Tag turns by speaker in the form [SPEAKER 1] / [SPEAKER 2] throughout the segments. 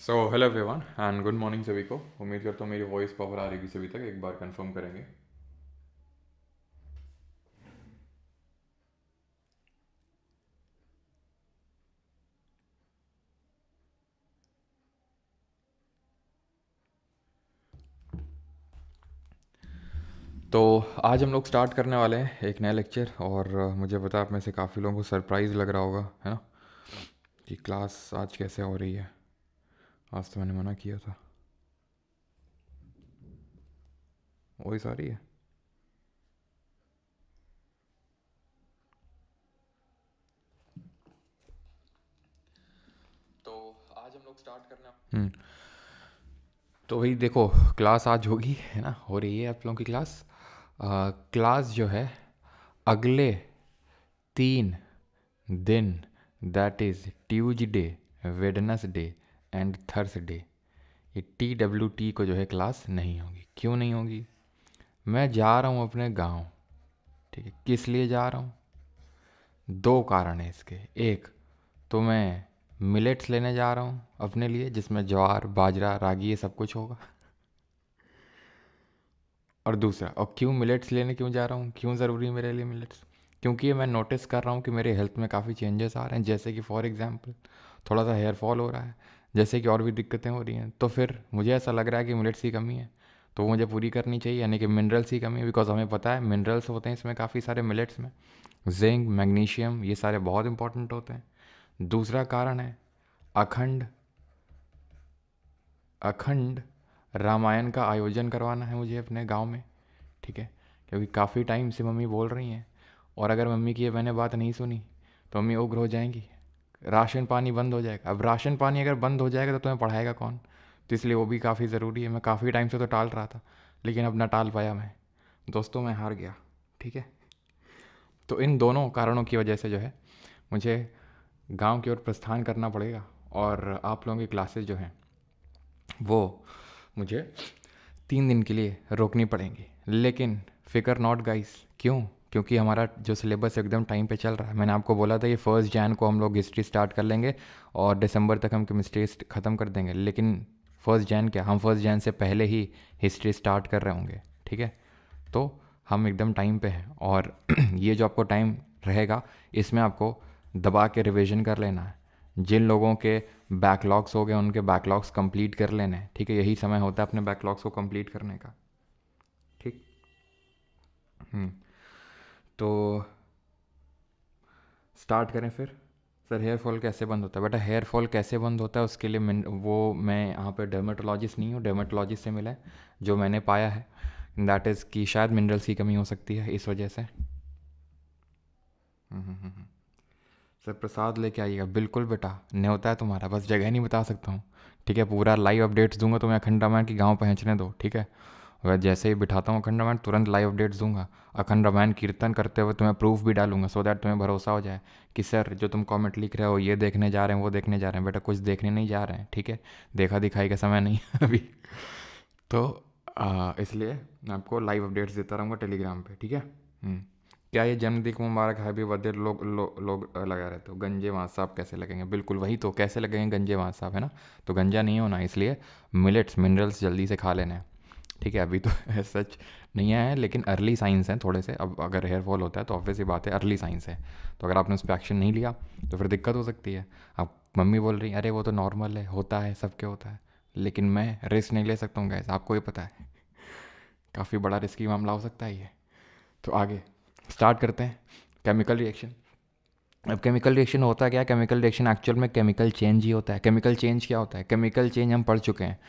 [SPEAKER 1] So hello everyone and good morning सभी को। उम्मीद करता हूँ मेरी वॉइस प्रॉपर आ रही है सभी तक। एक बार कंफर्म करेंगे। तो आज हम लोग स्टार्ट करने वाले हैं एक नया लेक्चर। और मुझे पता है आप में से काफ़ी लोगों को सरप्राइज़ लग रहा होगा, है ना, कि क्लास आज कैसे हो रही है। आज तो मैंने मना किया था। वॉइस आ रही है? तो आज हम लोग स्टार्ट करने तो भाई देखो, क्लास आज होगी, है ना, हो रही है आप लोगों की क्लास। क्लास जो है अगले 3 दिन, that is Tuesday, Wednesday and Thursday, ये TWT को जो है क्लास नहीं होगी। क्यों नहीं होगी? मैं जा रहा हूँ अपने गांव। ठीक है, किस लिए जा रहा हूँ? 2 कारण है इसके। एक तो मैं मिलेट्स लेने जा रहा हूँ अपने लिए, जिसमें ज्वार बाजरा रागी ये सब कुछ होगा। और दूसरा, और क्यों मिलेट्स लेने क्यों जा रहा हूँ, क्यों ज़रूरी है मेरे लिए मिलेट्स? क्योंकि ये मैं नोटिस कर रहा हूँ कि मेरे हेल्थ में काफ़ी चेंजेस आ रहे हैं। जैसे कि फॉर एग्जांपल थोड़ा सा हेयर फॉल हो रहा है, जैसे कि और भी दिक्कतें हो रही हैं। तो फिर मुझे ऐसा लग रहा है कि मिलेट्स की कमी है, तो वो मुझे पूरी करनी चाहिए, यानी कि मिनरल्स की कमी है। बिकॉज हमें पता है मिनरल्स होते हैं इसमें काफ़ी सारे मिलेट्स में, जिंक मैग्नीशियम ये सारे बहुत इंपॉर्टेंट होते हैं। दूसरा कारण है अखंड अखंड रामायण का आयोजन करवाना है मुझे अपने गांव में। ठीक है, क्योंकि काफ़ी टाइम से मम्मी बोल रही हैं, और अगर मम्मी की ये मैंने बात नहीं सुनी तो मम्मी उग्र हो जाएंगी। राशन पानी बंद हो जाएगा। अब राशन पानी अगर बंद हो जाएगा तो तुम्हें पढ़ाएगा कौन? तो इसलिए वो भी काफ़ी ज़रूरी है। मैं काफ़ी टाइम से तो टाल रहा था, लेकिन अब ना टाल पाया मैं। दोस्तों, मैं हार गया। ठीक है, तो इन दोनों कारणों की वजह से जो है मुझे गांव की ओर प्रस्थान करना पड़ेगा। और आप लोगों की क्लासेस जो हैं वो मुझे 3 दिन के लिए रोकनी पड़ेंगी। लेकिन फ़िकर नॉट गाइस, क्यों? क्योंकि हमारा जो सिलेबस एकदम टाइम पे चल रहा है। मैंने आपको बोला था ये 1 जैन को हम लोग हिस्ट्री स्टार्ट कर लेंगे और दिसंबर तक हम केमिस्ट्री ख़त्म कर देंगे। लेकिन 1 जैन क्या, हम 1 जैन से पहले ही हिस्ट्री स्टार्ट कर रहे होंगे। ठीक है, तो हम एकदम टाइम पे हैं। और ये जो आपको टाइम रहेगा इसमें आपको दबा के रिवीजन कर लेना है। जिन लोगों के बैकलॉग्स हो गए उनके बैकलॉग्स कंप्लीट कर लेने हैं। ठीक है, यही समय होता है अपने बैकलॉग्स को कंप्लीट करने का। ठीक। तो स्टार्ट करें फिर। सर हेयर फॉल कैसे बंद होता है? बेटा हेयर फॉल कैसे बंद होता है उसके लिए मैं यहाँ पे डर्मेटोलॉजिस्ट नहीं हूँ। डर्मेटोलॉजिस्ट से मिला है, जो मैंने पाया है दैट इज़ कि शायद मिनरल्स की कमी हो सकती है इस वजह से। सर प्रसाद लेके आइएगा। बिल्कुल बेटा, न्योता है तुम्हारा, बस जगह नहीं बता सकता हूँ। ठीक है, पूरा लाइव अपडेट्स दूंगा तुम्हें अखंड रामायण की, गाँव पहुँचने दो। ठीक है, अगर जैसे ही बिठाता हूँ अखंड रामायण तुरंत लाइव अपडेट्स दूंगा। अखंड रामायण कीर्तन करते हुए तुम्हें प्रूफ भी डालूंगा, सो दैट तुम्हें भरोसा हो जाए कि सर जो तुम कमेंट लिख रहे हो ये देखने जा रहे हैं वो देखने जा रहे हैं। बेटा कुछ देखने नहीं जा रहे हैं। ठीक है, देखा दिखाई का समय नहीं है अभी। तो इसलिए मैं आपको लाइव अपडेट्स देता रहूँगा टेलीग्राम पे। ठीक है। क्या ये जन्मदिन को मुबारक हैप्पी बर्थडे लोग लगा रहते हो? गंजे वहाँ साहब कैसे लगेंगे? बिल्कुल वही तो, कैसे लगेंगे गंजे वहाँ साहब, है ना। तो गंजा नहीं होना, इसलिए मिलेट्स मिनरल्स जल्दी से खा लेने हैं। ठीक है, अभी तो सच नहीं आया है, लेकिन अर्ली साइंस हैं थोड़े से। अब अगर हेयर फॉल होता है तो ऑब्वियस ही बात है अर्ली साइंस है। तो अगर आपने उस पर एक्शन नहीं लिया तो फिर दिक्कत हो सकती है। अब मम्मी बोल रही अरे वो तो नॉर्मल है, होता है, सबके होता है, लेकिन मैं रिस्क नहीं ले सकता हूँ गैस, आपको ही पता है। काफ़ी बड़ा रिस्की मामला हो सकता है ये। तो आगे स्टार्ट करते हैं। Chemical reaction. अब केमिकल रिएक्शन होता है क्या? केमिकल रिएक्शन एक्चुअल में केमिकल चेंज ही होता है। केमिकल चेंज क्या होता है? केमिकल चेंज हम पढ़ चुके हैं।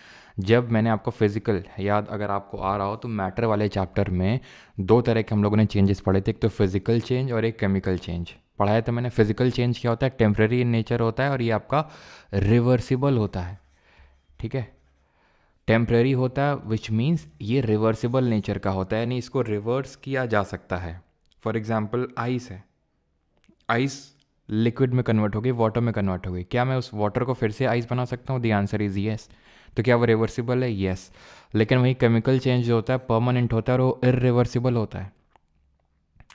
[SPEAKER 1] जब मैंने आपको फिजिकल याद अगर आपको आ रहा हो तो मैटर वाले चैप्टर में 2 तरह के हम लोगों ने चेंजेस पढ़े थे, एक तो फिजिकल चेंज और एक केमिकल चेंज पढ़ाया था मैंने। फिजिकल चेंज क्या होता है? टेम्प्रेरी इन नेचर होता है और ये आपका रिवर्सिबल होता है। ठीक है, टेम्प्रेरी होता है विच मीन्स ये रिवर्सिबल नेचर का होता है, यानी इसको रिवर्स किया जा सकता है। फॉर एग्जाम्पल आइस है, आइस लिक्विड में कन्वर्ट हो गई, वाटर में कन्वर्ट हो गई। क्या मैं उस वाटर को फिर से आइस बना सकता हूँ? The answer is yes. तो क्या वो रिवर्सिबल है? येस। लेकिन वही केमिकल चेंज जो होता है परमानेंट होता है और वो इरिवर्सिबल होता है।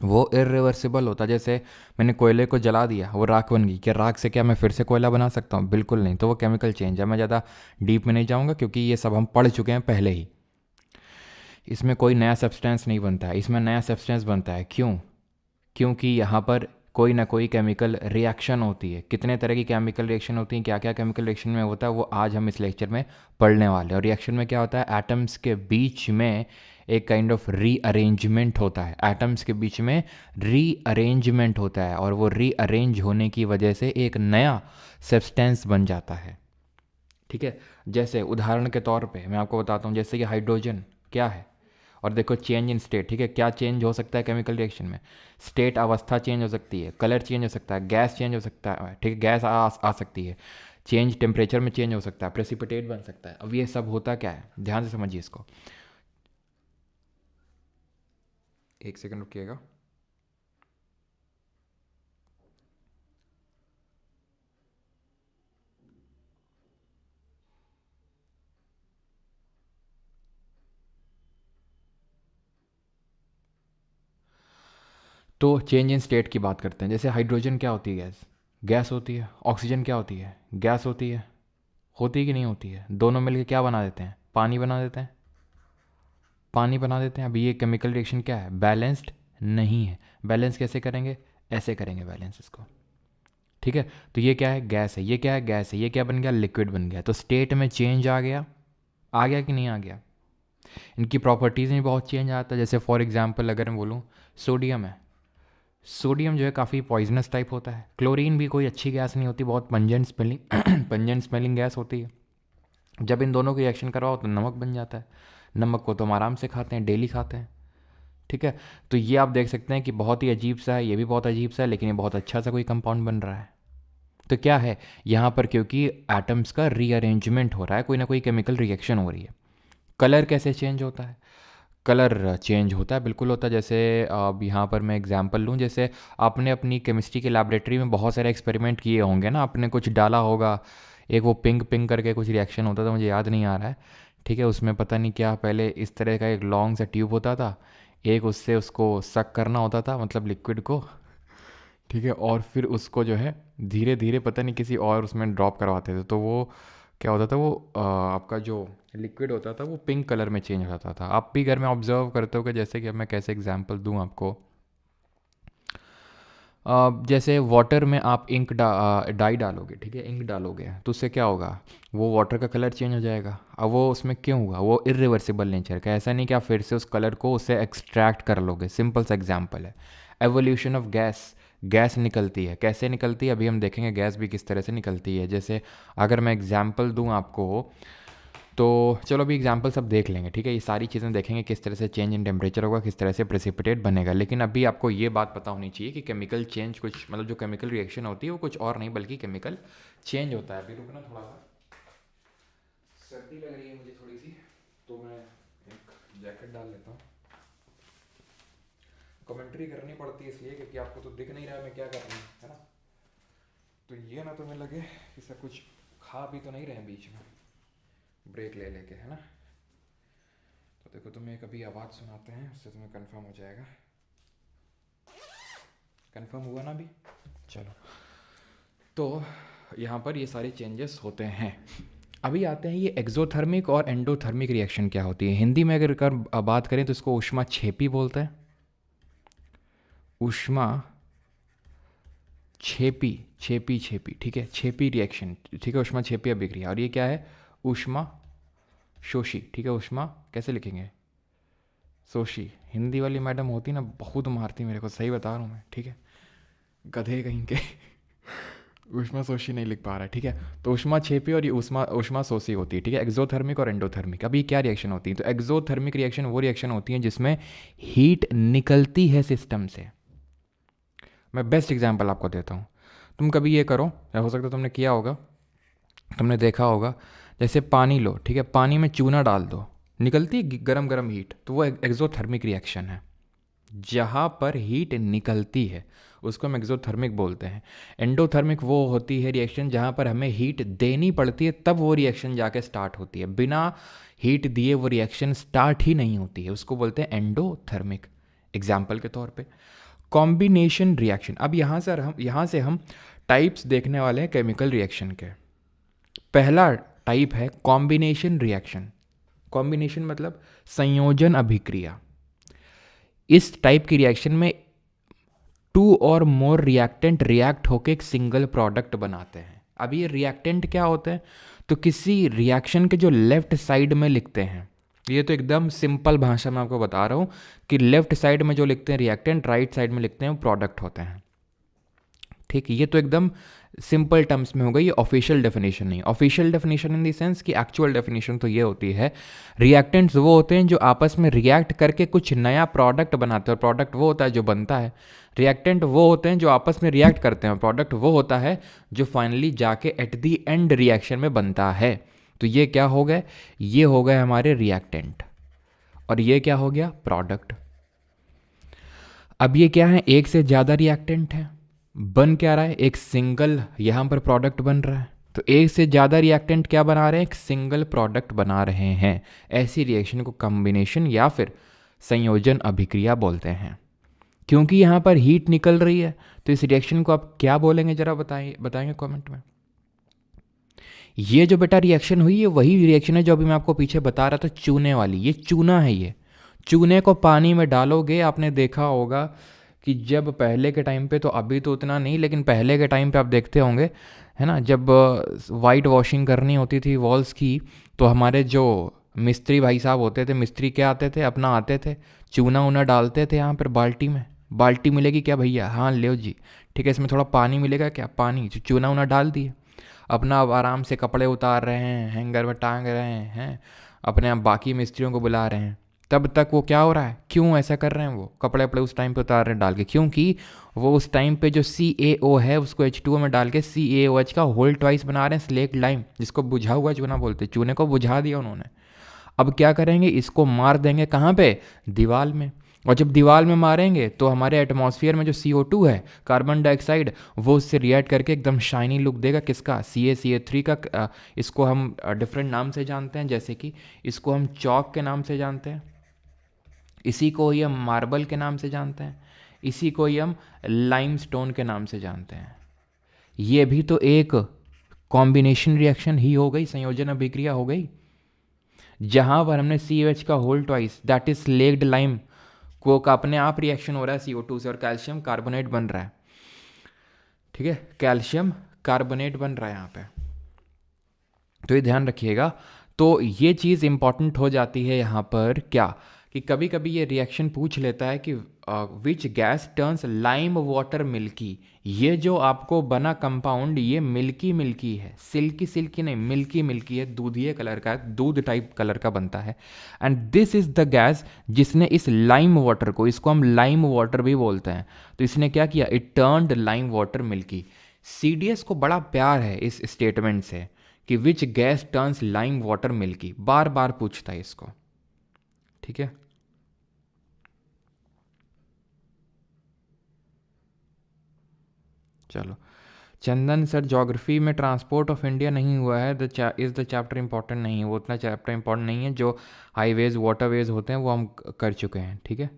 [SPEAKER 1] वो इरिवर्सिबल होता है। जैसे मैंने कोयले को जला दिया, वो राख बन गई, क्या राख से क्या मैं फिर से कोयला बना सकता हूँ? बिल्कुल नहीं। तो वो केमिकल चेंज है। मैं ज़्यादा डीप में नहीं जाऊँगा क्योंकि ये सब हम पढ़ चुके हैं पहले ही। इसमें कोई नया सब्सटेंस नहीं बनता है, इसमें नया सब्सटेंस बनता है। क्यों? क्योंकि यहाँ पर कोई ना कोई केमिकल रिएक्शन होती है। कितने तरह की केमिकल रिएक्शन होती हैं, क्या क्या केमिकल रिएक्शन में होता है, वो आज हम इस लेक्चर में पढ़ने वाले हैं। और रिएक्शन में क्या होता है, एटम्स के बीच में एक काइंड ऑफ रीअरेंजमेंट होता है। एटम्स के बीच में रीअरेंजमेंट होता है और वो रीअरेंज होने की वजह से एक नया सब्सटेंस बन जाता है। ठीक है, जैसे उदाहरण के तौर पे मैं आपको बताता हूँ, जैसे कि हाइड्रोजन क्या है, और देखो चेंज इन स्टेट। ठीक है, क्या चेंज हो सकता है केमिकल रिएक्शन में? स्टेट, अवस्था चेंज हो सकती है, कलर चेंज हो सकता है, गैस चेंज हो सकता है। ठीक है, गैस आ सकती है, चेंज टेम्परेचर में चेंज हो सकता है, प्रेसिपिटेट बन सकता है। अब ये सब होता क्या है, ध्यान से समझिए इसको। एक सेकंड रुकिएगा। तो चेंज इन स्टेट की बात करते हैं। जैसे हाइड्रोजन क्या होती है, गैस, गैस होती है। ऑक्सीजन क्या होती है, गैस होती है। होती है कि नहीं होती है? दोनों मिलकर क्या बना देते हैं, पानी बना देते हैं। पानी बना देते हैं। अभी ये केमिकल रिएक्शन क्या है, बैलेंस्ड नहीं है। बैलेंस कैसे करेंगे, ऐसे करेंगे बैलेंस इसको। ठीक है, तो ये क्या है, गैस है। ये क्या है, गैस है। ये क्या बन गया, लिक्विड बन गया। तो स्टेट में चेंज आ गया कि नहीं आ गया? इनकी प्रॉपर्टीज़ में बहुत चेंज आता है। जैसे फॉर एग्जांपल अगर मैं बोलूँ, सोडियम है। सोडियम जो है काफ़ी पॉइजनस टाइप होता है। क्लोरीन भी कोई अच्छी गैस नहीं होती, बहुत pungent smelling pungent smelling gas होती है। जब इन दोनों की रिएक्शन करवाओ तो नमक बन जाता है। नमक को तो हम आराम से खाते हैं, डेली खाते हैं। ठीक है, तो ये आप देख सकते हैं कि बहुत ही अजीब सा है, ये भी बहुत अजीब सा है, लेकिन ये बहुत अच्छा सा कोई कंपाउंड बन रहा है। तो क्या है यहाँ पर, क्योंकि एटम्स का रीअरेंजमेंट हो रहा है, कोई ना कोई केमिकल रिएक्शन हो रही है। कलर कैसे चेंज होता है? कलर चेंज होता है, बिल्कुल होता है। जैसे अब यहाँ पर मैं एग्जांपल लूँ, जैसे आपने अपनी केमिस्ट्री के लैबोरेटरी में बहुत सारे एक्सपेरिमेंट किए होंगे ना, आपने कुछ डाला होगा, एक वो पिंक पिंक करके कुछ रिएक्शन होता था, मुझे याद नहीं आ रहा है। ठीक है, उसमें पता नहीं क्या, पहले इस तरह का एक लॉन्ग सा ट्यूब होता था, एक उससे उसको सक करना होता था, मतलब लिक्विड को। ठीक है, और फिर उसको जो है धीरे धीरे पता नहीं किसी और उसमें ड्रॉप करवाते थे, तो वो क्या होता था, वो आपका जो लिक्विड होता था वो पिंक कलर में चेंज हो जाता था। आप भी घर में ऑब्जर्व करते हो कि जैसे कि अब मैं कैसे एग्जांपल दूं आपको। जैसे वाटर में आप डाई डालोगे, ठीक है, इंक डालोगे, तो उससे क्या होगा, वो वाटर का कलर चेंज हो जाएगा। अब वो उसमें क्यों हुआ, वो इरिवर्सिबल नेचर का। ऐसा नहीं कि आप फिर से उस कलर को उससे एक्सट्रैक्ट कर लोगे। सिंपल सा एग्जांपल है, एवोल्यूशन ऑफ गैस। गैस निकलती है, कैसे निकलती है अभी हम देखेंगे, गैस भी किस तरह से निकलती है। जैसे अगर मैं एग्जांपल दूं आपको, तो चलो अभी एग्जाम्पल सब देख लेंगे। ठीक है, ये सारी चीज़ें देखेंगे, किस तरह से चेंज इन टेम्परेचर होगा, किस तरह से प्रेसिपिटेट बनेगा। लेकिन अभी आपको ये बात पता होनी चाहिए कि केमिकल चेंज कुछ, मतलब जो केमिकल रिएक्शन होती है वो कुछ और नहीं बल्कि केमिकल चेंज होता है। अभी रुकना, थोड़ा सा सर्दी लग रही है मुझे थोड़ी सी, तो मैं एक जैकेट डाल लेता हूँ। कमेंट्री करनी पड़ती है इसलिए क्योंकि आपको तो दिख नहीं रहा है मैं क्या कर रहा हूँ, है ना। तो ये ना तुम्हें लगे कि सब कुछ खा भी तो नहीं रहे हैं बीच में ब्रेक ले लेके, है ना। तो देखो तुम्हें एक अभी आवाज़ सुनाते हैं, उससे तुम्हें कंफर्म हो जाएगा। कंफर्म हुआ ना अभी? चलो, तो यहाँ पर ये सारे चेंजेस होते हैं। अभी आते हैं ये एक्सोथर्मिक और एंडोथर्मिक रिएक्शन क्या होती है। हिंदी में अगर बात करें तो इसको ऊष्मा छेपी बोलते हैं। ऊष्मा छेपी, छेपी छेपी, ठीक है, छेपी रिएक्शन, ठीक है, ऊष्मा छेपी अभिक्रिया। और ये क्या है, ऊष्मा शोषी। ठीक है, ऊष्मा कैसे लिखेंगे, सोशी। हिंदी वाली मैडम होती ना, बहुत मारती मेरे को, सही बता रहा हूँ मैं। ठीक है, गधे कहीं के ऊष्मा सोशी नहीं लिख पा रहा है। ठीक है, तो ऊष्मा छेपी और ये ऊष्मा ऊष्मा सोशी होती है। ठीक है, एक्सोथर्मिक और एंडोथर्मिक। अभी क्या रिएक्शन होती है, तो एक्सोथर्मिक रिएक्शन वो रिएक्शन होती है जिसमें हीट निकलती है सिस्टम से। मैं बेस्ट एग्जाम्पल आपको देता हूँ। तुम कभी ये करो, या हो सकता है तुमने किया होगा, तुमने देखा होगा, जैसे पानी लो, ठीक है, पानी में चूना डाल दो, निकलती है गरम गरम हीट, तो वो एक्सोथर्मिक रिएक्शन है। जहाँ पर हीट निकलती है उसको हम एक्सोथर्मिक बोलते हैं। एंडोथर्मिक वो होती है रिएक्शन जहाँ पर हमें हीट देनी पड़ती है, तब वो रिएक्शन जाके स्टार्ट होती है। बिना हीट दिए वो रिएक्शन स्टार्ट ही नहीं होती है, उसको बोलते हैं एंडोथर्मिक। एग्जाम्पल के तौर पे कॉम्बिनेशन रिएक्शन। अब यहाँ से हम टाइप्स देखने वाले हैं केमिकल रिएक्शन के। पहला टाइप है कॉम्बिनेशन रिएक्शन। कॉम्बिनेशन मतलब संयोजन अभिक्रिया। इस टाइप की रिएक्शन में 2 और मोर रिएक्टेंट रिएक्ट होकर एक सिंगल प्रोडक्ट बनाते हैं। अब ये रिएक्टेंट क्या होते हैं, तो किसी रिएक्शन के जो लेफ्ट साइड में लिखते हैं, ये तो एकदम सिंपल भाषा में आपको बता रहा हूँ कि लेफ्ट साइड में जो लिखते हैं रिएक्टेंट, राइट साइड में लिखते हैं वो प्रोडक्ट होते हैं। ठीक है, ये तो एकदम सिंपल टर्म्स में होगा, ये ऑफिशियल डेफिनेशन नहीं। Official definition in the sense कि एक्चुअल डेफिनेशन तो ये होती है, रिएक्टेंट्स वो होते हैं जो आपस में रिएक्ट करके कुछ नया प्रोडक्ट बनाते हैं, और प्रोडक्ट वो होता है जो बनता है। रिएक्टेंट वो होते हैं जो आपस में रिएक्ट करते हैं, प्रोडक्ट वो होता है जो फाइनली जाके एट दी एंड रिएक्शन में बनता है। तो ये क्या हो गए, ये हो गए हमारे रिएक्टेंट, और ये क्या हो गया, प्रोडक्ट। अब ये क्या है, एक से ज़्यादा रिएक्टेंट है, बन क्या रहा है, एक सिंगल यहाँ पर प्रोडक्ट बन रहा है। तो एक से ज़्यादा रिएक्टेंट क्या बना रहे हैं, एक सिंगल प्रोडक्ट बना रहे हैं। ऐसी रिएक्शन को कॉम्बिनेशन या फिर संयोजन अभिक्रिया बोलते हैं। क्योंकि यहाँ पर हीट निकल रही है, तो इस रिएक्शन को आप क्या बोलेंगे, जरा बताएंगे कमेंट में। ये जो बेटा रिएक्शन हुई है वही रिएक्शन है जो अभी मैं आपको पीछे बता रहा था, चूने वाली। ये चूना है, ये चूने को पानी में डालोगे, आपने देखा होगा कि जब पहले के टाइम पे, तो अभी तो उतना नहीं, लेकिन पहले के टाइम पे आप देखते होंगे, है ना, जब वाइट वॉशिंग करनी होती थी वॉल्स की, तो हमारे जो मिस्त्री भाई साहब होते थे, मिस्त्री क्या आते थे, अपना आते थे, चूना ऊना डालते थे यहाँ पर बाल्टी में। बाल्टी मिलेगी क्या भैया, हाँ ले जी, ठीक है, इसमें थोड़ा पानी मिलेगा क्या, पानी, चूना ऊना डाल दिए, अपना अब आराम से कपड़े उतार रहे हैं, हैंगर में टांग रहे हैं, अपने आप बाकी मिस्त्रियों को बुला रहे हैं। तब तक वो क्या हो रहा है, क्यों ऐसा कर रहे हैं, वो कपड़े वपड़े उस टाइम पे उतार रहे हैं डाल के, क्योंकि वो उस टाइम पे जो CaO है उसको H2O में डाल के CaOH का होल ट्वाइस बना रहे हैं, स्लेक्ट लाइम, जिसको बुझा हुआ चूना बोलते हैं। चूने को बुझा दिया उन्होंने। अब क्या करेंगे, इसको मार देंगे कहाँ पे, दीवार में। और जब दीवार में मारेंगे तो हमारे एटमॉस्फेयर में जो CO2 है, कार्बन डाइऑक्साइड, वो उससे रिएक्ट करके एकदम शाइनी लुक देगा, किसका, CaCO3 का। इसको हम डिफरेंट नाम से जानते हैं, जैसे कि इसको हम चौक के नाम से जानते हैं, इसी को ही हम मार्बल के नाम से जानते हैं, इसी को ही हम लाइमस्टोन के नाम से जानते हैं। ये भी तो एक कॉम्बिनेशन रिएक्शन ही हो गई, संयोजन अभिक्रिया हो गई, जहां पर हमने COH का whole twice, that is slaked lime को का अपने आप रिएक्शन हो रहा है CO2 से, और कैल्शियम कार्बोनेट बन रहा है। ठीक है, कैल्शियम कार्बोनेट बन रहा है यहाँ पे, तो ये ध्यान रखिएगा। तो ये चीज़ इंपॉर्टेंट हो जाती है यहाँ पर, क्या कि कभी कभी ये रिएक्शन पूछ लेता है कि which gas turns lime water milky. ये जो आपको बना कंपाउंड, ये मिल्की मिल्की है, सिल्की सिल्की नहीं, मिल्की मिल्की है, दूधिये कलर का है, दूध टाइप कलर का बनता है। And this is the gas जिसने इस लाइम वाटर को, इसको हम लाइम वाटर भी बोलते हैं, तो इसने क्या किया, it turned lime water milky. CDS को बड़ा प्यार है इस स्टेटमेंट से कि which gas turns lime water milky, बार बार पूछता है इसको। ठीक है, चलो। चंदन सर, ज्योग्राफी में ट्रांसपोर्ट ऑफ इंडिया नहीं हुआ है, इज़ द चैप्टर इंपॉर्टेंट नहीं है, वो उतना चैप्टर इंपॉर्टेंट नहीं है, जो हाईवेज वाटरवेज होते हैं वो हम कर चुके हैं। ठीक है,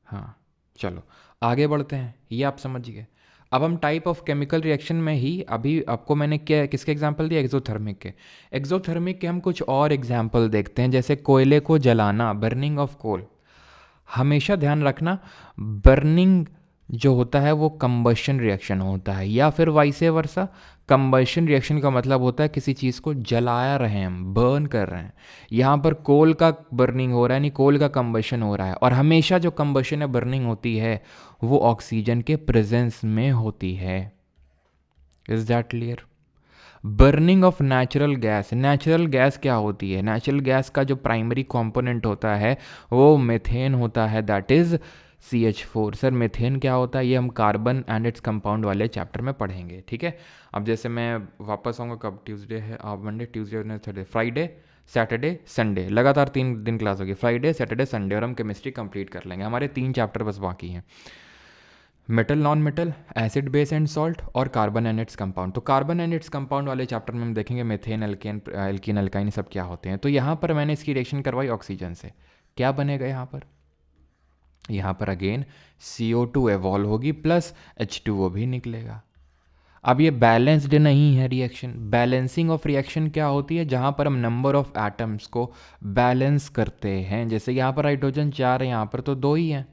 [SPEAKER 1] हाँ चलो आगे बढ़ते हैं, ये आप समझ गए। अब हम टाइप ऑफ केमिकल रिएक्शन में ही, अभी आपको मैंने क्या किसके एग्जांपल दिया, एक्सोथर्मिक के। एक्सोथर्मिक के हम कुछ और एग्जांपल देखते हैं, जैसे कोयले को जलाना, बर्निंग ऑफ कोल। हमेशा ध्यान रखना, बर्निंग जो होता है वो कंबशन रिएक्शन होता है, या फिर वाइसे वर्सा। कंबशन रिएक्शन का मतलब होता है किसी चीज़ को जलाया रहे हैं हम, बर्न कर रहे हैं। यहाँ पर कोल का बर्निंग हो रहा है, नहीं कोल का कंबशन हो रहा है। और हमेशा जो कंबशन या बर्निंग होती है वो ऑक्सीजन के प्रेजेंस में होती है। Is that clear? Burning of natural gas, natural gas क्या होती है, नेचुरल गैस का जो प्राइमरी कंपोनेंट होता है वो मीथेन होता है, that is CH4। Sir methane क्या होता है, ये हम कार्बन एंड इट्स कंपाउंड वाले चैप्टर में पढ़ेंगे। ठीक है, अब जैसे मैं वापस आऊँगा, कब ट्यूसडे है, Monday Tuesday Thursday Friday Saturday Sunday, लगातार 3 दिन क्लास होगी, फ्राइडे सैटरडे संडे, और हम केमिस्ट्री कंप्लीट कर लेंगे। हमारे 3 चैप्टर बस बाकी हैं, metal non metal, acid base and salt, और कार्बन एंड इट्स कंपाउंड। तो कार्बन एंड इट्स कंपाउंड वाले चैप्टर में हम देखेंगे मेथेन, एल्कीन, अल्काइन सब क्या होते हैं। तो यहाँ पर मैंने इसकी रिएक्शन करवाई ऑक्सीजन से, क्या बनेगा यहाँ पर, यहाँ पर अगेन CO2 एवॉल्व होगी प्लस H2O भी निकलेगा। अब ये बैलेंस्ड नहीं है रिएक्शन। बैलेंसिंग ऑफ रिएक्शन क्या होती है? जहाँ पर हम नंबर ऑफ एटम्स को बैलेंस करते हैं। जैसे यहाँ पर हाइड्रोजन 4 है, यहाँ पर तो 2 ही हैं,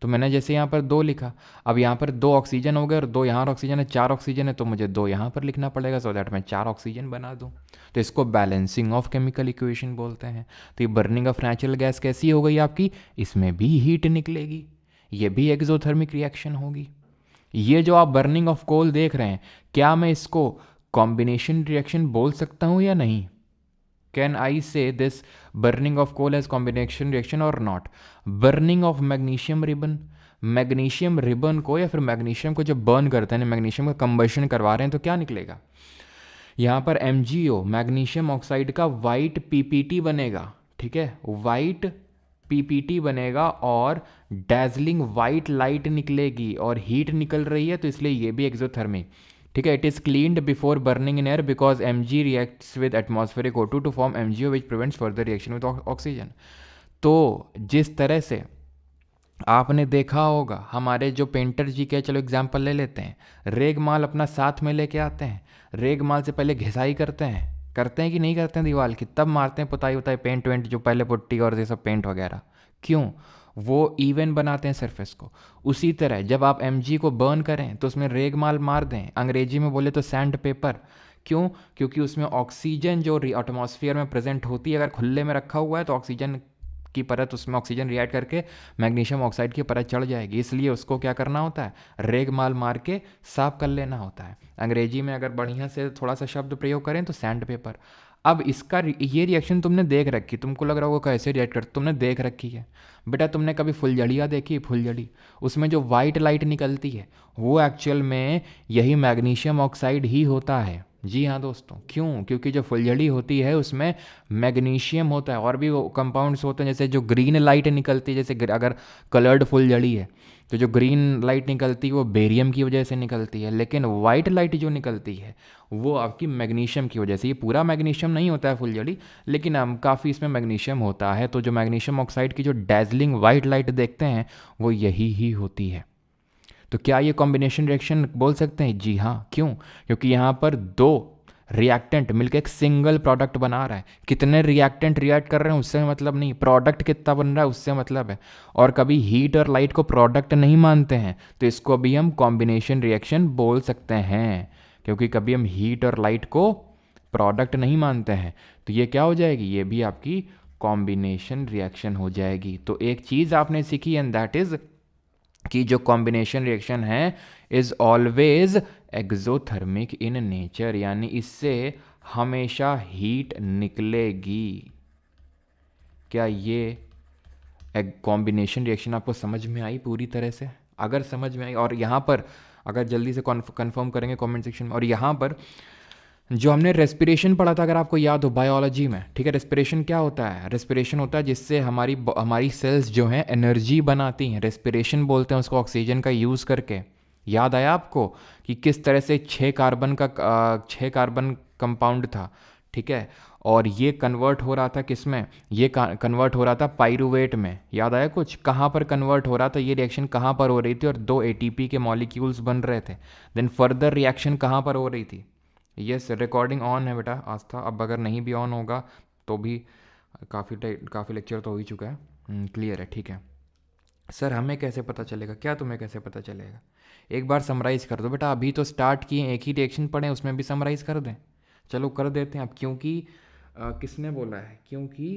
[SPEAKER 1] तो मैंने जैसे यहाँ पर 2 लिखा। अब यहाँ पर 2 ऑक्सीजन हो गए और 2 यहाँ ऑक्सीजन है, 4 ऑक्सीजन है, तो मुझे 2 यहाँ पर लिखना पड़ेगा सो दैट मैं 4 ऑक्सीजन बना दूँ। तो इसको बैलेंसिंग ऑफ केमिकल इक्वेशन बोलते हैं। तो ये बर्निंग ऑफ नेचुरल गैस कैसी हो गई आपकी? इसमें भी हीट निकलेगी, ये भी एक्सोथर्मिक रिएक्शन होगी। ये जो आप बर्निंग ऑफ कोल देख रहे हैं, क्या मैं इसको कॉम्बिनेशन रिएक्शन बोल सकता हूँ या नहीं? Can I say this burning of coal as combination reaction और not? Burning of magnesium ribbon, magnesium ribbon को या फिर मैग्नीशियम को जब बर्न करते हैं, मैग्नीशियम का कंबशन करवा रहे हैं, तो क्या निकलेगा? यहाँ पर MgO मैग्नीशियम ऑक्साइड का वाइट PPT बनेगा, ठीक है, वाइट PPT बनेगा और डैजलिंग वाइट लाइट निकलेगी और हीट निकल रही है, तो इसलिए ये भी एक्सोथर्मिक, ठीक है। It is cleaned before burning in air because Mg reacts with atmospheric O2 to form MgO which prevents further reaction with oxygen. तो जिस तरह से आपने देखा होगा हमारे जो पेंटर जी के, चलो एग्जाम्पल ले लेते हैं, रेगमाल अपना साथ में लेके आते हैं, रेगमाल से पहले घिसाई करते हैं कि नहीं करते हैं दीवार की, तब मारते हैं पुताई उताई पेंट वेंट, जो पहले पुट्टी और ये सब पेंट वगैरह, क्यों? वो इवन बनाते हैं सरफेस को। उसी तरह जब आप Mg को बर्न करें तो उसमें रेगमाल मार दें, अंग्रेजी में बोले तो सैंड पेपर, क्यों? क्योंकि उसमें ऑक्सीजन जो एटमॉस्फेयर में प्रेजेंट होती है, अगर खुले में रखा हुआ है तो ऑक्सीजन की परत, उसमें ऑक्सीजन रिएक्ट करके मैग्नीशियम ऑक्साइड की परत चढ़ जाएगी, इसलिए उसको क्या करना होता है? रेगमाल मार के साफ कर लेना होता है। अंग्रेजी में अगर बढ़िया से थोड़ा सा शब्द प्रयोग करें तो सैंड पेपर। अब इसका ये रिएक्शन तुमने देख रखी, तुमको लग रहा होगा कैसे रिएक्ट करते, तुमने देख रखी है बेटा। तुमने कभी फुलझड़ियाँ देखी? फुलझड़ी, उसमें जो वाइट लाइट निकलती है वो एक्चुअल में यही मैग्नीशियम ऑक्साइड ही होता है। जी हाँ दोस्तों, क्यों? क्योंकि जो फुलझड़ी होती है उसमें मैग्नीशियम होता है और भी वो कंपाउंड्स होते हैं। जैसे जो ग्रीन लाइट निकलती है, जैसे अगर कलर्ड फुलझड़ी है तो जो ग्रीन लाइट निकलती है वो बेरियम की वजह से निकलती है, लेकिन वाइट लाइट जो निकलती है वो आपकी मैग्नीशियम की वजह से। ये पूरा मैग्नीशियम नहीं होता है फुलझड़ी, लेकिन हम काफ़ी इसमें मैग्नीशियम होता है। तो जो मैग्नीशियम ऑक्साइड की जो डैजलिंग वाइट लाइट देखते हैं वो यही ही होती है। तो क्या ये कॉम्बिनेशन रिएक्शन बोल सकते हैं? जी हाँ। क्यों? क्योंकि यहाँ पर 2 रिएक्टेंट मिलकर एक सिंगल प्रोडक्ट बना रहा है। कितने रिएक्टेंट रिएक्ट कर रहे हैं उससे मतलब नहीं, प्रोडक्ट कितना बन रहा है उससे मतलब है। और कभी हीट और लाइट को प्रोडक्ट नहीं मानते हैं, तो इसको भी हम कॉम्बिनेशन रिएक्शन बोल सकते हैं, क्योंकि कभी हम हीट और लाइट को प्रोडक्ट नहीं मानते हैं। तो ये क्या हो जाएगी? ये भी आपकी कॉम्बिनेशन रिएक्शन हो जाएगी। तो एक चीज़ आपने सीखी एंड दैट इज कि जो कॉम्बिनेशन रिएक्शन है is always exothermic in nature, यानी इससे हमेशा हीट निकलेगी। क्या ये कॉम्बिनेशन रिएक्शन आपको समझ में आई पूरी तरह से? अगर समझ में आई, और यहाँ पर अगर जल्दी से कंफर्म करेंगे कमेंट सेक्शन में। और यहाँ पर जो हमने रेस्पिरेशन पढ़ा था, अगर आपको याद हो बायोलॉजी में, ठीक है, रेस्पिरेशन क्या होता है? रेस्पिरेशन होता है जिससे हमारी सेल्स जो हैं एनर्जी बनाती हैं, रेस्पिरेशन बोलते हैं उसको, ऑक्सीजन का यूज़ करके। याद आया आपको कि किस तरह से 6 कार्बन कंपाउंड था, ठीक है, और ये कन्वर्ट हो रहा था किसमें? ये कन्वर्ट हो रहा था पाइरूवेट में। याद आया कुछ? कहाँ पर कन्वर्ट हो रहा था ये रिएक्शन, कहाँ पर हो रही थी? और 2 ATP के मॉलिक्यूल्स बन रहे थे। देन फर्दर रिएक्शन कहाँ पर हो रही थी? यस, रिकॉर्डिंग ऑन है बेटा आस्था। अब अगर नहीं भी ऑन होगा तो भी काफ़ी लेक्चर तो हो ही चुका है, क्लियर है, ठीक है। सर हमें कैसे पता चलेगा? क्या तुम्हें कैसे पता चलेगा? एक बार समराइज़ कर दो बेटा, अभी तो स्टार्ट किए, एक ही रिएक्शन पढ़े, उसमें भी समराइज़ कर दें। चलो कर देते हैं अब, क्योंकि किसने बोला है? क्योंकि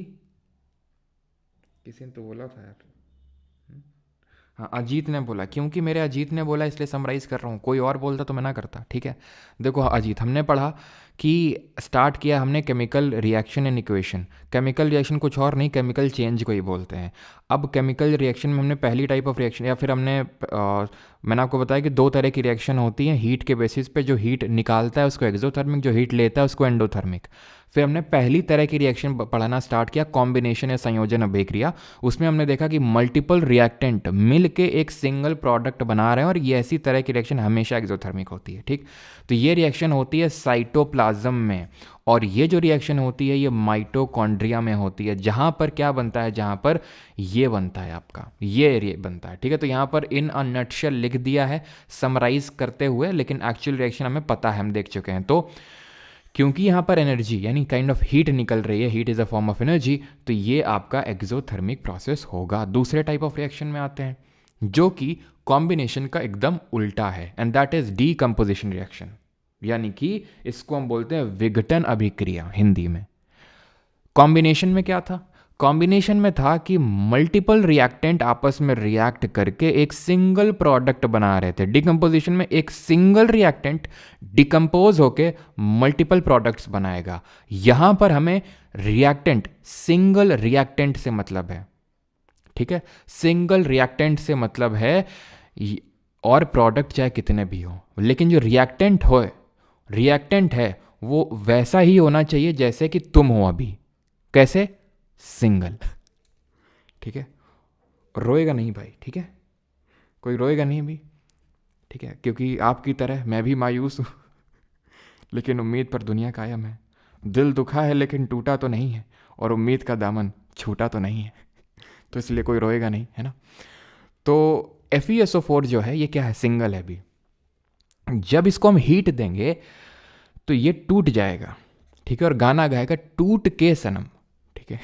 [SPEAKER 1] किसी ने तो बोला था यार, हाँ अजीत ने बोला, क्योंकि मेरे अजीत ने बोला इसलिए समराइज़ कर रहा हूँ, कोई और बोलता तो मैं ना करता, ठीक है। देखो अजीत, हमने पढ़ा कि स्टार्ट किया हमने chemical reaction and equation. Chemical reaction कुछ और नहीं, केमिकल चेंज को ही बोलते हैं। अब केमिकल रिएक्शन में हमने पहली टाइप ऑफ रिएक्शन, या फिर मैंने आपको बताया कि 2 तरह की रिएक्शन होती हैं हीट के बेसिस पे। जो हीट निकालता है उसको एक्सोथर्मिक, जो हीट लेता है उसको एंडोथर्मिक। फिर हमने पहली तरह की रिएक्शन पढ़ाना स्टार्ट किया, कॉम्बिनेशन या संयोजन अभिक्रिया। उसमें हमने देखा कि मल्टीपल रिएक्टेंट मिल के एक सिंगल प्रोडक्ट बना रहे हैं और ये ऐसी तरह की रिएक्शन हमेशा एक्सोथर्मिक होती है। ठीक, तो ये रिएक्शन होती है साइटोप्लाज्म में, और ये जो रिएक्शन होती है ये माइटोकॉन्ड्रिया में होती है, जहाँ पर क्या बनता है, जहाँ पर ये बनता है आपका, ये बनता है। ठीक है, तो यहाँ पर इन अ नटशेल लिख दिया है समराइज करते हुए, लेकिन एक्चुअल रिएक्शन हमें पता है, हम देख चुके हैं। तो क्योंकि यहाँ पर एनर्जी यानी काइंड ऑफ हीट निकल रही है, heat is a form of energy, तो ये आपका एक्सोथर्मिक प्रोसेस होगा। दूसरे टाइप ऑफ रिएक्शन में आते हैं जो कि कॉम्बिनेशन का एकदम उल्टा है, and that is decomposition reaction, यानी कि इसको हम बोलते हैं विघटन अभिक्रिया हिंदी में। कॉम्बिनेशन में क्या था, कॉम्बिनेशन में था कि मल्टीपल रिएक्टेंट आपस में रिएक्ट करके एक सिंगल प्रोडक्ट बना रहे थे। डिकम्पोजिशन में एक सिंगल रिएक्टेंट डिकम्पोज होके मल्टीपल प्रोडक्ट्स बनाएगा। यहां पर हमें रिएक्टेंट, सिंगल रिएक्टेंट से मतलब है। ठीक है, सिंगल रिएक्टेंट से मतलब है, और प्रोडक्ट चाहे कितने भी हो, लेकिन जो रिएक्टेंट है वो वैसा ही होना चाहिए जैसे कि तुम हो अभी। कैसे? सिंगल। ठीक है, रोएगा नहीं भाई, ठीक है, कोई रोएगा नहीं अभी, ठीक है, क्योंकि आपकी तरह मैं भी मायूस हूँ लेकिन उम्मीद पर दुनिया कायम है। दिल दुखा है लेकिन टूटा तो नहीं है, और उम्मीद का दामन छूटा तो नहीं है, तो इसलिए कोई रोएगा नहीं, है ना। तो FeSO4 जो है ये क्या है, सिंगल है अभी। जब इसको हम हीट देंगे तो ये टूट जाएगा, ठीक है, और गाना गाएगा टूट के सनम। ठीक है,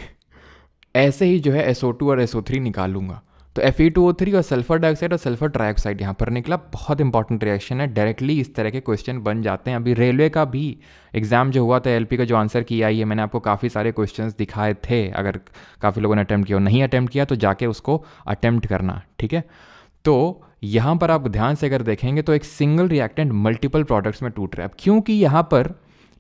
[SPEAKER 1] ऐसे ही जो है SO2 और SO3 निकालूंगा, तो Fe2O3 और सल्फर डाइऑक्साइड और सल्फर ट्राइऑक्साइड यहाँ पर निकला। बहुत इंपॉर्टेंट रिएक्शन है, डायरेक्टली इस तरह के क्वेश्चन बन जाते हैं। अभी रेलवे का भी एग्जाम जो हुआ था LP का, जो आंसर किया है, मैंने आपको काफ़ी सारे क्वेश्चंस दिखाए थे। अगर काफ़ी लोगों ने अटैम्प्ट किया और नहीं अटैम्प्ट किया तो जाके उसको अटैम्प्ट करना। ठीक है, तो यहाँ पर आप ध्यान से अगर देखेंगे तो एक सिंगल रिएक्टेंट मल्टीपल प्रोडक्ट्स में टूट रहा है। अब क्योंकि यहाँ पर,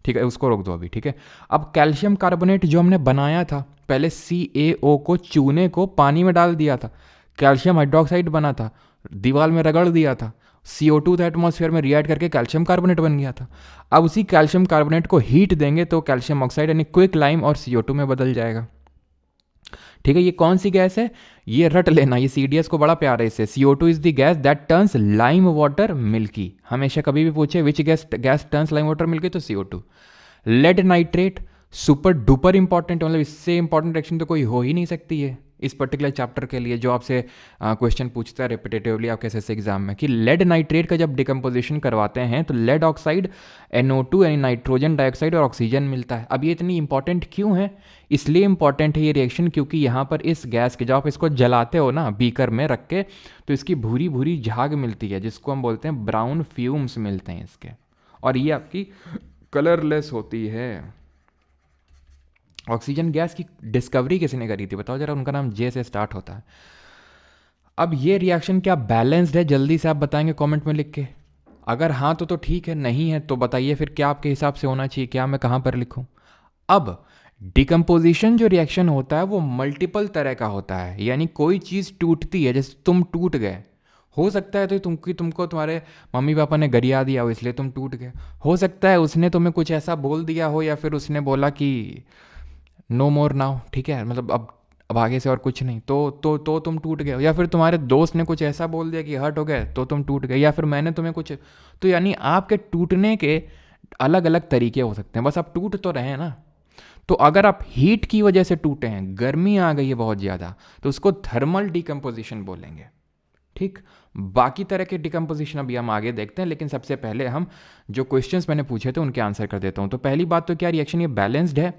[SPEAKER 1] ठीक है, उसको रोक दो अभी। ठीक है, अब कैल्शियम कार्बोनेट जो हमने बनाया था, पहले CaO को, चूने को पानी में डाल दिया था, कैल्शियम हाइड्रोक्साइड बना था, दीवार में रगड़ दिया था, CO2 था एटमॉस्फेयर में, रिएक्ट करके कैल्शियम कार्बोनेट बन गया था। अब उसी कैल्शियम कार्बोनेट को हीट देंगे तो कैल्शियम ऑक्साइड यानी क्विक लाइम और CO2 में बदल जाएगा। ठीक है, ये कौन सी गैस है, ये रट लेना, ये CDS को बड़ा प्यार है इससे। CO2 is the gas that turns lime water milky. हमेशा कभी भी पूछे which gas turns lime water milky, तो CO2। Lead nitrate super duper important, मतलब इससे इंपॉर्टेंट रिएक्शन तो कोई हो ही नहीं सकती है इस पर्टिकुलर चैप्टर के लिए, जो आपसे क्वेश्चन पूछता है रिपीटेटिवली आपके SSC एग्जाम में, कि लेड नाइट्रेट का जब डिकम्पोजिशन करवाते हैं तो लेड ऑक्साइड, NO2 यानी नाइट्रोजन डाइऑक्साइड और ऑक्सीजन मिलता है। अब ये इतनी इंपॉर्टेंट क्यों है, इसलिए इंपॉर्टेंट है ये रिएक्शन क्योंकि यहाँ पर इस गैस के, जब आप इसको जलाते हो ना बीकर में रख के, तो इसकी भूरी भूरी झाग मिलती है, जिसको हम बोलते हैं ब्राउन फ्यूम्स मिलते हैं इसके, और ये आपकी कलरलेस होती है। ऑक्सीजन गैस की डिस्कवरी किसने करी थी बताओ जरा, उनका नाम J से स्टार्ट होता है। अब ये रिएक्शन क्या बैलेंस्ड है, जल्दी से आप बताएंगे कमेंट में लिख के। अगर हाँ तो ठीक है, नहीं है तो बताइए फिर क्या आपके हिसाब से होना चाहिए, क्या मैं कहाँ पर लिखूँ। अब डिकम्पोजिशन जो रिएक्शन होता है वो मल्टीपल तरह का होता है, यानी कोई चीज़ टूटती है, जैसे तुम टूट गए, हो सकता है तो तुमको तुम्हारे मम्मी पापा ने गरिया दिया हो इसलिए तुम टूट गए, हो सकता है उसने तुम्हें कुछ ऐसा बोल दिया हो, या फिर उसने बोला कि नो मोर नाउ, ठीक है, मतलब अब आगे से और कुछ नहीं, तो तुम टूट गए, या फिर तुम्हारे दोस्त ने कुछ ऐसा बोल दिया कि हर्ट हो गए तो तुम टूट गए, या फिर मैंने तुम्हें कुछ, तो यानी आपके टूटने के अलग अलग तरीके हो सकते हैं, बस आप टूट तो रहे हैं ना। तो अगर आप हीट की वजह से टूटे हैं, गर्मी आ गई है बहुत ज़्यादा, तो उसको थर्मल डिकम्पोजिशन बोलेंगे। ठीक, बाकी तरह के डिकम्पोजिशन अभी हम आगे देखते हैं, लेकिन सबसे पहले हम जो क्वेश्चंस मैंने पूछे थे उनके आंसर कर देता हूँ। तो पहली बात तो क्या रिएक्शन ये बैलेंस्ड है,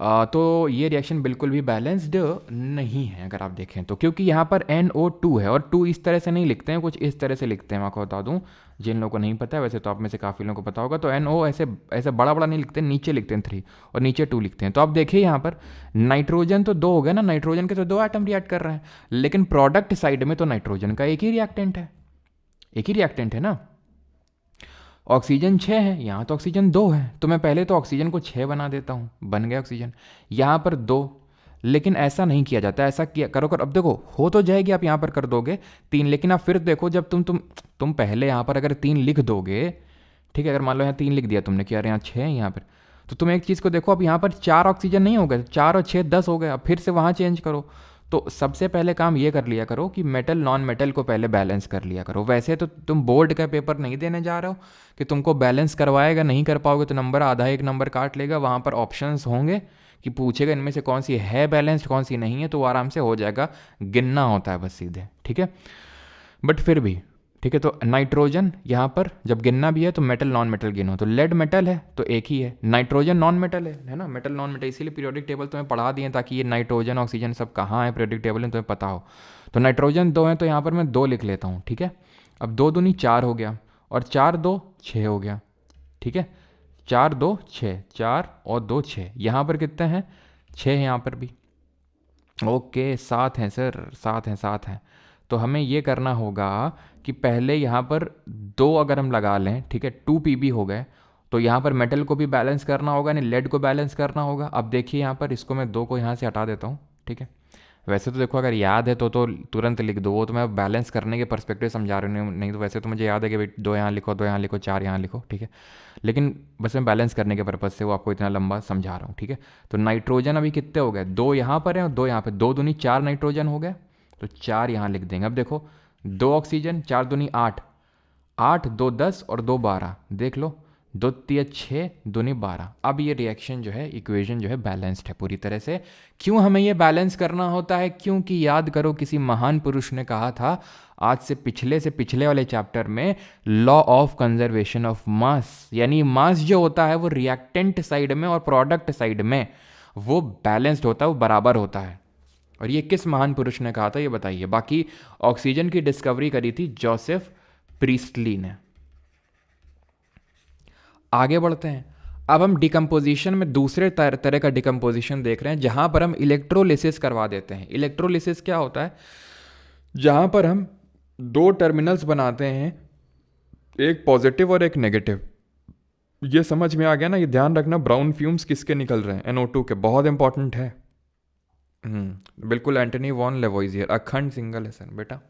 [SPEAKER 1] तो ये रिएक्शन बिल्कुल भी बैलेंस्ड नहीं है अगर आप देखें तो, क्योंकि यहाँ पर NO2 है, और 2 इस तरह से नहीं लिखते हैं, कुछ इस तरह से लिखते हैं। मैं आपको बता दूँ, जिन लोगों को नहीं पता है, वैसे तो आप में से काफ़ी लोगों को पता होगा, तो NO ऐसे ऐसे बड़ा बड़ा नहीं लिखते, नीचे लिखते हैं 3 और नीचे 2 लिखते हैं। तो आप देखिए यहाँ पर नाइट्रोजन तो 2 हो गया ना, नाइट्रोजन के तो 2 एटम रिएक्ट कर रहे हैं, लेकिन प्रोडक्ट साइड में तो नाइट्रोजन का एक ही रिएक्टेंट है ना। ऑक्सीजन 6 है, यहाँ तो ऑक्सीजन 2 है, तो मैं पहले तो ऑक्सीजन को 6 बना देता हूँ, बन गया ऑक्सीजन। यहाँ पर 2, लेकिन ऐसा नहीं किया जाता, ऐसा किया करो अब देखो हो तो जाएगी, आप यहाँ पर कर दोगे 3, लेकिन आप फिर देखो जब तुम पहले यहाँ पर अगर 3 लिख दोगे, ठीक है, अगर मान लो यहाँ 3 लिख दिया तुमने कि यार यहाँ 6 है यहाँ पर, तो तुम एक चीज़ को देखो, अब यहाँ पर 4 ऑक्सीजन नहीं हो गए, 4 और 6 10 हो गए, अब फिर से वहाँ चेंज करो। तो सबसे पहले काम ये कर लिया करो कि मेटल नॉन मेटल को पहले बैलेंस कर लिया करो। वैसे तो तुम बोर्ड का पेपर नहीं देने जा रहे हो कि तुमको बैलेंस करवाएगा, नहीं कर पाओगे तो नंबर आधा एक नंबर काट लेगा। वहाँ पर ऑप्शंस होंगे कि पूछेगा इनमें से कौन सी है बैलेंस्ड कौन सी नहीं है, तो वो आराम से हो जाएगा, गिनना होता है बस सीधे, ठीक है। बट फिर भी ठीक है, तो नाइट्रोजन यहाँ पर जब गिनना भी है तो मेटल नॉन मेटल गिनो, तो लेड मेटल है तो एक ही है, नाइट्रोजन नॉन मेटल है ना, मेटल नॉन मेटल, इसीलिए पीरियोडिक टेबल तुम्हें पढ़ा दिए ताकि ये नाइट्रोजन ऑक्सीजन सब कहाँ है पीरियोडिक टेबल में तुम्हें पता हो। तो नाइट्रोजन 2 है तो यहाँ पर मैं 2 लिख लेता हूँ, ठीक है। अब 2 दूनी 4 हो गया, और 4 2 6 हो गया, ठीक है। 4 2 6, 4 और 2 6, यहाँ पर कितने हैं, 6 है यहाँ पर भी, ओके 7 हैं सर, 7 हैं 7 हैं। तो हमें ये करना होगा कि पहले यहाँ पर 2 अगर हम लगा लें, ठीक है, 2 पीबी हो गए, तो यहाँ पर मेटल को भी बैलेंस करना होगा, नहीं लेड को बैलेंस करना होगा। अब देखिए यहाँ पर इसको मैं 2 को यहाँ से हटा देता हूँ, ठीक है। वैसे तो देखो अगर याद है तो तुरंत लिख दो, वो तो मैं बैलेंस करने के पर्सपेक्टिव समझा रहा हूँ, नहीं तो वैसे तो मुझे याद है कि भाई 2 यहाँ लिखो, 2 यहाँ लिखो, 4 यहाँ लिखो, ठीक है। लेकिन बस मैं बैलेंस करने के पर्पज़ से वो आपको इतना लंबा समझा रहा हूँ, ठीक है। तो नाइट्रोजन अभी कितने हो गए, 2 यहाँ पर हैं और 2 यहाँ पर, 2 दूनी 4 नाइट्रोजन हो गए, तो 4 यहाँ लिख देंगे। अब देखो 2 ऑक्सीजन, 4 दूनी 8, 8 2 10 और 2 12, देख लो 2 3 6 दूनी 12। अब ये रिएक्शन जो है, इक्वेशन जो है बैलेंस्ड है पूरी तरह से। क्यों हमें ये बैलेंस करना होता है, क्योंकि याद करो किसी महान पुरुष ने कहा था आज से पिछले वाले चैप्टर में, law of conservation of mass, यानी मास जो होता है वो रिएक्टेंट साइड में और प्रोडक्ट साइड में वो बैलेंस्ड होता है, वो बराबर होता है। और ये किस महान पुरुष ने कहा था ये बताइए। बाकी ऑक्सीजन की डिस्कवरी करी थी जोसेफ प्रीस्टली ने। आगे बढ़ते हैं, अब हम डिकम्पोजिशन में दूसरे तरह का डिकम्पोजिशन देख रहे हैं, जहां पर हम इलेक्ट्रोलिसिस करवा देते हैं। इलेक्ट्रोलिसिस क्या होता है, जहां पर हम 2 टर्मिनल्स बनाते हैं, एक पॉजिटिव और एक नेगेटिव। ये समझ में आ गया ना, ये ध्यान रखना ब्राउन फ्यूम्स किसके निकल रहे हैं, NO2 के, बहुत इंपॉर्टेंट है। बिल्कुल एंटनी वॉन लेवोइजियर, अखंड सिंगल लेसन बेटा,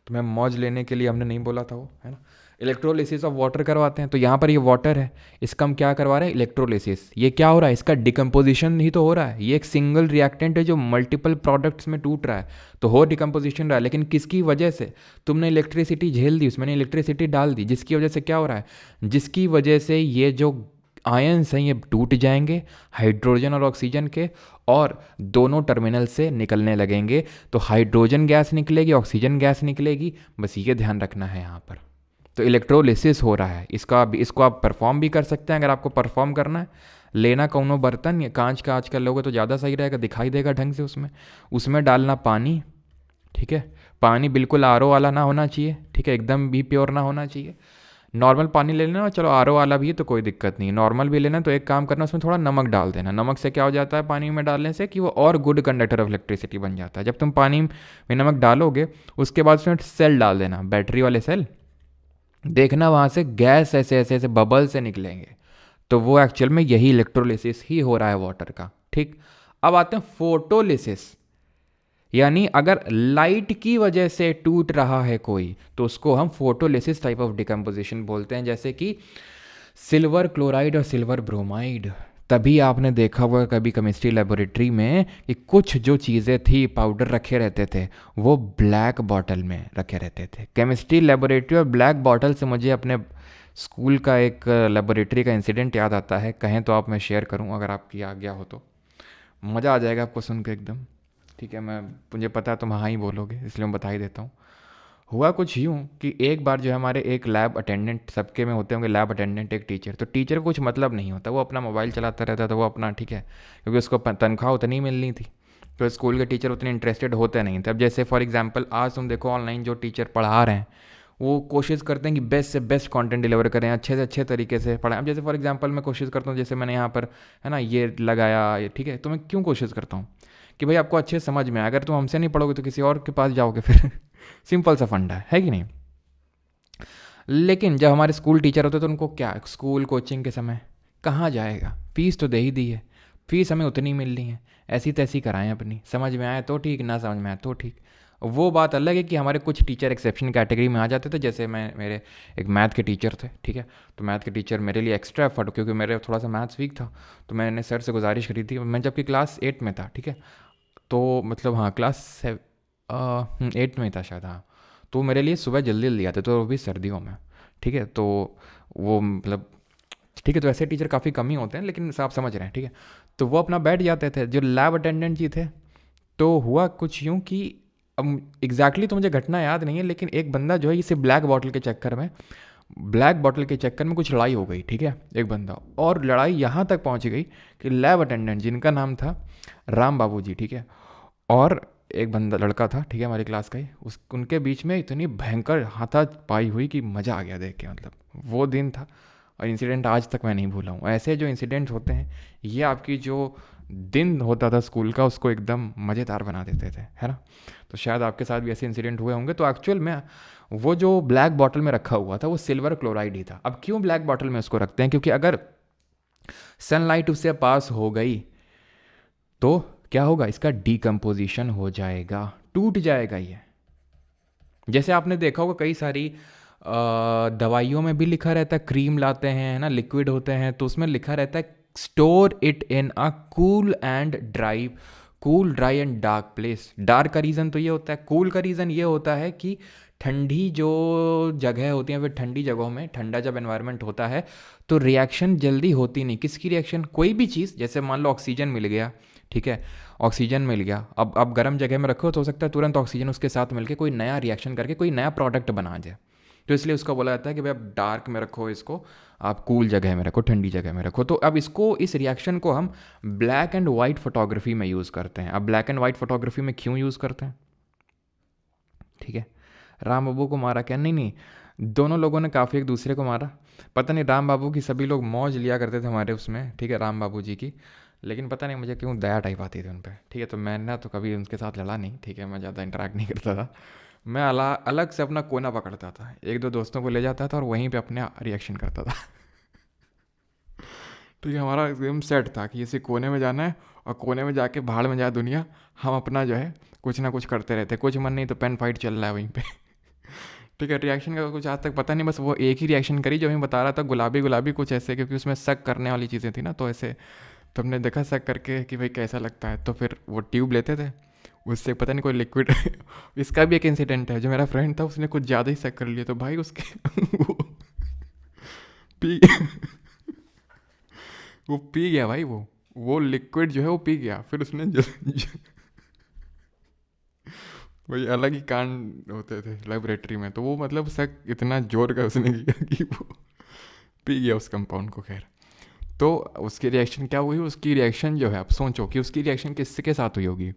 [SPEAKER 1] तुम्हें मौज लेने के लिए हमने नहीं बोला था वो, है ना। इलेक्ट्रोलिसिस ऑफ वाटर करवाते हैं, तो यहाँ पर ये वाटर है, इसका हम क्या करवा रहे हैं, इलेक्ट्रोलिसिस। ये क्या हो रहा है, इसका डिकम्पोजिशन ही तो हो रहा है, ये एक सिंगल रिएक्टेंट है जो मल्टीपल प्रोडक्ट्स में टूट रहा है, तो हो डिकम्पोजिशन रहा है। लेकिन किसकी वजह से, तुमने इलेक्ट्रिसिटी झेल दी, उसमें इलेक्ट्रिसिटी डाल दी, जिसकी वजह से क्या हो रहा है, जिसकी वजह से ये जो आयंस हैं ये टूट जाएंगे, हाइड्रोजन और ऑक्सीजन के, और दोनों टर्मिनल से निकलने लगेंगे। तो हाइड्रोजन गैस निकलेगी, ऑक्सीजन गैस निकलेगी, बस ये ध्यान रखना है यहाँ पर। तो इलेक्ट्रोलिसिस हो रहा है, इसको आप परफॉर्म भी कर सकते हैं। अगर आपको परफॉर्म करना है, लेना कौनो बर्तन, या कांच का आजकल लोगे तो ज़्यादा सही रहेगा, दिखाई देगा ढंग से। उसमें डालना पानी, ठीक है। पानी बिल्कुल RO वाला ना होना चाहिए, ठीक है, एकदम भी प्योर ना होना चाहिए। नॉर्मल पानी ले लेना, चलो RO वाला भी है तो कोई दिक्कत नहीं, नॉर्मल भी लेना। तो एक काम करना, उसमें थोड़ा नमक डाल देना। नमक से क्या हो जाता है पानी में डालने से, कि वो और गुड कंडक्टर ऑफ इलेक्ट्रिसिटी बन जाता है। जब तुम पानी में नमक डालोगे उसके बाद उसमें सेल डाल देना, बैटरी वाले सेल, देखना वहाँ से गैस ऐसे ऐसे ऐसे बबल से निकलेंगे, तो वो एक्चुअल में यही इलेक्ट्रोलिसिस ही हो रहा है वाटर का, ठीक। अब आते हैं फोटोलिसिस, यानी अगर लाइट की वजह से टूट रहा है कोई, तो उसको हम फोटोलिसिस टाइप ऑफ डिकम्पोजिशन बोलते हैं। जैसे कि सिल्वर क्लोराइड और सिल्वर ब्रोमाइड। तभी आपने देखा होगा कभी केमिस्ट्री लेबोरेटरी में कि कुछ जो चीज़ें थी, पाउडर रखे रहते थे, वो ब्लैक बॉटल में रखे रहते थे। केमिस्ट्री लेबोरेटरी और ब्लैक बॉटल से मुझे अपने स्कूल का एक लेबोरेटरी का इंसिडेंट याद आता है, कहें तो आप मैं शेयर करूं, अगर आपकी आज्ञा हो तो। मज़ा आ जाएगा आपको सुन के एकदम, ठीक है। मुझे पता है तुम हाँ ही बोलोगे, इसलिए मैं बता ही देता हूँ। हुआ कुछ यूँ कि एक बार जो है हमारे एक लैब अटेंडेंट, सबके में होते होंगे लैब अटेंडेंट, एक टीचर, तो टीचर को कुछ मतलब नहीं होता, वो अपना मोबाइल चलाता रहता था, वो अपना, ठीक है, क्योंकि उसको तनख्वाह उतनी मिलनी थी, तो स्कूल के टीचर उतने इंटरेस्टेड होते नहीं थे। अब जैसे फॉर एग्जांपल आज तुम देखो ऑनलाइन जो टीचर पढ़ा रहे हैं वो कोशिश करते हैं कि बेस्ट से बेस्ट कंटेंट डिलीवर करें, अच्छे से अच्छे तरीके से पढ़ाएं। अब जैसे फॉर एग्जांपल मैं कोशिश करता हूँ, जैसे मैंने यहाँ पर है ना ये लगाया, ये ठीक है, तो मैं क्यों कोशिश करता हूँ कि भाई आपको अच्छे समझ में आए। अगर तुम हमसे नहीं पढ़ोगे तो किसी और के पास जाओगे फिर सिंपल सा फंडा है कि नहीं। लेकिन जब हमारे स्कूल टीचर होते तो उनको क्या, स्कूल कोचिंग के समय कहाँ जाएगा, फीस तो दे ही दी है, फीस हमें उतनी मिलनी है, ऐसी तैसी कराएं अपनी, समझ में आए तो ठीक, ना समझ में आए तो ठीक। वो बात अलग है कि हमारे कुछ टीचर एक्सेप्शन कैटेगरी में आ जाते थे, जैसे मैं मेरे एक मैथ के टीचर थे, ठीक है। तो मैथ के टीचर मेरे लिए एक्स्ट्रा एफर्ट, क्योंकि मेरे थोड़ा सा मैथ्स वीक था, तो मैंने सर से गुजारिश करी थी, मैं जबकि क्लास 8 में था, ठीक है। तो मतलब हाँ क्लास 8 में था शायद, हाँ। तो मेरे लिए सुबह जल्दी जल्दी आते, तो वो भी सर्दियों में, ठीक है। तो वो मतलब ठीक है, तो ऐसे टीचर काफ़ी कम ही होते हैं, लेकिन आप समझ रहे हैं, ठीक है। तो वो अपना बैठ जाते थे, जो लैब अटेंडेंट जी थे। तो हुआ कुछ यूँ कि अब एग्जैक्टली तो मुझे घटना याद नहीं है, लेकिन एक बंदा जो है इसे ब्लैक बॉटल के चक्कर में कुछ लड़ाई हो गई, ठीक है, एक बंदा। और लड़ाई यहाँ तक पहुँच गई कि लैब अटेंडेंट जिनका नाम था राम बाबू जी, ठीक है, और एक बंदा लड़का था, ठीक है, हमारी क्लास का ही, उस उनके बीच में इतनी भयंकर हाथापाई हुई कि मज़ा आ गया देख के, मतलब वो दिन था। और इंसिडेंट आज तक मैं नहीं भूला हूँ। ऐसे जो इंसिडेंट होते हैं, ये आपकी जो दिन होता था स्कूल का, उसको एकदम मज़ेदार बना देते थे, है ना। तो शायद आपके साथ भी ऐसे इंसिडेंट हुए होंगे। तो एक्चुअल में वो जो ब्लैक बॉटल में रखा हुआ था वो सिल्वर क्लोराइड ही था। अब क्यों ब्लैक बॉटल में उसको रखते हैं? क्योंकि अगर सनलाइट उससे पास हो गई तो क्या होगा, इसका डिकम्पोजिशन हो जाएगा, टूट जाएगा ये। जैसे आपने देखा होगा कई सारी दवाइयों में भी लिखा रहता है, क्रीम लाते हैं ना, लिक्विड होते हैं, तो उसमें लिखा रहता है store it in a cool dry and dark place. Dark का रीज़न तो ये होता है, कूल का रीज़न ये होता है कि ठंडी जो जगह होती हैं, फिर ठंडी जगहों में ठंडा जब एनवायरनमेंट होता है तो रिएक्शन जल्दी होती नहीं। किसकी रिएक्शन? कोई भी चीज़, जैसे मान लो ऑक्सीजन मिल गया, ठीक है, ऑक्सीजन मिल गया, अब गर्म जगह में रखो तो हो सकता है तुरंत ऑक्सीजन उसके साथ मिलके कोई नया रिएक्शन करके कोई नया प्रोडक्ट बना जाए। तो इसलिए उसको बोला जाता है कि भाई आप डार्क में रखो इसको, आप कूल जगह में रखो, ठंडी जगह में रखो। तो अब इसको, इस रिएक्शन को हम ब्लैक एंड वाइट फोटोग्राफी में यूज़ करते हैं। अब ब्लैक एंड वाइट फोटोग्राफी में क्यों यूज़ करते हैं? ठीक है, राम बाबू को मारा क्या? नहीं नहीं, दोनों लोगों ने काफ़ी एक दूसरे को मारा। पता नहीं, राम बाबू की सभी लोग मौज लिया करते थे हमारे उसमें, ठीक है, राम बाबू जी की। लेकिन पता नहीं मुझे क्यों दया टाइप आती थी उन पर, ठीक है। तो मैंने तो कभी उनके साथ लड़ा नहीं, ठीक है, मैं ज़्यादा इंटरेक्ट नहीं करता था। मैं अलग से अपना कोना पकड़ता था, एक दो दोस्तों को ले जाता था और वहीं पे अपने रिएक्शन करता था। तो ये हमारा एकदम सेट था कि इसी कोने में जाना है और कोने में जाके भाड़ में जाए दुनिया, हम अपना जो है कुछ ना कुछ करते रहते, कुछ मन नहीं तो पेन फाइट चल रहा है वहीं पे। ठीक है, रिएक्शन का कुछ आज तक पता नहीं, बस वो एक ही रिएक्शन करी जो मैं बता रहा था, गुलाबी गुलाबी कुछ ऐसे, क्योंकि उसमें शक करने वाली चीज़ें थी ना, तो ऐसे तो हमने देखा शक करके कि भाई कैसा लगता है, तो फिर वो ट्यूब लेते थे, उससे पता नहीं कोई लिक्विड। इसका भी एक इंसिडेंट है, जो मेरा फ्रेंड था उसने कुछ ज़्यादा ही शक कर लिया, तो भाई उसके वो पी वो पी गया भाई, वो लिक्विड जो है वो पी गया, फिर उसने वही अलग ही कांड होते थे लेबोरेटरी में। तो वो मतलब शक इतना जोर का उसने किया कि वो पी गया उस कंपाउंड को। खैर, तो उसकी रिएक्शन क्या हुई? उसकी रिएक्शन जो है, आप सोचो कि उसकी रिएक्शन किसके साथ हुई होगी।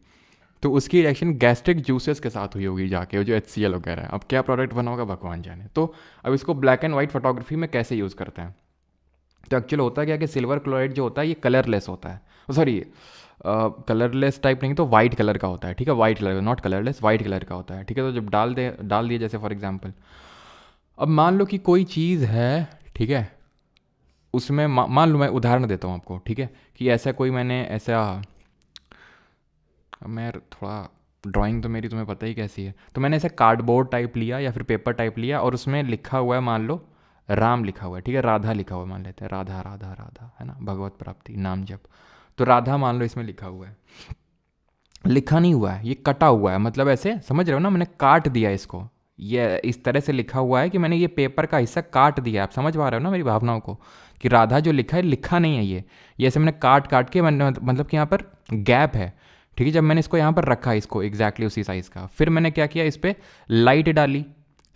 [SPEAKER 1] तो उसकी रिएक्शन गैस्ट्रिक जूसेस के साथ हुई होगी जाके, जो HCl वगैरह है। अब क्या प्रोडक्ट बना होगा भगवान जाने। तो अब इसको ब्लैक एंड वाइट फोटोग्राफी में कैसे यूज़ करते हैं? तो एक्चुअल होता क्या कि सिल्वर क्लोराइड जो होता है ये कलरलेस होता है, सॉरी कलरलेस टाइप नहीं, तो वाइट कलर का होता है, ठीक है, white colour, not colourless, white colour का होता है, ठीक है। तो जब डाल दिए जैसे फॉर एग्जांपल, अब मान लो कि कोई चीज़ है, ठीक है, उसमें मान लो, मैं उदाहरण देता हूँ आपको, ठीक है, कि ऐसा कोई मैंने ऐसा, मैं थोड़ा ड्राइंग तो मेरी तुम्हें पता ही कैसी है, तो मैंने ऐसे कार्डबोर्ड टाइप लिया या फिर पेपर टाइप लिया और उसमें लिखा हुआ है, मान लो राम लिखा हुआ है, ठीक है, राधा लिखा हुआ है, मान लेते हैं राधा राधा राधा, है ना, भगवत प्राप्ति नाम जप। तो राधा मान लो इसमें लिखा हुआ है, लिखा नहीं हुआ है, ये कटा हुआ है, मतलब ऐसे समझ रहे हो ना, मैंने काट दिया इसको, ये इस तरह से लिखा हुआ है कि मैंने ये पेपर का हिस्सा काट दिया। आप समझ पा रहे हो ना मेरी भावनाओं को, कि राधा जो लिखा है लिखा नहीं है ये ऐसे मैंने काट काट के, मैंने मतलब कि यहाँ पर गैप है, ठीक है। जब मैंने इसको यहाँ पर रखा, इसको एग्जैक्टली उसी साइज़ का, फिर मैंने क्या किया, इस पर लाइट डाली,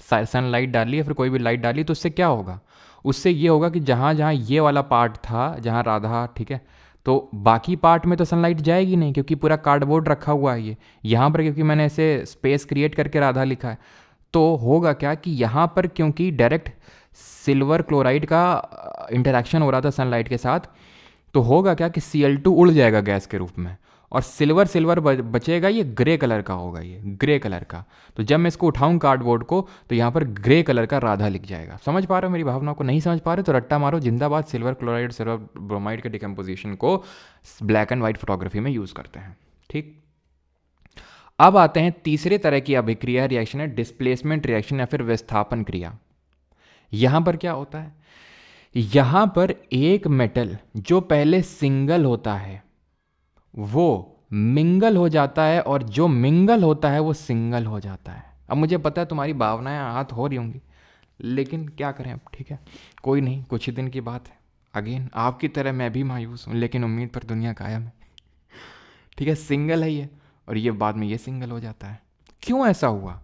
[SPEAKER 1] सनलाइट डाली या फिर कोई भी लाइट डाली, तो उससे क्या होगा, उससे ये होगा कि जहाँ जहाँ ये वाला पार्ट था, जहाँ राधा, ठीक है, तो बाकी पार्ट में तो सनलाइट जाएगी नहीं, क्योंकि पूरा कार्डबोर्ड रखा हुआ है ये यहाँ पर, क्योंकि मैंने ऐसे स्पेस क्रिएट करके राधा लिखा है। तो होगा क्या कि यहाँ पर क्योंकि डायरेक्ट सिल्वर क्लोराइड का इंटरेक्शन हो रहा था सनलाइट के साथ, तो होगा क्या कि Cl2 उड़ जाएगा गैस के रूप में, और सिल्वर सिल्वर बचेगा, ये ग्रे कलर का होगा, ये ग्रे कलर का। तो जब मैं इसको उठाऊं कार्डबोर्ड को, तो यहाँ पर ग्रे कलर का राधा लिख जाएगा। समझ पा रहे हो मेरी भावनाओं को? नहीं समझ पा रहे तो रट्टा मारो, जिंदाबाद सिल्वर क्लोराइड सिल्वर ब्रोमाइड के डिकम्पोजिशन को ब्लैक एंड वाइट फोटोग्राफी में यूज़ करते हैं, ठीक। अब आते हैं तीसरे तरह की अभिक्रिया रिएक्शन है डिस्प्लेसमेंट रिएक्शन या फिर विस्थापन क्रिया। यहां पर क्या होता है, यहां पर एक मेटल जो पहले सिंगल होता है वो मिंगल हो जाता है और जो मिंगल होता है वो सिंगल हो जाता है। अब मुझे पता है तुम्हारी भावनाएं आहत हो रही होंगी, लेकिन क्या करें अब, ठीक है कोई नहीं, कुछ ही दिन की बात है। अगेन आपकी तरह मैं भी मायूस हूँ, लेकिन उम्मीद पर दुनिया कायम है। ठीक है, सिंगल है ये, और ये बाद में ये सिंगल हो जाता है। क्यों ऐसा हुआ?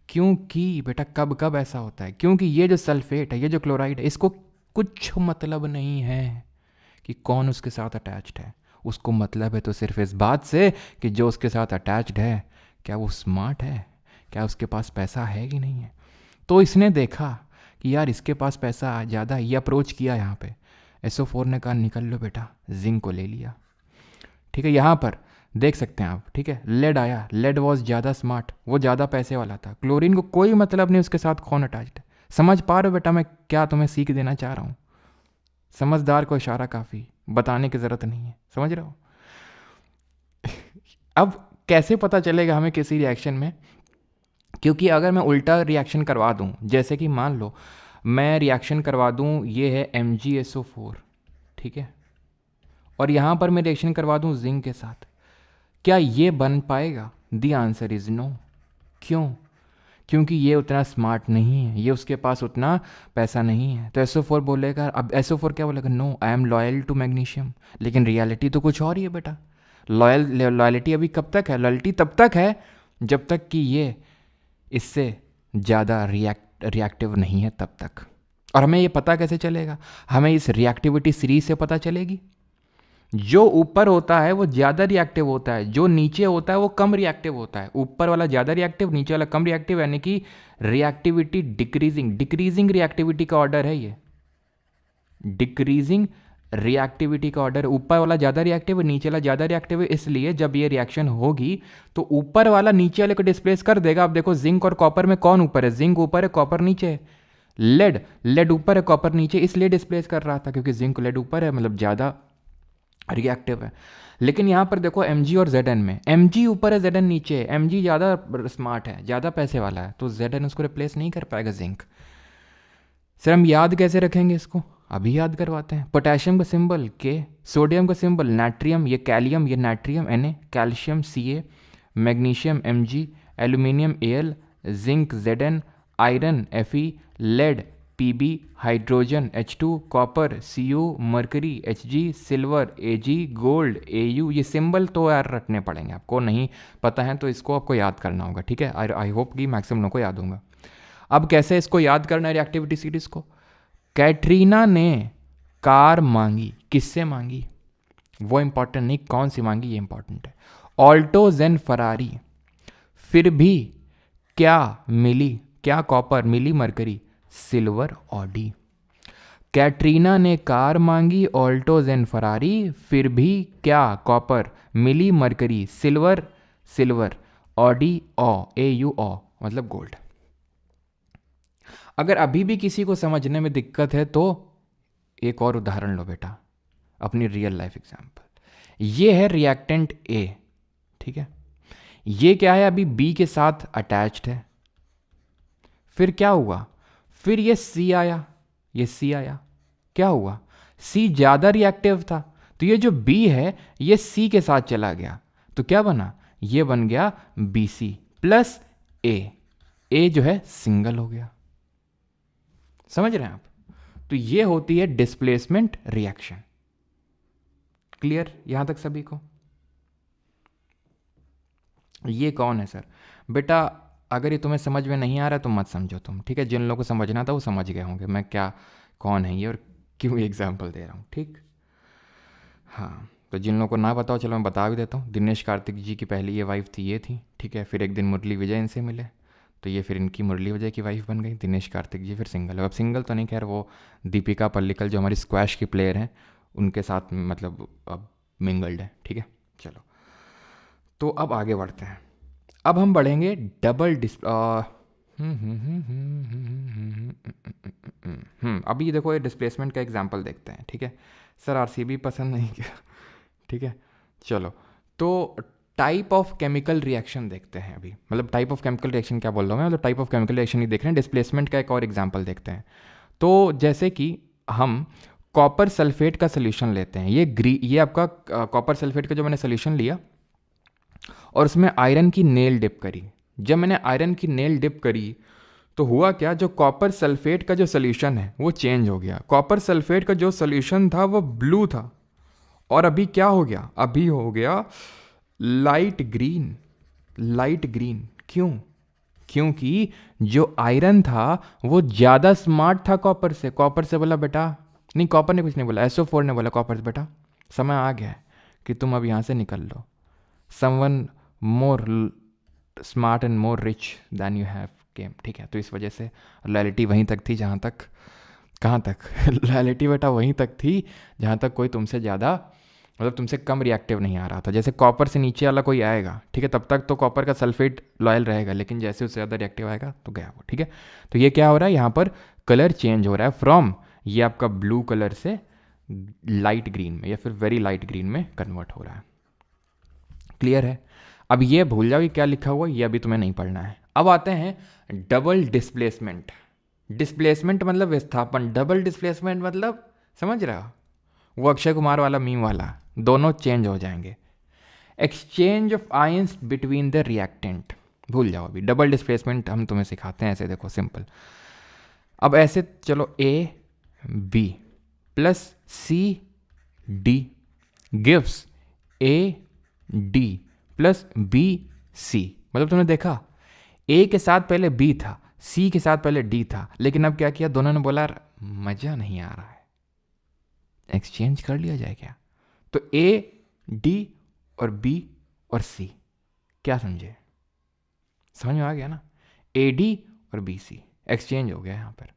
[SPEAKER 1] क्योंकि बेटा कब कब ऐसा होता है, क्योंकि ये जो सल्फेट है, ये जो क्लोराइड है, इसको कुछ मतलब नहीं है कि कौन उसके साथ अटैच्ड है। उसको मतलब है तो सिर्फ इस बात से कि जो उसके साथ अटैच्ड है क्या वो स्मार्ट है, क्या उसके पास पैसा है कि नहीं है। तो इसने देखा कि यार इसके पास पैसा ज़्यादा, ये अप्रोच किया यहाँ पे। SO4 ने कहा निकल लो बेटा, जिंक को ले लिया। ठीक है, यहाँ पर देख सकते हैं आप, ठीक है लेड आया, लेड वॉज ज़्यादा स्मार्ट, वो ज़्यादा पैसे वाला था। क्लोरीन को कोई मतलब नहीं उसके साथ कौन अटैच्ड है। समझ पा रहे हो बेटा मैं क्या तुम्हें सीख देना चाह रहा हूँ? समझदार को इशारा काफ़ी, बताने की ज़रूरत नहीं है, समझ रहे हो? अब कैसे पता चलेगा हमें किसी रिएक्शन में? क्योंकि अगर मैं उल्टा रिएक्शन करवा दूं, जैसे कि मान लो मैं रिएक्शन करवा दूं, ये है MgSO4, ठीक है, और यहाँ पर मैं रिएक्शन करवा दूं जिंक के साथ, क्या ये बन पाएगा? The answer is no. क्यों? क्योंकि ये उतना स्मार्ट नहीं है, ये उसके पास उतना पैसा नहीं है। तो SO4 बोलेगा, अब SO4 क्या बोलेगा? No I am loyal to magnesium. लेकिन रियलिटी तो कुछ और ही है बेटा। लॉयल्टी अभी कब तक है? लॉयल्टी तब तक है जब तक कि ये इससे ज़्यादा रिएक्टिव नहीं है, तब तक। और हमें ये पता कैसे चलेगा? हमें इस रिएक्टिविटी सीरीज से पता चलेगी। जो ऊपर होता है वो ज़्यादा रिएक्टिव होता है, जो नीचे होता है वो कम रिएक्टिव होता है। ऊपर वाला ज़्यादा रिएक्टिव, नीचे वाला कम रिएक्टिव, यानी कि रिएक्टिविटी डिक्रीजिंग रिएक्टिविटी का ऑर्डर है ये। डिक्रीजिंग रिएक्टिविटी का ऑर्डर, ऊपर वाला ज़्यादा रिएक्टिव है, नीचे वाला ज़्यादा रिएक्टिव है। इसलिए जब ये रिएक्शन होगी तो ऊपर वाला नीचे वाले को डिस्प्लेस कर देगा। अब देखो जिंक और कॉपर में कौन ऊपर है? जिंक ऊपर है, कॉपर नीचे है। लेड ऊपर है, कॉपर नीचे, इसलिए डिस्प्लेस कर रहा था क्योंकि जिंक लेड ऊपर है, मतलब ज़्यादा रिएक्टिव है। लेकिन यहाँ पर देखो Mg और Zn में, Mg ऊपर है, Zn नीचे है। Mg ज़्यादा स्मार्ट है, ज़्यादा पैसे वाला है, तो Zn उसको रिप्लेस नहीं कर पाएगा जिंक। सर हम याद कैसे रखेंगे इसको? अभी याद करवाते हैं। पोटेशियम का सिंबल K, सोडियम का सिंबल नाट्रियम, ये कैलियम, ये natrium Na, calcium Ca, magnesium Mg, aluminium Al, zinc Zn, iron Fe, lead Pb, hydrogen H2, copper Cu, mercury Hg, silver Ag, gold Au। ये symbol तो यार रटने पड़ेंगे, आपको नहीं पता है तो इसको आपको याद करना होगा, ठीक है। आई होप कि मैक्सिमम लोगों को याद होगा। अब कैसे इसको याद करना है रिएक्टिविटी सीरीज को? कैटरीना ने कार मांगी, किससे मांगी वो इंपॉर्टेंट नहीं, कौन सी मांगी ये इंपॉर्टेंट है। ऑल्टो जेन फरारी, फिर भी क्या मिली? क्या कॉपर मिली, मरकरी, सिल्वर ऑडी। कैटरीना ने कार मांगी, ऑल्टो जेन फरारी, फिर भी क्या कॉपर मिली, मरकरी, सिल्वर ऑडी, AU मतलब गोल्ड। अगर अभी भी किसी को समझने में दिक्कत है तो एक और उदाहरण लो बेटा, अपनी रियल लाइफ एग्जांपल। ये है रिएक्टेंट A, ठीक है, ये क्या है? अभी B के साथ अटैच्ड है। फिर क्या हुआ? फिर ये C आया, ये C आया, क्या हुआ? C ज़्यादा रिएक्टिव था, तो ये जो B है ये C के साथ चला गया, तो क्या बना? ये बन गया BC प्लस A जो है सिंगल हो गया। समझ रहे हैं आप? तो ये होती है डिस्प्लेसमेंट रिएक्शन। क्लियर यहां तक सभी को? ये कौन है सर? बेटा अगर ये तुम्हें समझ में नहीं आ रहा तो मत समझो तुम, ठीक है। जिन लोगों को समझना था वो समझ गए होंगे मैं क्या, कौन है ये और क्यों एग्जाम्पल दे रहा हूँ, ठीक। हाँ, तो जिन लोगों को ना बताओ चलो मैं बता भी देता हूँ। दिनेश कार्तिक जी की पहली ये वाइफ थी, ये थी, ठीक है। फिर एक दिन मुरली विजय इनसे मिले, तो ये फिर इनकी मुरली विजय की वाइफ बन गई। दिनेश कार्तिक जी फिर सिंगल है। अब सिंगल तो नहीं, खैर वो दीपिका पल्लिकल जो हमारी स्क्वैश की प्लेयर हैं उनके साथ मतलब अब मिंगल्ड है, ठीक है। चलो तो अब आगे बढ़ते हैं। अब हम बढ़ेंगे डबल अभी देखो ये डिस्प्लेसमेंट का एग्जांपल देखते हैं, ठीक है। सर RCB पसंद नहीं किया, ठीक है। चलो तो टाइप ऑफ केमिकल रिएक्शन देखते हैं अभी। मतलब टाइप ऑफ केमिकल रिएक्शन क्या बोल रहा हूँ मैं, मतलब टाइप ऑफ केमिकल रिएक्शन ही देख रहे हैं। डिस्प्लेसमेंट का एक और एग्जांपल देखते हैं। तो जैसे कि हम कॉपर सल्फेट का सोल्यूशन लेते हैं, ये आपका कॉपर सल्फेट का जो मैंने सोल्यूशन लिया और उसमें आयरन की नेल डिप करी। जब मैंने आयरन की नेल डिप करी तो हुआ क्या, जो कॉपर सल्फेट का जो सोल्यूशन है वो चेंज हो गया। कॉपर सल्फेट का जो सोल्यूशन था वो ब्लू था और अभी क्या हो गया, अभी हो गया लाइट ग्रीन। लाइट ग्रीन क्यों? क्योंकि जो आयरन था वो ज़्यादा स्मार्ट था कॉपर से। कॉपर से बोला बेटा, नहीं कॉपर ने कुछ नहीं बोला, SO4 ने बोला कॉपर से, बेटा समय आ गया है कि तुम अब यहाँ से निकल लो। Someone more smart and more rich than you have came. ठीक है, तो इस वजह से लॉयल्टी वहीं तक थी जहाँ तक, कहाँ तक लॉयल्टी बेटा वहीं तक थी जहाँ तक कोई तुमसे ज़्यादा, मतलब तुमसे कम रिएक्टिव नहीं आ रहा था। जैसे कॉपर से नीचे वाला कोई आएगा, ठीक है, तब तक तो कॉपर का सल्फेट लॉयल रहेगा, लेकिन जैसे उससे ज़्यादा रिएक्टिव आएगा तो गया वो। ठीक है, तो ये क्या हो रहा है, यहाँ पर कलर चेंज हो रहा है फ्रॉम ये आपका ब्लू कलर से लाइट ग्रीन में या फिर वेरी लाइट ग्रीन में कन्वर्ट हो रहा है। क्लियर है? अब ये भूल जाओ कि क्या लिखा हुआ, ये अभी तुम्हें नहीं पढ़ना है। अब आते हैं डबल डिस्प्लेसमेंट। डिस्प्लेसमेंट मतलब विस्थापन, डबल डिस्प्लेसमेंट मतलब समझ रहा हो, वो अक्षय कुमार वाला मीम वाला, दोनों चेंज हो जाएंगे। Exchange of ions between the reactant, भूल जाओ अभी। डबल डिस्प्लेसमेंट हम तुम्हें सिखाते हैं, ऐसे देखो सिंपल। अब ऐसे चलो AB plus CD gives AD plus BC। मतलब तुमने देखा A के साथ पहले B था, C के साथ पहले D था, लेकिन अब क्या किया, दोनों ने बोला मजा नहीं आ रहा है, एक्सचेंज कर लिया जाए क्या। तो A D और B और C, क्या समझे, समझ में आ गया ना। AD और BC एक्सचेंज हो गया यहाँ पर।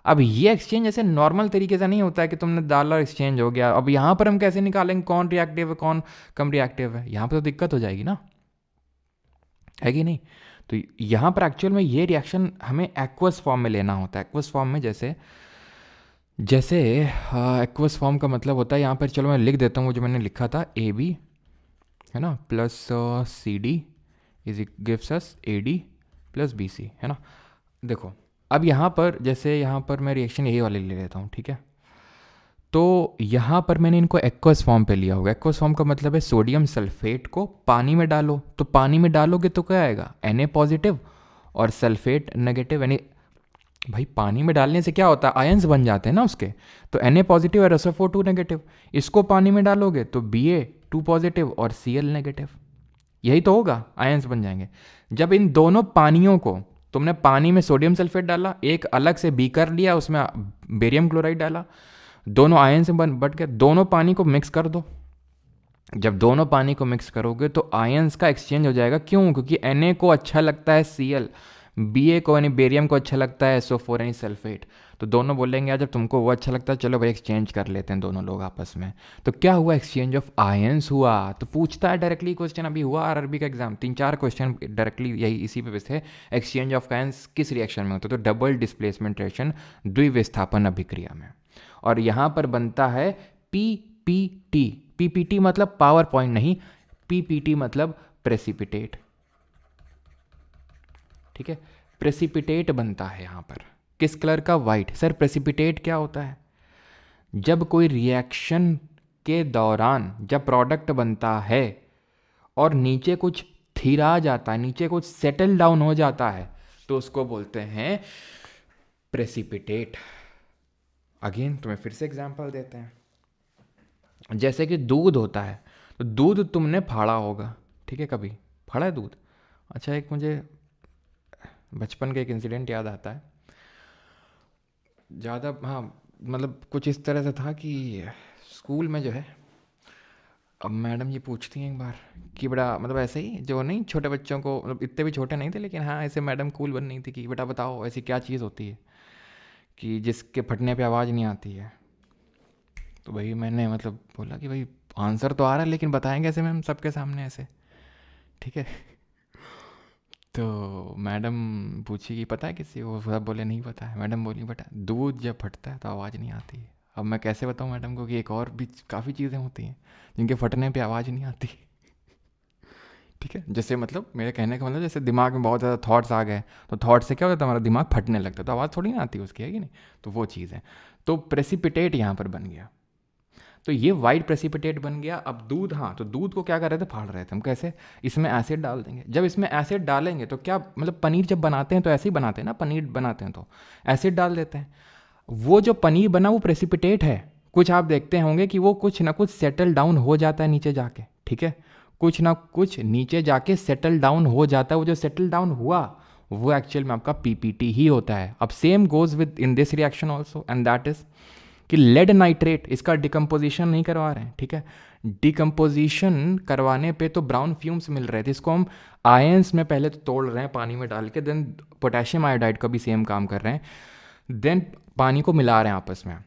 [SPEAKER 1] अब ये एक्सचेंज ऐसे नॉर्मल तरीके से नहीं होता है कि तुमने डाला और एक्सचेंज हो गया। अब यहाँ पर हम कैसे निकालेंगे कौन रिएक्टिव है कौन कम रिएक्टिव है, यहाँ पर तो दिक्कत हो जाएगी ना, है कि नहीं। तो यहाँ पर एक्चुअल में ये रिएक्शन हमें एक्वस फॉर्म में लेना होता है। एक्वस फॉर्म में जैसे एक्वस फॉर्म का मतलब होता है, यहाँ पर चलो मैं लिख देता हूँ वो जो मैंने लिखा था, AB है ना plus CD is gives us AD plus BC, है ना। देखो अब यहाँ पर जैसे यहाँ पर मैं रिएक्शन यही वाले ले लेता हूँ, ठीक है। तो यहाँ पर मैंने इनको एक्वस फॉर्म पे लिया होगा। एक्वस फॉर्म का मतलब है सोडियम सल्फेट को पानी में डालो, तो पानी में डालोगे तो क्या आएगा, Na पॉजिटिव और सल्फेट नेगेटिव। यानी भाई पानी में डालने से क्या होता है, आयंस बन जाते हैं ना उसके, तो Na पॉजिटिव और SO4 नेगेटिव। इसको पानी में डालोगे तो Ba2 पॉजिटिव और Cl नेगेटिव, यही तो होगा, आयंस बन जाएंगे। जब इन दोनों पानियों को तुमने पानी में सोडियम सल्फेट डाला, एक अलग से बीकर लिया उसमें बेरियम क्लोराइड डाला, दोनों आयन से बट गए, दोनों पानी को मिक्स कर दो। जब दोनों पानी को मिक्स करोगे तो आयंस का एक्सचेंज हो जाएगा। क्यों? क्योंकि Na को अच्छा लगता है Cl, Ba को यानी बेरियम को अच्छा लगता है SO4 यानी सल्फेट। तो दोनों बोलेंगे यार जब तुमको वो अच्छा लगता है चलो भाई एक्सचेंज कर लेते हैं दोनों लोग आपस में। तो क्या हुआ, एक्सचेंज ऑफ आयंस हुआ। तो पूछता है डायरेक्टली क्वेश्चन, अभी हुआ आरआरबी का एग्जाम, 3-4 क्वेश्चन डायरेक्टली यही इसी पे थे, एक्सचेंज ऑफ आयंस किस रिएक्शन में होता है, तो डबल डिस्प्लेसमेंट रिएक्शन, द्विविस्थापन अभिक्रिया में। और यहाँ पर बनता है PPT। PPT मतलब पावर पॉइंट नहीं, PPT मतलब प्रेसिपिटेट, ठीक है। प्रेसिपिटेट बनता है यहाँ पर, किस कलर का, वाइट। सर प्रेसिपिटेट क्या होता है, जब कोई रिएक्शन के दौरान जब प्रोडक्ट बनता है और नीचे कुछ थिरा जाता है, नीचे कुछ सेटल डाउन हो जाता है, तो उसको बोलते हैं प्रेसिपिटेट। अगेन तुम्हें फिर से एग्जांपल देते हैं। जैसे कि दूध होता है, तो दूध तुमने फाड़ा होगा, ठीक है, कभी फाड़ा है दूध। अच्छा, एक मुझे बचपन का एक इंसिडेंट याद आता है, ज़्यादा हाँ मतलब कुछ इस तरह से था कि स्कूल में जो है, अब मैडम जी पूछती हैं एक बार कि बेटा, मतलब ऐसे ही जो नहीं छोटे बच्चों को, मतलब इतने भी छोटे नहीं थे लेकिन हाँ ऐसे मैडम कूल बन नहीं थी कि बेटा बताओ ऐसी क्या चीज़ होती है कि जिसके फटने पे आवाज़ नहीं आती है। तो भाई मैंने मतलब बोला कि भाई आंसर तो आ रहा है लेकिन बताएंगे ऐसे मैम सबके सामने ऐसे, ठीक है। तो मैडम पूछी कि पता है किसी को, सब बोले नहीं पता है। मैडम बोली बेटा दूध जब फटता है तो आवाज़ नहीं आती है। अब मैं कैसे बताऊँ मैडम को कि एक और भी काफ़ी चीज़ें होती हैं जिनके फटने पे आवाज़ नहीं आती। ठीक है, जैसे मतलब मेरे कहने का मतलब जैसे दिमाग में बहुत ज़्यादा थॉट्स आ गए, तो थॉट से क्या होता है, हमारा दिमाग फटने लगता है, तो आवाज़ थोड़ी ना आती उसकी, है कि नहीं। तो वो चीज़ है। तो प्रेसिपिटेट यहाँ पर बन गया, तो ये वाइट प्रेसिपिटेट बन गया। अब दूध, हाँ, तो दूध को क्या कर रहे थे, फाड़ रहे थे हम। कैसे, इसमें एसिड डाल देंगे। जब इसमें एसिड डालेंगे तो क्या मतलब, पनीर जब बनाते हैं तो ऐसे ही बनाते हैं ना, पनीर बनाते हैं तो एसिड डाल देते हैं। वो जो पनीर बना वो प्रेसिपिटेट है। कुछ आप देखते होंगे कि वो कुछ ना कुछ सेटल डाउन हो जाता है नीचे जाके, ठीक है, कुछ ना कुछ नीचे जाके सेटल डाउन हो जाता है। वो जो सेटल डाउन हुआ वो एक्चुअल में आपका पीपीटी ही होता है। अब same goes with in this reaction also, and that is कि लेड नाइट्रेट, इसका डिकम्पोजिशन नहीं करवा रहे हैं, ठीक है। डिकम्पोजिशन करवाने पे तो ब्राउन फ्यूम्स मिल रहे थे, इसको हम आयंस में पहले तो तोड़ रहे हैं पानी में डाल के, देन पोटेशियम आयोडाइड का भी सेम काम कर रहे हैं, देन पानी को मिला रहे हैं आपस में,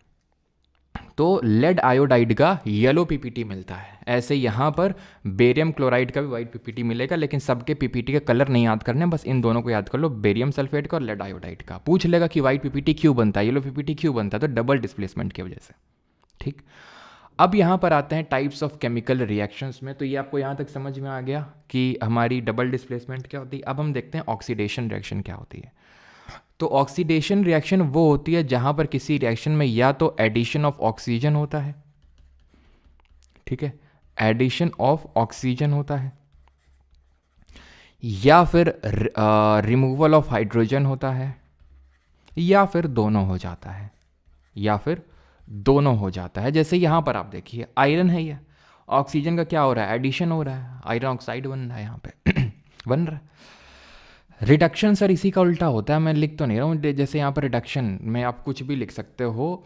[SPEAKER 1] तो लेड आयोडाइड का येलो पीपीटी मिलता है। ऐसे यहाँ पर बेरियम क्लोराइड का भी वाइट पीपीटी मिलेगा, लेकिन सबके पीपीटी के कलर नहीं याद करने, बस इन दोनों को याद कर लो, बेरियम सल्फेट का और लेड आयोडाइड का। पूछ लेगा कि वाइट पीपीटी क्यों बनता है, येलो पीपीटी क्यों बनता है, तो डबल डिस्प्लेसमेंट की वजह से, ठीक। अब यहाँ पर आते हैं टाइप्स ऑफ केमिकल रिएक्शंस में। तो ये आपको यहाँ तक समझ में आ गया कि हमारी डबल डिस्प्लेसमेंट क्या होती है। अब हम देखते हैं ऑक्सीडेशन रिएक्शन क्या होती है। तो ऑक्सीडेशन रिएक्शन वो होती है जहां पर किसी रिएक्शन में या तो एडिशन ऑफ ऑक्सीजन होता है, ठीक है, एडिशन ऑफ ऑक्सीजन होता है, या फिर रिमूवल ऑफ हाइड्रोजन होता है, या फिर दोनों हो जाता है, या फिर दोनों हो जाता है। जैसे यहां पर आप देखिए आयरन है, ये ऑक्सीजन का क्या हो रहा है, एडिशन हो रहा है, आयरन ऑक्साइड बन रहा है यहाँ पे बन रहा है। रिडक्शन सर इसी का उल्टा होता है, मैं लिख तो नहीं रहा हूँ, जैसे यहाँ पर रिडक्शन में आप कुछ भी लिख सकते हो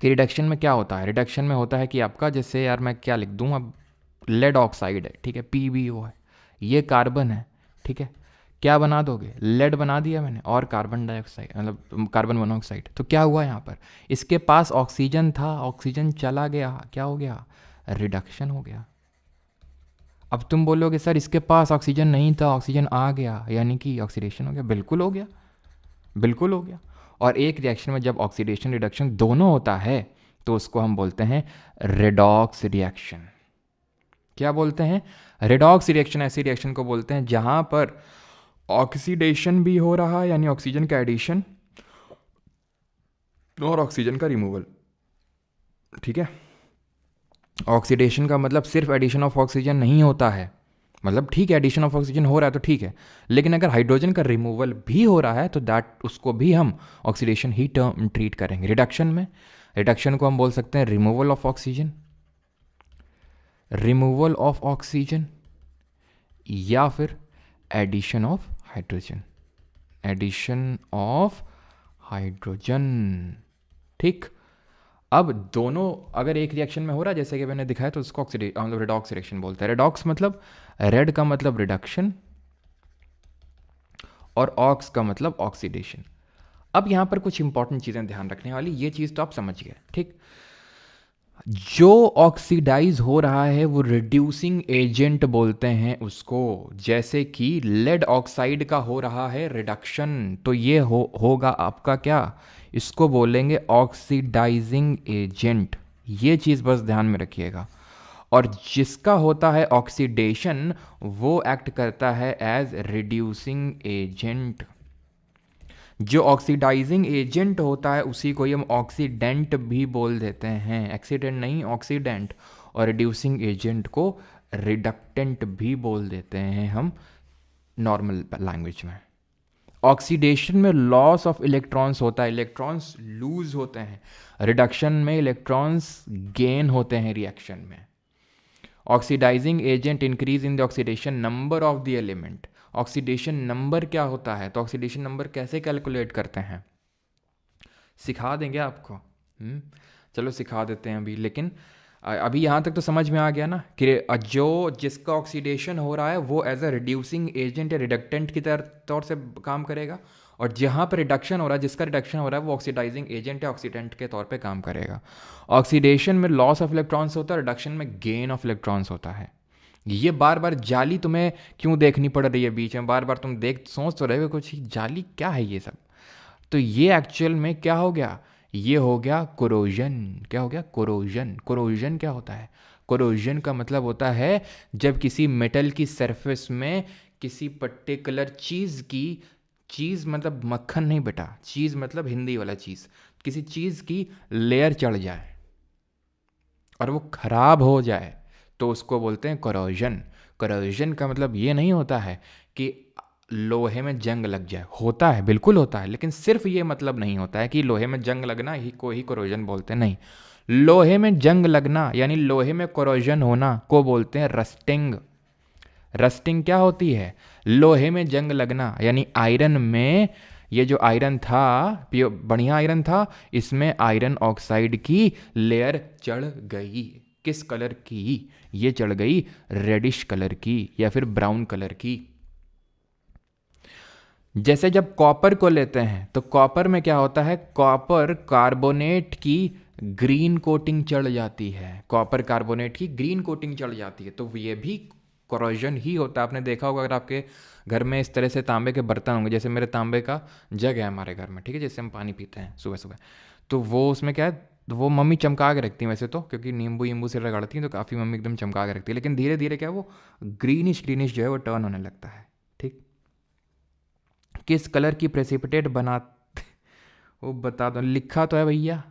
[SPEAKER 1] कि रिडक्शन में क्या होता है। रिडक्शन में होता है कि आपका, जैसे यार मैं क्या लिख दूँ अब, लेड ऑक्साइड है, ठीक है, PbO है, ये कार्बन है, ठीक है, क्या बना दोगे, लेड बना दिया मैंने, और कार्बन डाइऑक्साइड मतलब कार्बन मोनोऑक्साइड। तो क्या हुआ यहाँ पर, इसके पास ऑक्सीजन था, ऑक्सीजन चला गया, क्या हो गया, रिडक्शन हो गया। अब तुम बोलोगे सर इसके पास ऑक्सीजन नहीं था, ऑक्सीजन आ गया, यानी कि ऑक्सीडेशन हो गया। बिल्कुल हो गया, बिल्कुल हो गया। और एक रिएक्शन में जब ऑक्सीडेशन रिडक्शन दोनों होता है तो उसको हम बोलते हैं रेडॉक्स रिएक्शन। क्या बोलते हैं, रेडॉक्स रिएक्शन। ऐसी रिएक्शन को बोलते हैं जहां पर ऑक्सीडेशन भी हो रहा है, यानी ऑक्सीजन का एडिशन और ऑक्सीजन का रिमूवल, ठीक है। ऑक्सीडेशन का मतलब सिर्फ एडिशन ऑफ ऑक्सीजन नहीं होता है, मतलब ठीक है एडिशन ऑफ ऑक्सीजन हो रहा है तो ठीक है, लेकिन अगर हाइड्रोजन का रिमूवल भी हो रहा है तो दैट उसको भी हम ऑक्सीडेशन ही टर्म ट्रीट करेंगे। रिडक्शन में, रिडक्शन को हम बोल सकते हैं removal of oxygen, removal of oxygen, या फिर addition of hydrogen, addition of hydrogen, ठीक। अब दोनों अगर एक रिएक्शन में हो रहा है जैसे कि मैंने दिखाया तो उसको मतलब रेडॉक्स रिएक्शन बोलते हैं। रेडॉक्स मतलब रेड का मतलब रिडक्शन और ऑक्स का मतलब ऑक्सीडेशन। अब यहां पर कुछ इंपॉर्टेंट चीजें ध्यान रखने वाली, ये चीज तो आप समझ गए, ठीक। जो ऑक्सीडाइज हो रहा है वो रिड्यूसिंग एजेंट बोलते हैं उसको। जैसे कि लेड ऑक्साइड का हो रहा है रिडक्शन, तो ये होगा आपका क्या, इसको बोलेंगे ऑक्सीडाइजिंग एजेंट। ये चीज़ बस ध्यान में रखिएगा। और जिसका होता है ऑक्सीडेशन वो एक्ट करता है एज रिड्यूसिंग एजेंट। जो ऑक्सीडाइजिंग एजेंट होता है उसी को हम ऑक्सीडेंट भी बोल देते हैं, एक्सीडेंट नहीं, ऑक्सीडेंट। और रिड्यूसिंग एजेंट को रिडक्टेंट भी बोल देते हैं हम नॉर्मल लैंग्वेज में। ऑक्सीडेशन में लॉस ऑफ इलेक्ट्रॉन्स होता है, इलेक्ट्रॉन्स लूज होते हैं। रिडक्शन में इलेक्ट्रॉन्स गेन होते हैं रिएक्शन में। Oxidising agent increase in the oxidation number of the element. Oxidation number क्या होता है, तो ऑक्सीडेशन नंबर कैसे कैलकुलेट करते हैं, सिखा देंगे आपको। चलो सिखा देते हैं अभी, लेकिन अभी यहाँ तक तो समझ में आ गया ना कि जो जिसका ऑक्सीडेशन हो रहा है वो एज अ रिड्यूसिंग एजेंट या रिडक्टेंट की तौर से काम करेगा, और जहाँ पर रिडक्शन हो रहा है, जिसका रिडक्शन हो रहा है वो ऑक्सीडाइजिंग एजेंट या ऑक्सीडेंट के तौर पे काम करेगा। ऑक्सीडेशन में लॉस ऑफ इलेक्ट्रॉन्स होता है, रिडक्शन में गेन ऑफ इलेक्ट्रॉन्स होता है। ये बार बार जाली तुम्हें क्यों देखनी पड़ रही है बीच में, बार बार तुम सोच तो रहे हो कुछ जाली क्या है ये सब, तो ये एक्चुअल में क्या हो गया, ये हो गया कोरोजन। क्या हो गया, कोरोजन। कोरोजन क्या होता है, कोरोजन का मतलब होता है जब किसी मेटल की सरफेस में किसी पर्टिकुलर चीज़ मतलब मक्खन नहीं बेटा, चीज़ मतलब हिंदी वाला चीज़, किसी चीज़ की लेयर चढ़ जाए और वो खराब हो जाए तो उसको बोलते हैं कोरोजन। कोरोजन का मतलब ये नहीं होता है कि लोहे में जंग लग जाए, होता है, बिल्कुल होता है, लेकिन सिर्फ ये मतलब नहीं होता है कि लोहे में जंग लगना ही को ही कोरोजन बोलते हैं, नहीं। लोहे में जंग लगना यानी लोहे में कोरोजन होना को बोलते हैं रस्टिंग। रस्टिंग क्या होती है? लोहे में जंग लगना, यानी आयरन में, ये जो आयरन था बढ़िया आयरन था, इसमें आयरन ऑक्साइड की लेयर चढ़ गई। किस कलर की? ये चढ़ गई रेडिश कलर की या फिर ब्राउन कलर की। जैसे जब कॉपर को लेते हैं तो कॉपर में क्या होता है, कॉपर कार्बोनेट की ग्रीन कोटिंग चढ़ जाती है, कॉपर कार्बोनेट की ग्रीन कोटिंग चढ़ जाती है, तो ये भी कोरोजन ही होता है। आपने देखा होगा अगर आपके घर में इस तरह से तांबे के बर्तन होंगे, जैसे मेरे तांबे का जग है हमारे घर में, ठीक है, जैसे हम पानी पीते हैं सुबह सुबह, तो वो उसमें क्या है, तो वो मम्मी चमका के रखती हैं वैसे तो, क्योंकि नींबू ईंबू से रगड़ती हैं तो काफ़ी मम्मी एकदम चमका के रखती है, लेकिन धीरे धीरे क्या वो ग्रीनिश ग्रीनिश जो है वो टर्न होने लगता है। ठीक, किस कलर की प्रेसिपिटेट बना वो बता दो, लिखा तो है भैया,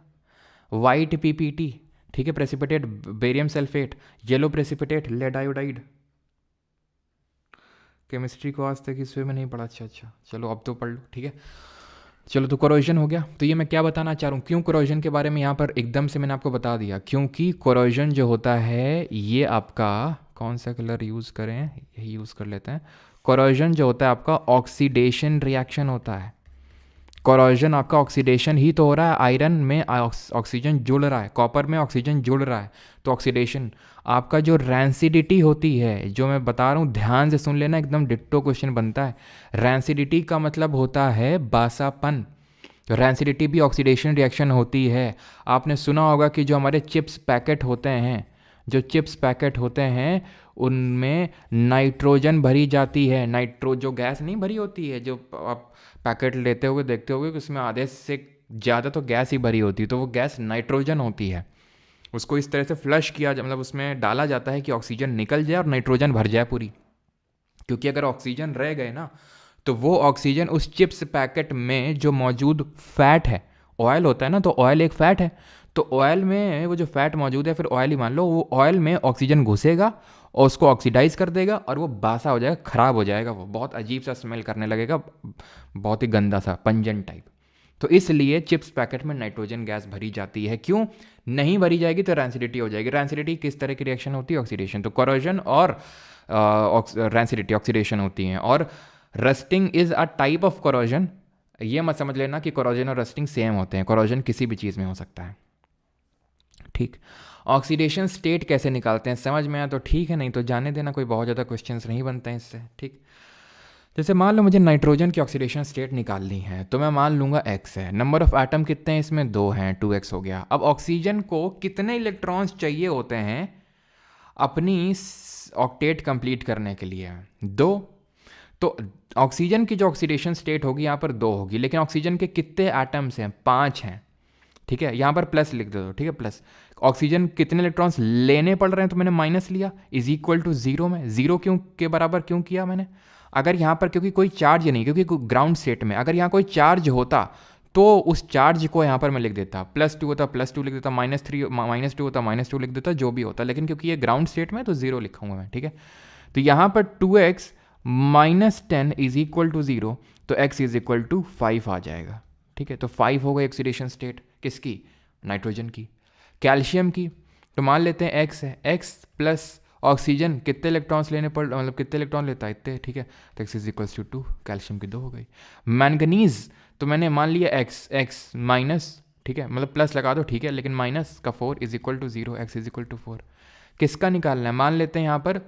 [SPEAKER 1] वाइट पीपीटी, ठीक है, precipitate barium sulphate, yellow precipitate lead iodide. Chemistry को आज तक इसमें में नहीं पढ़ा, अच्छा अच्छा, चलो अब तो पढ़ लो, ठीक है। चलो तो कोरोजन हो गया। तो ये मैं क्या बताना चाह रहा हूँ, क्यों कोरोजन के बारे में यहाँ पर एकदम से मैंने आपको बता दिया, क्योंकि कोरोजन जो होता है ये आपका, कौन सा कलर यूज़ करें, यही यूज़ कर लेते हैं। कोरोजन जो होता है आपका ऑक्सीडेशन रिएक्शन होता है। कोरोजन आपका ऑक्सीडेशन ही तो हो रहा है, आयरन में ऑक्सीजन जुड़ रहा है, कॉपर में ऑक्सीजन जुड़ रहा है, तो ऑक्सीडेशन। आपका जो रैंसिडिटी होती है, जो मैं बता रहा हूँ ध्यान से सुन लेना, एकदम डिट्टो क्वेश्चन बनता है। रैंसिडिटी का मतलब होता है बासापन, तो रैंसिडिटी भी ऑक्सीडेशन रिएक्शन होती है। आपने सुना होगा कि जो हमारे चिप्स पैकेट होते हैं, जो चिप्स पैकेट होते हैं उनमें नाइट्रोजन भरी जाती है, जो गैस नहीं भरी होती है, जो आप पैकेट लेते होगे देखते होगे कि उसमें आधे से ज़्यादा तो गैस ही भरी होती है, तो वो गैस नाइट्रोजन होती है। उसको इस तरह से फ्लश किया, मतलब उसमें डाला जाता है कि ऑक्सीजन निकल जाए और नाइट्रोजन भर जाए पूरी, क्योंकि अगर ऑक्सीजन रह गए ना तो वो ऑक्सीजन उस चिप्स पैकेट में जो मौजूद फैट है, ऑयल होता है ना, तो ऑयल एक फैट है, तो ऑयल में वो जो फैट मौजूद है, फिर ऑयल ही मान लो, वो ऑयल में ऑक्सीजन घुसेगा और उसको ऑक्सीडाइज कर देगा और वो बासा हो जाएगा, ख़राब हो जाएगा, वो बहुत अजीब सा स्मेल करने लगेगा, बहुत ही गंदा सा पंजन टाइप। तो इसलिए चिप्स पैकेट में नाइट्रोजन गैस भरी जाती है। क्यों नहीं भरी जाएगी? तो रैंसिडिटी हो जाएगी। रैंसिडिटी किस तरह की रिएक्शन होती है? ऑक्सीडेशन। तो कोरोजन और रैंसिडिटी ऑक्सीडेशन होती हैं। और rusting is a type of corrosion. ये मत समझ लेना कि कोरोजन और रस्टिंग सेम होते हैं, कोरोजन किसी भी चीज़ में हो सकता है। ठीक, ऑक्सीडेशन स्टेट कैसे निकालते हैं, समझ में आया तो ठीक है, नहीं तो जाने देना, कोई बहुत ज़्यादा क्वेश्चंस नहीं बनते हैं इससे। ठीक, जैसे मान लो मुझे नाइट्रोजन की ऑक्सीडेशन स्टेट निकालनी है, तो मैं मान लूँगा x है, नंबर ऑफ एटम कितने हैं इसमें, 2 हैं, 2x हो गया। अब ऑक्सीजन को कितने इलेक्ट्रॉन्स चाहिए होते हैं अपनी ऑक्टेट कंप्लीट करने के लिए? 2। तो ऑक्सीजन की जो ऑक्सीडेशन स्टेट होगी यहाँ पर 2 होगी, लेकिन ऑक्सीजन के कितने एटम्स हैं? 5 हैं। ठीक है, यहाँ पर प्लस लिख दो, ठीक है, प्लस। ऑक्सीजन कितने इलेक्ट्रॉन्स लेने पड़ रहे हैं, तो मैंने माइनस लिया, इज इक्वल टू 0 में। 0 क्यों के बराबर क्यों किया मैंने? अगर यहाँ पर क्योंकि कोई चार्ज नहीं, क्योंकि ग्राउंड स्टेट में अगर यहाँ कोई चार्ज होता तो उस चार्ज को यहाँ पर मैं लिख देता, +2 होता +2 लिख देता, -2 होता -2 लिख देता, जो भी होता, लेकिन क्योंकि ये ग्राउंड स्टेट में तो 0 लिखूंगा मैं। ठीक है, तो यहाँ पर 2x -10 इज इक्वल टू 0, तो x इज इक्वल टू 5 आ जाएगा। ठीक है, तो 5 हो गई ऑक्सीडेशन स्टेट किसकी? नाइट्रोजन की। कैल्शियम की तो मान लेते हैं x है, x प्लस ऑक्सीजन कितने इलेक्ट्रॉन्स लेने पड़, मतलब कितने इलेक्ट्रॉन लेता है इतने। ठीक है, तो x is equals to 2, calcium की 2 हो गई। मैंगनीज तो मैंने मान लिया x माइनस, ठीक है, मतलब प्लस लगा दो, ठीक है, लेकिन माइनस का 4 is equal to 0, x is equal to 4। किसका निकालना है? मान लेते हैं यहाँ पर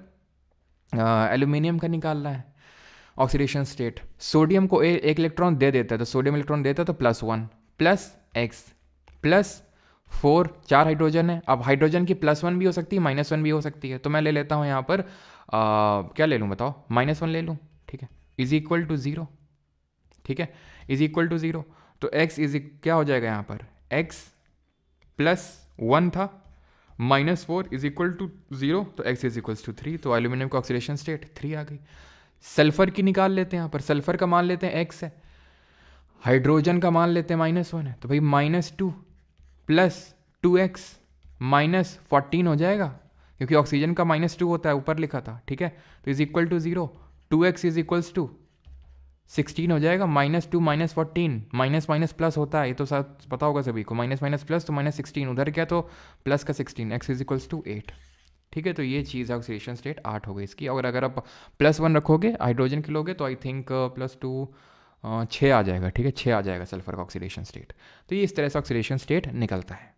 [SPEAKER 1] एल्यूमिनियम का निकालना है ऑक्सीडेशन स्टेट। सोडियम को एक इलेक्ट्रॉन दे देता है, तो सोडियम इलेक्ट्रॉन देता है तो +1 प्लस x प्लस 4, 4 हाइड्रोजन है। अब हाइड्रोजन की +1 भी हो सकती है, -1 भी हो सकती है, तो मैं ले लेता हूँ यहाँ पर क्या ले लूँ बताओ? -1 ले लूँ। ठीक है, इज इक्वल टू 0। ठीक है, इज इक्वल टू 0, तो x इज क्या हो जाएगा यहाँ पर? x +1 था -4 इज इक्वल टू 0, तो x इज इक्वल्स टू 3, तो एल्यूमिनियम का ऑक्सीडेशन स्टेट 3 आ गई। सल्फर की निकाल लेते हैं यहाँ पर, सल्फर का मान लेते हैं x है, हाइड्रोजन का मान लेते हैं -1 है, तो भाई -2 प्लस 2x -14 हो जाएगा, क्योंकि ऑक्सीजन का -2 होता है, ऊपर लिखा था, ठीक है। तो is equal to 0, 2x is equals to 16 हो जाएगा, -2 -14, माइनस माइनस प्लस होता है, ये तो सब पता होगा सभी को, माइनस माइनस प्लस तो -16, उधर क्या तो प्लस का 16, x इज इक्वल्स टू 8, ठीक है। तो ये चीज़ है, ऑक्सीडेशन स्टेट 8 हो गई इसकी। और अगर आप +1 रखोगे हाइड्रोजन के लोगे तो आई थिंक +2 6 आ जाएगा, ठीक है, 6 आ जाएगा सल्फर का ऑक्सीडेशन स्टेट। तो ये इस तरह से ऑक्सीडेशन स्टेट निकलता है।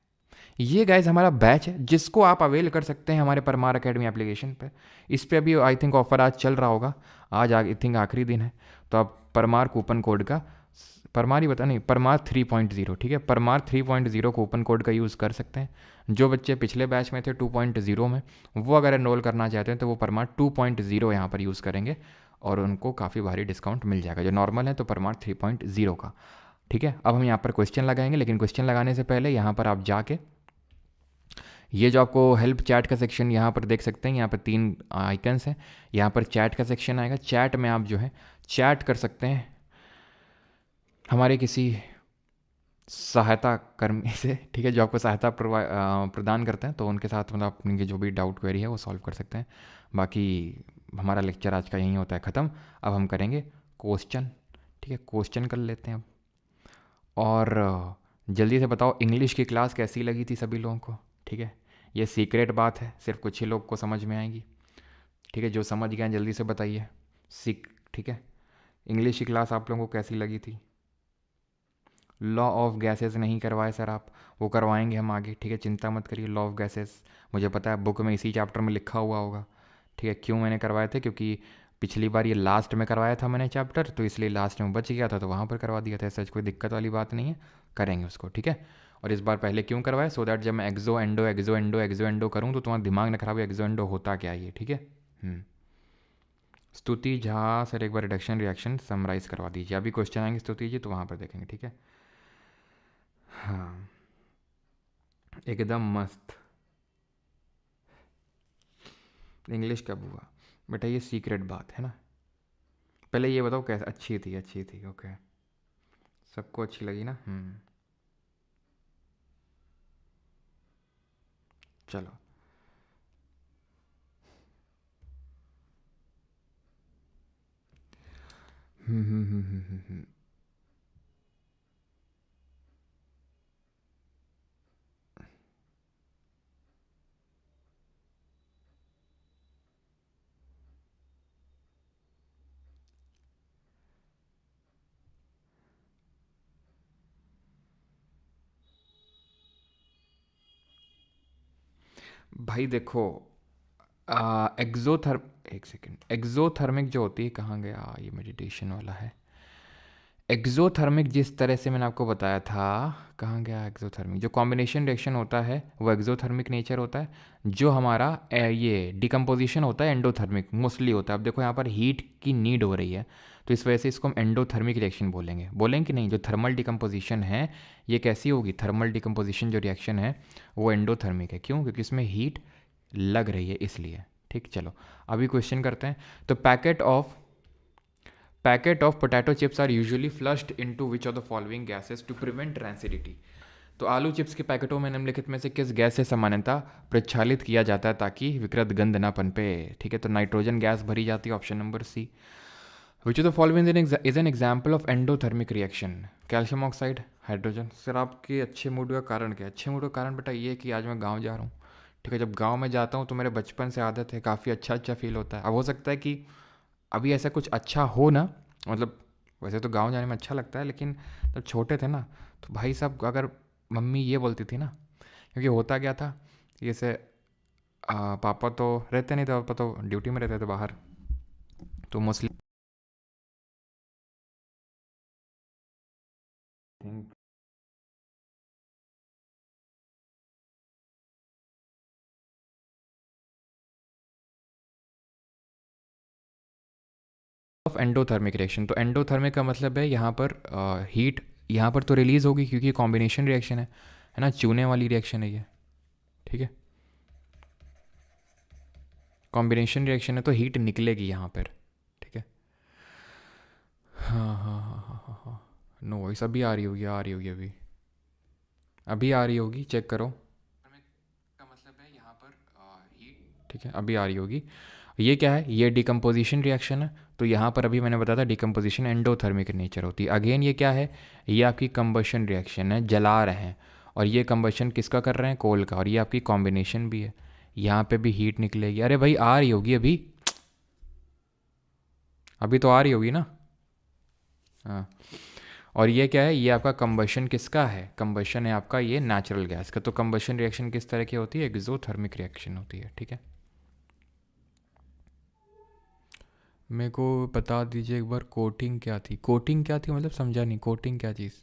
[SPEAKER 1] ये गाइज हमारा बैच है, जिसको आप अवेल कर सकते हैं हमारे परमार एकेडमी एप्लीकेशन पे। इस पे अभी आई थिंक ऑफर आज चल रहा होगा, आज आई थिंक आखिरी दिन है, तो आप परमार कूपन कोड का, परमार ही बता नहीं, परमार 3.0, ठीक है, परमार 3.0 कूपन कोड का यूज़ कर सकते हैं। जो बच्चे पिछले बैच में थे 2.0 में, वो अगर एनरोल करना चाहते हैं तो वो परमार 2.0 यहाँ पर यूज़ करेंगे और उनको काफ़ी भारी डिस्काउंट मिल जाएगा। जो नॉर्मल है तो परमार 3.0 का, ठीक है। अब हम यहाँ पर क्वेश्चन लगाएंगे, लेकिन क्वेश्चन लगाने से पहले यहाँ पर आप जाके ये जो आपको हेल्प चैट का सेक्शन यहाँ पर देख सकते हैं, यहाँ पर 3 आइकन्स हैं, यहाँ पर चैट का सेक्शन आएगा। चैट में आप जो है चैट कर सकते हैं हमारे किसी सहायता कर्मी से, ठीक है, जो आपको सहायता प्रदान करते हैं, तो उनके साथ मतलब अपनी जो भी डाउट क्वेरी है वो सॉल्व कर सकते हैं। बाकी हमारा लेक्चर आज का यहीं होता है ख़त्म। अब हम करेंगे क्वेश्चन, ठीक है, क्वेश्चन कर लेते हैं अब। और जल्दी से बताओ इंग्लिश की क्लास कैसी लगी थी सभी लोगों को, ठीक है। ये सीक्रेट बात है, सिर्फ कुछ ही लोग को समझ में आएगी, ठीक है। जो समझ गए जल्दी से बताइए, ठीक है। इंग्लिश की क्लास आप लोगों को कैसी लगी थी? लॉ ऑफ गैसेस नहीं करवाए सर आप, वो करवाएंगे हम आगे, ठीक है, चिंता मत करिए। लॉ ऑफ गैसेस मुझे पता है बुक में इसी चैप्टर में लिखा हुआ होगा, ठीक है। क्यों मैंने करवाए थे? क्योंकि पिछली बार ये लास्ट में करवाया था मैंने चैप्टर, तो इसलिए लास्ट में बच गया था तो वहाँ पर करवा दिया था। सच कोई दिक्कत वाली बात नहीं है, करेंगे उसको, ठीक है। और इस बार पहले क्यों करवाया? सो दैट जब मैं exo endo exo endo exo endo करूँ तो तुम्हारा दिमाग न खराब है, एक्जो एंडो होता क्या है ये, ठीक है। स्तुति झा सर एक बार रिडक्शन रिएक्शन समराइज़ करवा दीजिए। अभी क्वेश्चन आएंगे स्तुति जी तो वहाँ पर देखेंगे, ठीक है। हाँ एकदम मस्त। इंग्लिश कब हुआ बेटा? ये सीक्रेट बात है ना। पहले ये बताओ कैसे? अच्छी थी, अच्छी थी, ओके, सबको अच्छी लगी ना? चलो भाई देखो, एक्जोथर्म, एक सेकेंड, एक्जोथर्मिक जो होती है, कहाँ गया ये मेडिटेशन वाला है। एक्जोथर्मिक जिस तरह से मैंने आपको बताया था, कहाँ गया एक्जोथर्मिक? जो कॉम्बिनेशन रिएक्शन होता है वो एक्जोथर्मिक नेचर होता है। जो हमारा ये डिकम्पोजिशन होता है एंडोथर्मिक मोस्टली होता है। अब देखो यहाँ पर हीट की नीड हो रही है, तो इस वजह से इसको हम एंडोथर्मिक रिएक्शन बोलेंगे कि नहीं? जो थर्मल डिकम्पोजिशन है ये कैसी होगी? थर्मल डिकम्पोजिशन जो रिएक्शन है वो एंडोथर्मिक है। क्यों? क्योंकि इसमें हीट लग रही है इसलिए, ठीक। चलो अभी क्वेश्चन करते हैं। तो packet of potato chips are usually flushed into which of the following gases to prevent rancidity. तो आलू चिप्स के पैकेटों में निम्नलिखित में से किस गैस से सामान्यतः प्रक्षालित किया जाता है ताकि विकृत गंध ना पनपे? ठीक है, तो नाइट्रोजन गैस भरी जाती है, option number C. Which of the following is an example of endothermic reaction? Calcium oxide, hydrogen. Sir आपके अच्छे मूड का कारण क्या है? अच्छे मूड का कारण बेटा ये कि आज मैं गाँव जा रहा हूँ, ठीक है। जब गाँव में जाता हूँ तो मेरे बचपन से आदत है, काफ़ी अच्छा फील होता है। अब हो सकता है कि अभी ऐसा कुछ अच्छा हो ना, मतलब वैसे तो गांव जाने में अच्छा लगता है, लेकिन जब छोटे थे ना तो भाई साहब अगर मम्मी ये बोलती थी ना, क्योंकि होता क्या था, जैसे पापा तो रहते नहीं थे, पापा तो ड्यूटी में रहते थे बाहर, तो मोस्टली ऑफ एंडोथर्मिक रिएक्शन। तो एंडोथर्मिक का मतलब है यहाँ पर हीट यहाँ पर तो रिलीज़ होगी क्योंकि कॉम्बिनेशन रिएक्शन है ना, चूने वाली रिएक्शन है ये, ठीक है। कॉम्बिनेशन रिएक्शन है तो हीट निकलेगी यहाँ पर, ठीक है। हाँ हाँ हाँ हाँ हाँ हाँ, नो वॉइस अभी आ रही होगी, आ रही होगी अभी, अभी आ रही होगी, चेक करो। का मतलब है यहाँ पर हीट, ठीक है, अभी आ रही होगी। ये क्या है, ये डिकम्पोजिशन रिएक्शन है, तो यहाँ पर अभी मैंने बताया था डिकम्पोजिशन एंडोथर्मिक नेचर होती है। अगेन ये क्या है, ये आपकी कंबशन रिएक्शन है, जला रहे हैं, और ये कंबशन किसका कर रहे हैं, कोल का, और ये आपकी कॉम्बिनेशन भी है, यहाँ पे भी हीट निकलेगी। अरे भाई आ रही होगी अभी, अभी तो आ रही होगी ना। हाँ, और ये क्या है, ये आपका कंबशन किसका है, कंबशन है आपका ये नेचुरल गैस का। तो कंबशन रिएक्शन किस तरह की होती है, एक्सोथर्मिक रिएक्शन होती है, ठीक है। मेरे को बता दीजिए एक बार, कोटिंग क्या थी, कोटिंग क्या थी, मतलब समझा नहीं, कोटिंग क्या चीज़।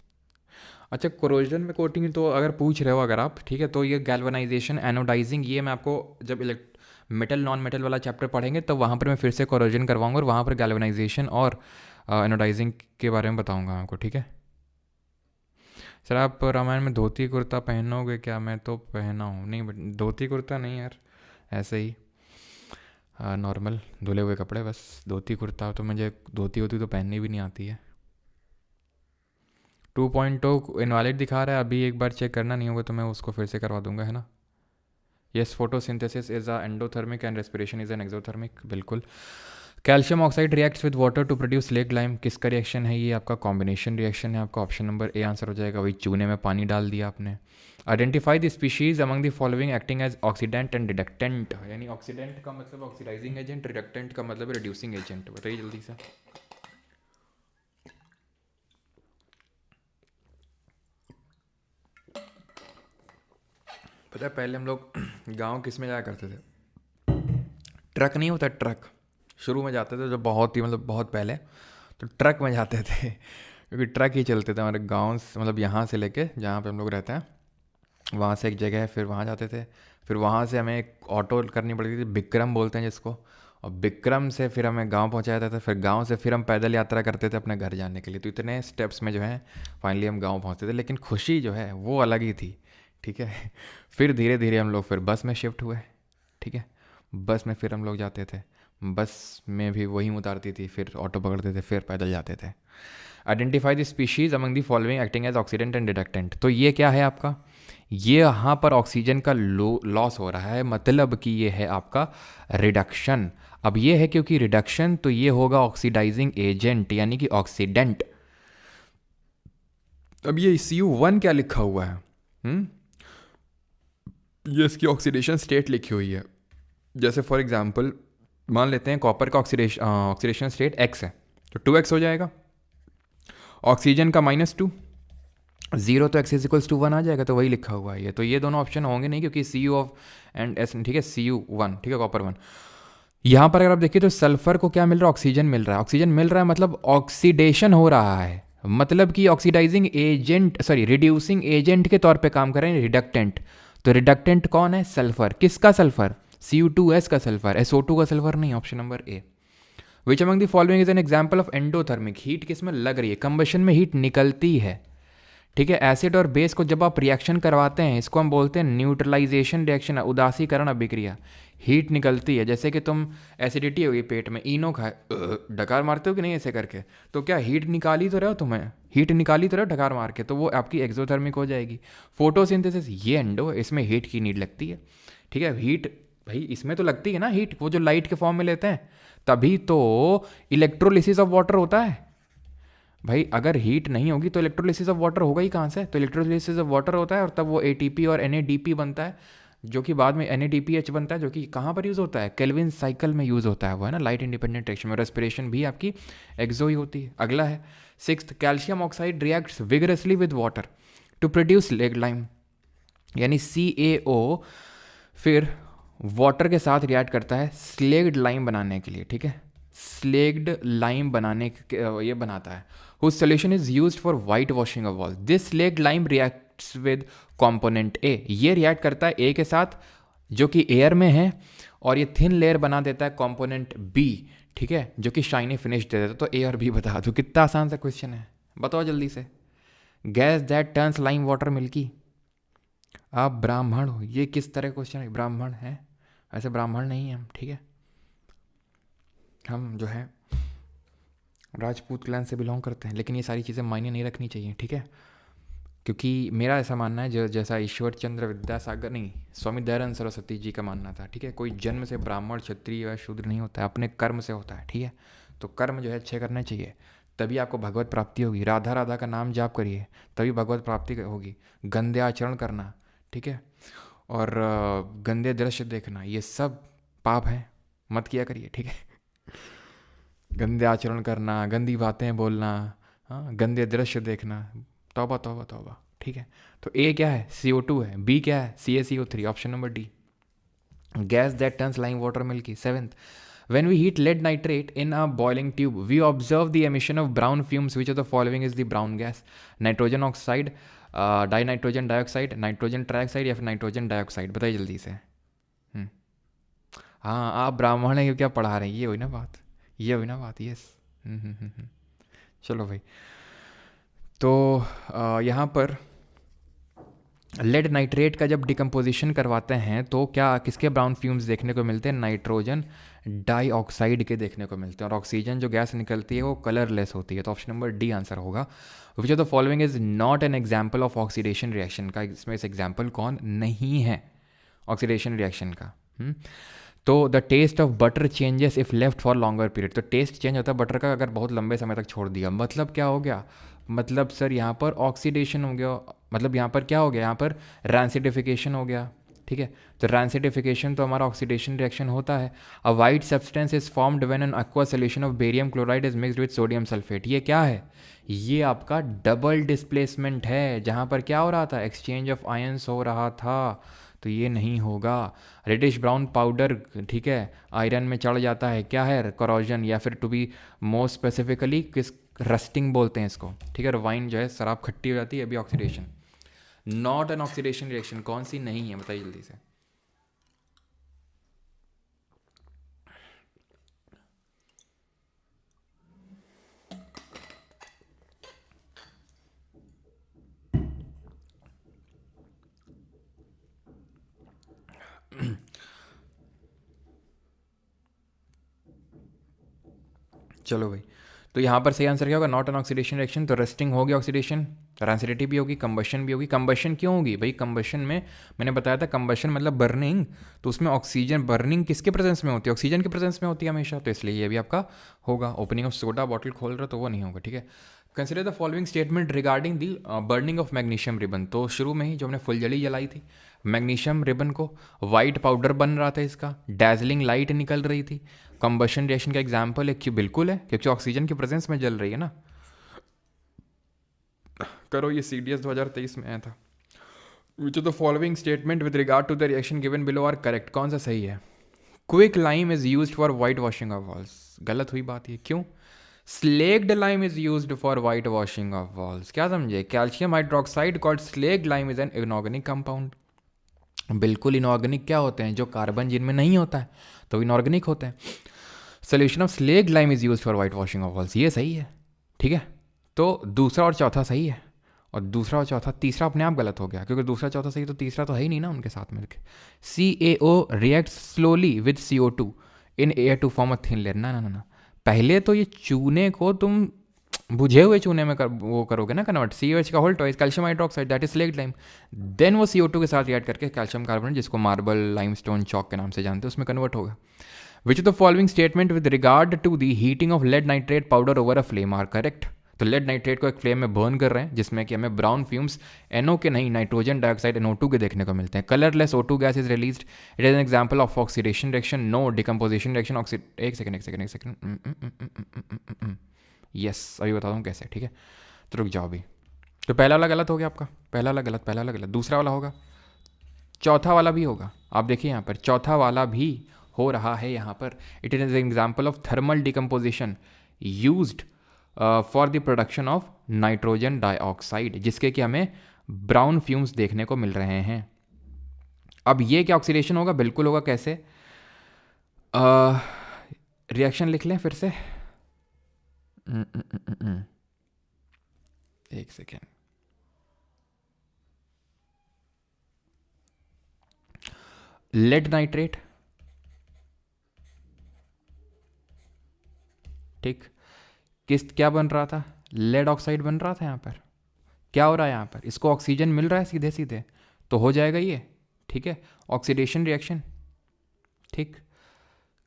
[SPEAKER 1] अच्छा, कोरोजन में कोटिंग तो अगर पूछ रहे हो अगर आप, ठीक है, तो ये गैल्वनाइजेशन, एनोडाइजिंग, ये मैं आपको जब मेटल नॉन मेटल वाला चैप्टर पढ़ेंगे तो वहाँ पर मैं फिर से कोरोजन करवाऊंगा, और वहाँ पर गैल्वनाइजेशन और एनोडाइजिंग के बारे में बताऊंगा आपको, ठीक है। सर आप रामायण में धोती कुर्ता पहनोगे क्या, मैं तो पहना हूँ नहीं, बट धोती कुर्ता नहीं यार, ऐसे ही नॉर्मल धुले हुए कपड़े बस। धोती कुर्ता तो मुझे धोती होती तो पहननी भी नहीं आती है। 2.0 इनवैलिड दिखा रहा है, अभी एक बार चेक करना, नहीं होगा तो मैं उसको फिर से करवा दूंगा, है ना। Yes, photosynthesis is a endothermic and respiration is an exothermic, बिल्कुल। Calcium oxide reacts with water to produce leg lime, किसका रिएक्शन है, ये आपका कॉम्बिनेशन रिएक्शन है, आपका ऑप्शन नंबर ए आंसर हो जाएगा। वही चूने में पानी डाल दिया आपने। Identify the species among the following acting as oxidant and reductant, यानी ऑक्सीडेंट का मतलब ऑक्सीडाइजिंग एजेंट, रिडक्टेंट का मतलब रिड्यूसिंग एजेंट, बताइए जल्दी से। पता है पहले हम लोग गांव किस में जाया करते थे, ट्रक नहीं होता ट्रक, शुरू में जाते थे जब बहुत ही मतलब बहुत पहले, तो ट्रक में जाते थे क्योंकि ट्रक ही चलते थे हमारे गांव से, मतलब यहाँ से लेके जहाँ पे हम लोग रहते हैं वहाँ से एक जगह है, फिर वहाँ जाते थे, फिर वहाँ से हमें एक ऑटो करनी पड़ती थी, बिक्रम बोलते हैं जिसको, और बिक्रम से फिर हमें गांव पहुँचाया जाता था, फिर गांव से फिर हम पैदल यात्रा करते थे अपने घर जाने के लिए। तो इतने स्टेप्स में जो है फाइनली हम गांव पहुँचते थे, लेकिन खुशी जो है वो अलग ही थी, ठीक है। फिर धीरे धीरे हम लोग फिर बस में शिफ्ट हुए, ठीक है, बस में फिर हम लोग जाते थे, बस में भी वही उतारती थी, फिर ऑटो पकड़ते थे, फिर पैदल जाते थे। Identify the species among the following acting as oxidant and reductant, तो ये क्या है आपका, ये यहाँ पर ऑक्सीजन का लॉस हो रहा है, मतलब कि ये है आपका रिडक्शन। अब ये है क्योंकि रिडक्शन, तो ये होगा ऑक्सीडाइजिंग एजेंट यानी कि ऑक्सीडेंट। अब ये CU1 क्या लिखा हुआ है, ये इसकी ऑक्सीडेशन स्टेट लिखी हुई है। जैसे फॉर एग्जांपल मान लेते हैं कॉपर का ऑक्सीडेशन स्टेट X है, तो 2X हो जाएगा, ऑक्सीजन का -2, 0 तो X इज 1 आ जाएगा, तो वही लिखा हुआ है ये। तो ये दोनों ऑप्शन होंगे नहीं क्योंकि CU ऑफ एंड S, ठीक है, CU1, ठीक है, कॉपर 1। यहाँ पर अगर आप देखिए तो सल्फर को क्या मिल रहा है, ऑक्सीजन मिल रहा है, ऑक्सीजन मिल रहा है मतलब ऑक्सीडेशन हो रहा है, मतलब कि oxidising agent, sorry reducing agent के तौर पे काम कर रहे हैं, रिडक्टेंट। तो रिडक्टेंट कौन है, सल्फर, किसका सल्फर, CU2S का सल्फर, SO2 का सल्फर नहीं, option number A. Which among the following is an example of endothermic, heat किस में लग रही है, कंबशन में हीट निकलती है, ठीक है। एसिड और बेस को जब आप रिएक्शन करवाते हैं इसको हम बोलते हैं न्यूट्रलाइजेशन रिएक्शन, उदासीकरण अभिक्रिया, हीट निकलती है। जैसे कि तुम एसिडिटी होगी पेट में, इनो खाए, डकार मारते हो कि नहीं ऐसे करके, तो क्या हीट निकाली तो रहे हो, तुम्हें हीट निकाली तो रहे हो डकार मार के, तो वो आपकी एक्सोथर्मिक हो जाएगी। फोटोसिंथेसिस ये एंडो है, इसमें हीट की नीड लगती है, ठीक है। हीट भाई इसमें तो लगती है ना हीट, वो जो लाइट के फॉर्म में लेते हैं, तभी तो इलेक्ट्रोलिसिस ऑफ वाटर होता है भाई। अगर हीट नहीं होगी तो इलेक्ट्रोलिसिस ऑफ वाटर होगा ही कहाँ से, तो इलेक्ट्रोलिसिस ऑफ वाटर होता है और तब वो ATP और NADP बनता है, जो कि बाद में NADPH बनता है, जो कि कहाँ पर यूज़ होता है, केल्विन साइकिल में यूज़ होता है, वो है ना लाइट इंडिपेंडेंट रिएक्शन में। रेस्पिरेशन भी आपकी एक्सो ही होती है। अगला है 6th, calcium oxide reacts vigorously with water to produce leg lime, यानी CaO फिर वाटर के साथ रिएक्ट करता है स्लेग्ड लाइम बनाने के लिए, ठीक है, स्लेग्ड लाइम बनाने ये बनाता है। whose solution is used for white washing of walls. This slaked lime reacts with component A. ये रिएक्ट करता है A के साथ जो कि एयर में है, और ये थिन लेयर बना देता है कंपोनेंट B, ठीक है, जो कि शाइनी फिनिश दे देता है। तो A और B बता दो, कितना आसान सा क्वेश्चन है, बताओ जल्दी से। Gas that turns lime water milky. आप ब्राह्मण हो, ये किस तरह क्वेश्चन है, ब्राह्मण है, ऐसे ब्राह्मण नहीं है हम, ठीक है। हम जो है राजपूत क्लैन से बिलोंग करते हैं, लेकिन ये सारी चीज़ें मायने नहीं रखनी चाहिए, ठीक है। क्योंकि मेरा ऐसा मानना है, जो जैसा ईश्वर चंद्र विद्यासागर नहीं, स्वामी दयानंद सरस्वती जी का मानना था, ठीक है, कोई जन्म से ब्राह्मण क्षत्रिय या शूद्र नहीं होता है, अपने कर्म से होता है, ठीक है। तो कर्म जो है अच्छे करने चाहिए, तभी आपको भगवत प्राप्ति होगी। राधा राधा का नाम जाप करिए, तभी भगवत प्राप्ति होगी। गंदे आचरण करना, ठीक है, और गंदे दृश्य देखना, ये सब पाप है, मत किया करिए, ठीक है। गंदे आचरण करना, गंदी बातें बोलना, हाँ, गंदे दृश्य देखना, तौबा तौबा तौबा, ठीक है। तो ए क्या है, CO2 है। बी क्या है, CaCO3, option number D, gas that turns lime water milky. Seventh, when we heat lead nitrate in a boiling tube we observe the emission of brown fumes. Which of the following is the brown gas? Nitrogen oxide, dinitrogen dioxide, nitrogen trioxide या फिर nitrogen dioxide? बताइए जल्दी से। हाँ, आप ब्राह्मण है, क्या पढ़ा रहे हैं, ये हुई ना बात, ये हुई ना बात, यस। चलो भाई, तो यहाँ पर लेड नाइट्रेट का जब डिकम्पोजिशन करवाते हैं तो क्या किसके ब्राउन फ्यूम्स देखने को मिलते हैं? नाइट्रोजन डाइऑक्साइड के देखने को मिलते हैं। और ऑक्सीजन जो गैस निकलती है वो कलरलेस होती है। तो ऑप्शन नंबर डी आंसर होगा। Which of the following is not an example of oxidation reaction का? इसमें इस एग्जाम्पल कौन नहीं है ऑक्सीडेशन रिएक्शन का? तो the taste of butter changes if left for longer period. तो टेस्ट चेंज होता है बटर का अगर बहुत लंबे समय तक छोड़ दिया। मतलब क्या हो गया? मतलब सर यहाँ पर ऑक्सीडेशन हो गया, मतलब यहाँ पर क्या हो गया? यहाँ पर रैंसिडिफिकेशन हो गया, ठीक है। तो रैंसिडिफिकेशन तो हमारा ऑक्सीडेशन रिएक्शन होता है। अ white substance is formed when an aqua solution of barium chloride is mixed with sodium sulphate. ये क्या है? ये आपका डबल डिस्प्लेसमेंट है, जहाँ पर क्या हो रहा था? एक्सचेंज ऑफ आयंस हो रहा था। तो ये नहीं होगा। रेडिश ब्राउन पाउडर, ठीक है, आयरन में चढ़ जाता है, क्या है? करोजन, या फिर टू बी मोर स्पेसिफिकली किस, रस्टिंग बोलते हैं इसको, ठीक है। वाइन जो है शराब खट्टी हो जाती है, अभी oxidation, not an oxidation reaction. कौन सी नहीं है बताइए जल्दी से। चलो भाई, तो यहाँ पर सही आंसर क्या होगा? Not an oxidation reaction. तो रेस्टिंग होगी ऑक्सीडेशन, रैंसिडिटी भी होगी, कंबशन भी होगी। कंबशन क्यों होगी भाई? कंबशन में मैंने बताया था, कंबशन मतलब बर्निंग, तो उसमें ऑक्सीजन, बर्निंग किसके प्रेजेंस में होती है? ऑक्सीजन के प्रेजेंस में होती है हमेशा, तो इसलिए ये भी आपका होगा। ओपनिंग ऑफ सोडा बॉटल खोल रहे हो तो वो नहीं होगा, ठीक है। Consider the following statement regarding the burning of magnesium ribbon. तो शुरू में ही जो हमने फुलझड़ी जलाई थी मैग्नीशियम रिबन को, वाइट पाउडर बन रहा था इसका, डैजलिंग लाइट निकल रही थी। कंबशन रिएक्शन का एग्जाम्पल है क्यों? बिल्कुल है, क्योंकि ऑक्सीजन की प्रेजेंस में जल रही है ना। करो, ये CDS 2023 में आया था। Which of the following statement with regard to the reaction given below are correct? कौन सा सही है? Quick lime is used for white washing of walls. गलत हुई बात ये, क्यों? Slaked lime is used for white washing of walls. क्या समझे? Calcium hydroxide called slaked lime is an inorganic compound. बिल्कुल इनऑर्गेनिक क्या होते हैं? जो कार्बन जिनमें नहीं होता है तो इनऑर्गेनिक होते हैं। Solution of slaked lime is use for white washing of walls, ये सही है, ठीक है। तो दूसरा और चौथा सही है, और दूसरा और चौथा, तीसरा अपने आप गलत हो गया, क्योंकि दूसरा चौथा सही तो तीसरा तो है ही नहीं ना उनके साथ मिलके। CaO react slowly with CO2 in air to form a thin layer. ना ना ना ना, पहले तो ये चूने को तुम बुझे हुए चूने में वो करोगे ना कन्वर्ट, COH का whole twice calcium hydroxide that is slaked lime, then वो CO2 के साथ रिएक्ट करके कैल्शियम कार्बोनेट, जिसको मार्बल लाइमस्टोन चौक के नाम से जानते हैं, उसमें कन्वर्ट होगा। Which of the following statement with regard to the heating of lead nitrate powder over a flame are correct? तो लेड नाइट्रेट को एक फ्लेम में बर्न कर रहे हैं, जिसमें कि हमें ब्राउन फ्यूम्स NO के नहीं, नाइट्रोजन डाइऑक्साइड NO2 के देखने को मिलते हैं। Colourless O2 gas is released, it is an example of oxidation reaction. No, decomposition reaction. एक सेकंड एक सेकंड एक सेकंड, यस, अभी बताता हूँ कैसे, ठीक है। तो रुक जाओ अभी। तो पहला वाला गलत हो गया आपका, पहला वाला गलत, पहला वाला गलत, दूसरा वाला होगा, चौथा वाला भी होगा। आप देखिए यहाँ पर चौथा वाला भी हो रहा है यहाँ पर। It is an example of thermal decomposition used for the production of nitrogen dioxide, जिसके कि हमें ब्राउन फ्यूम्स देखने को मिल रहे हैं। अब ये क्या ऑक्सीडेशन होगा? बिल्कुल होगा। कैसे? रिएक्शन लिख लें फिर से, एक सेकेंड। लेड नाइट्रेट ठीक, क्या बन रहा था, लेड ऑक्साइड बन रहा था यहाँ पर। क्या हो रहा है यहाँ पर, इसको ऑक्सीजन मिल रहा है सीधे सीधे, तो हो जाएगा ये, ठीक है, ऑक्सीडेशन रिएक्शन। ठीक,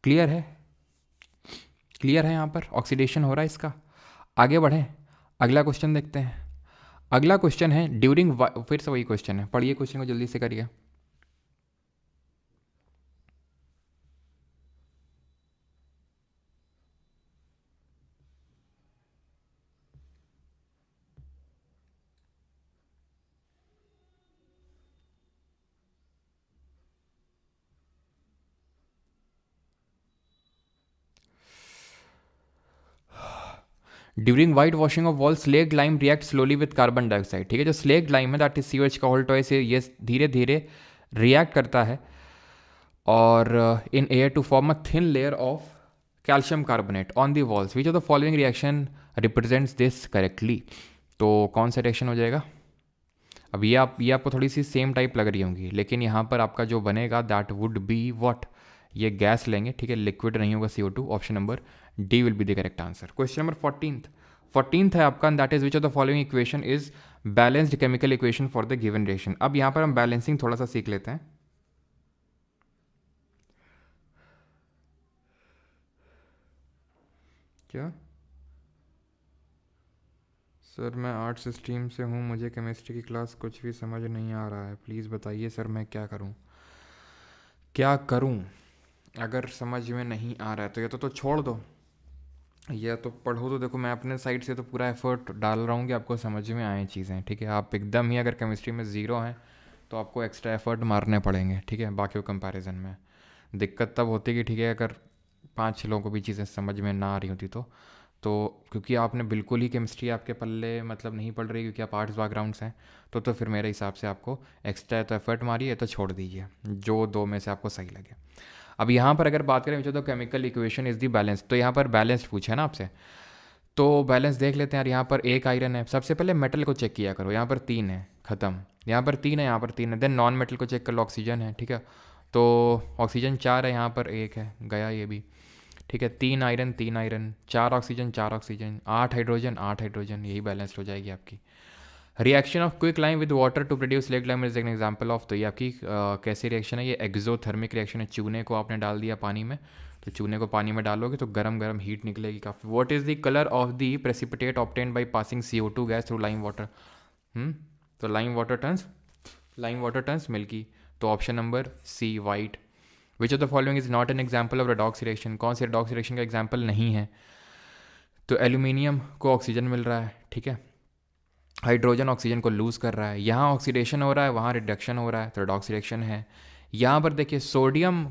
[SPEAKER 1] क्लियर है, क्लियर है, यहाँ पर ऑक्सीडेशन हो रहा है इसका। आगे बढ़ें, अगला क्वेश्चन देखते हैं। अगला क्वेश्चन है ड्यूरिंग, फिर से वही क्वेश्चन है, पढ़िए क्वेश्चन को जल्दी से करिए। During white washing of wall slaked lime react slowly with carbon dioxide. ठीक है, जो स्लेक्ड लाइम है दैट इज सीवेज का होल्ट से ये धीरे धीरे रिएक्ट करता है और in air to form a thin layer of calcium carbonate on the walls. Which of the following reaction represents this correctly. तो कौन सा रिएक्शन हो जाएगा। अब ये आपको थोड़ी सी सेम टाइप लग रही होंगी, लेकिन यहाँ पर आपका जो बनेगा दैट वुड बी व्हाट, ये गैस लेंगे, ठीक है, लिक्विड नहीं होगा CO2। Option number D will be the correct answer. Question number 14th है आपका, that is which of the following equation is balanced chemical equation for the given reaction. अब यहाँ पर हम बैलेंसिंग थोड़ा सा सीख लेते हैं। क्या सर, मैं आर्ट्स स्ट्रीम से हूँ, मुझे केमिस्ट्री की क्लास कुछ भी समझ नहीं आ रहा है, प्लीज़ बताइए सर मैं क्या करूँ, क्या करूँ। अगर समझ में नहीं आ रहा है तो या तो छोड़ दो, या तो पढ़ो। तो देखो मैं अपने साइड से तो पूरा एफर्ट डाल रहा हूँ कि आपको समझ में आए चीज़ें, ठीक है। आप एकदम ही अगर केमिस्ट्री में ज़ीरो हैं तो आपको एक्स्ट्रा एफर्ट मारने पड़ेंगे, ठीक है, बाकी कंपैरिजन में। दिक्कत तब होती कि ठीक है, अगर 5-6 लोगों को भी चीज़ें समझ में ना आ रही होती तो क्योंकि आपने बिल्कुल ही केमिस्ट्री आपके पल्ले मतलब नहीं पढ़ रही, क्योंकि आप आर्ट्स बैकग्राउंड से हैं, तो फिर मेरे हिसाब से आपको एक्स्ट्रा तो एफर्ट मारिए, तो छोड़ दीजिए, जो दो में से आपको सही लगे। अब यहाँ पर अगर बात करें तो chemical equation is the balance, तो यहाँ पर बैलेंस पूछा है ना आपसे, तो बैलेंस देख लेते हैं यार। यहाँ पर एक आयरन है, सबसे पहले मेटल को चेक किया करो, यहाँ पर 3 है, ख़त्म। यहाँ पर 3 है, यहाँ पर 3 है, देन नॉन मेटल को चेक कर लो, ऑक्सीजन है, ठीक है, तो ऑक्सीजन 4 है, यहाँ पर 1 है, गया ये भी, ठीक है। 3 iron 3 iron, 4 oxygen 4 oxygen, 8 hydrogen 8 hydrogen, यही बैलेंस्ड हो जाएगी आपकी। Reaction of quick lime with water to produce slaked lime is an example of, तो ये आपकी कैसी रिएक्शन है, ये एक्सोथर्मिक रिएक्शन है। चूने को आपने डाल दिया पानी में, तो चूने को पानी में डालोगे तो गरम गरम हीट निकलेगी काफ़ी। What is the colour of the precipitate obtained by passing CO2 gas through lime water. तो लाइम वाटर टर्न्स मिल्की, तो option number C white. Which of the following is not an example of redox reaction, कौन से redox reaction का example नहीं है। तो aluminium को oxygen मिल रहा है, ठीक है, हाइड्रोजन ऑक्सीजन को लूज़ कर रहा है, यहाँ ऑक्सीडेशन हो रहा है, वहाँ रिडक्शन हो रहा है, तो रेडॉक्स रिएक्शन है। यहाँ पर देखिए सोडियम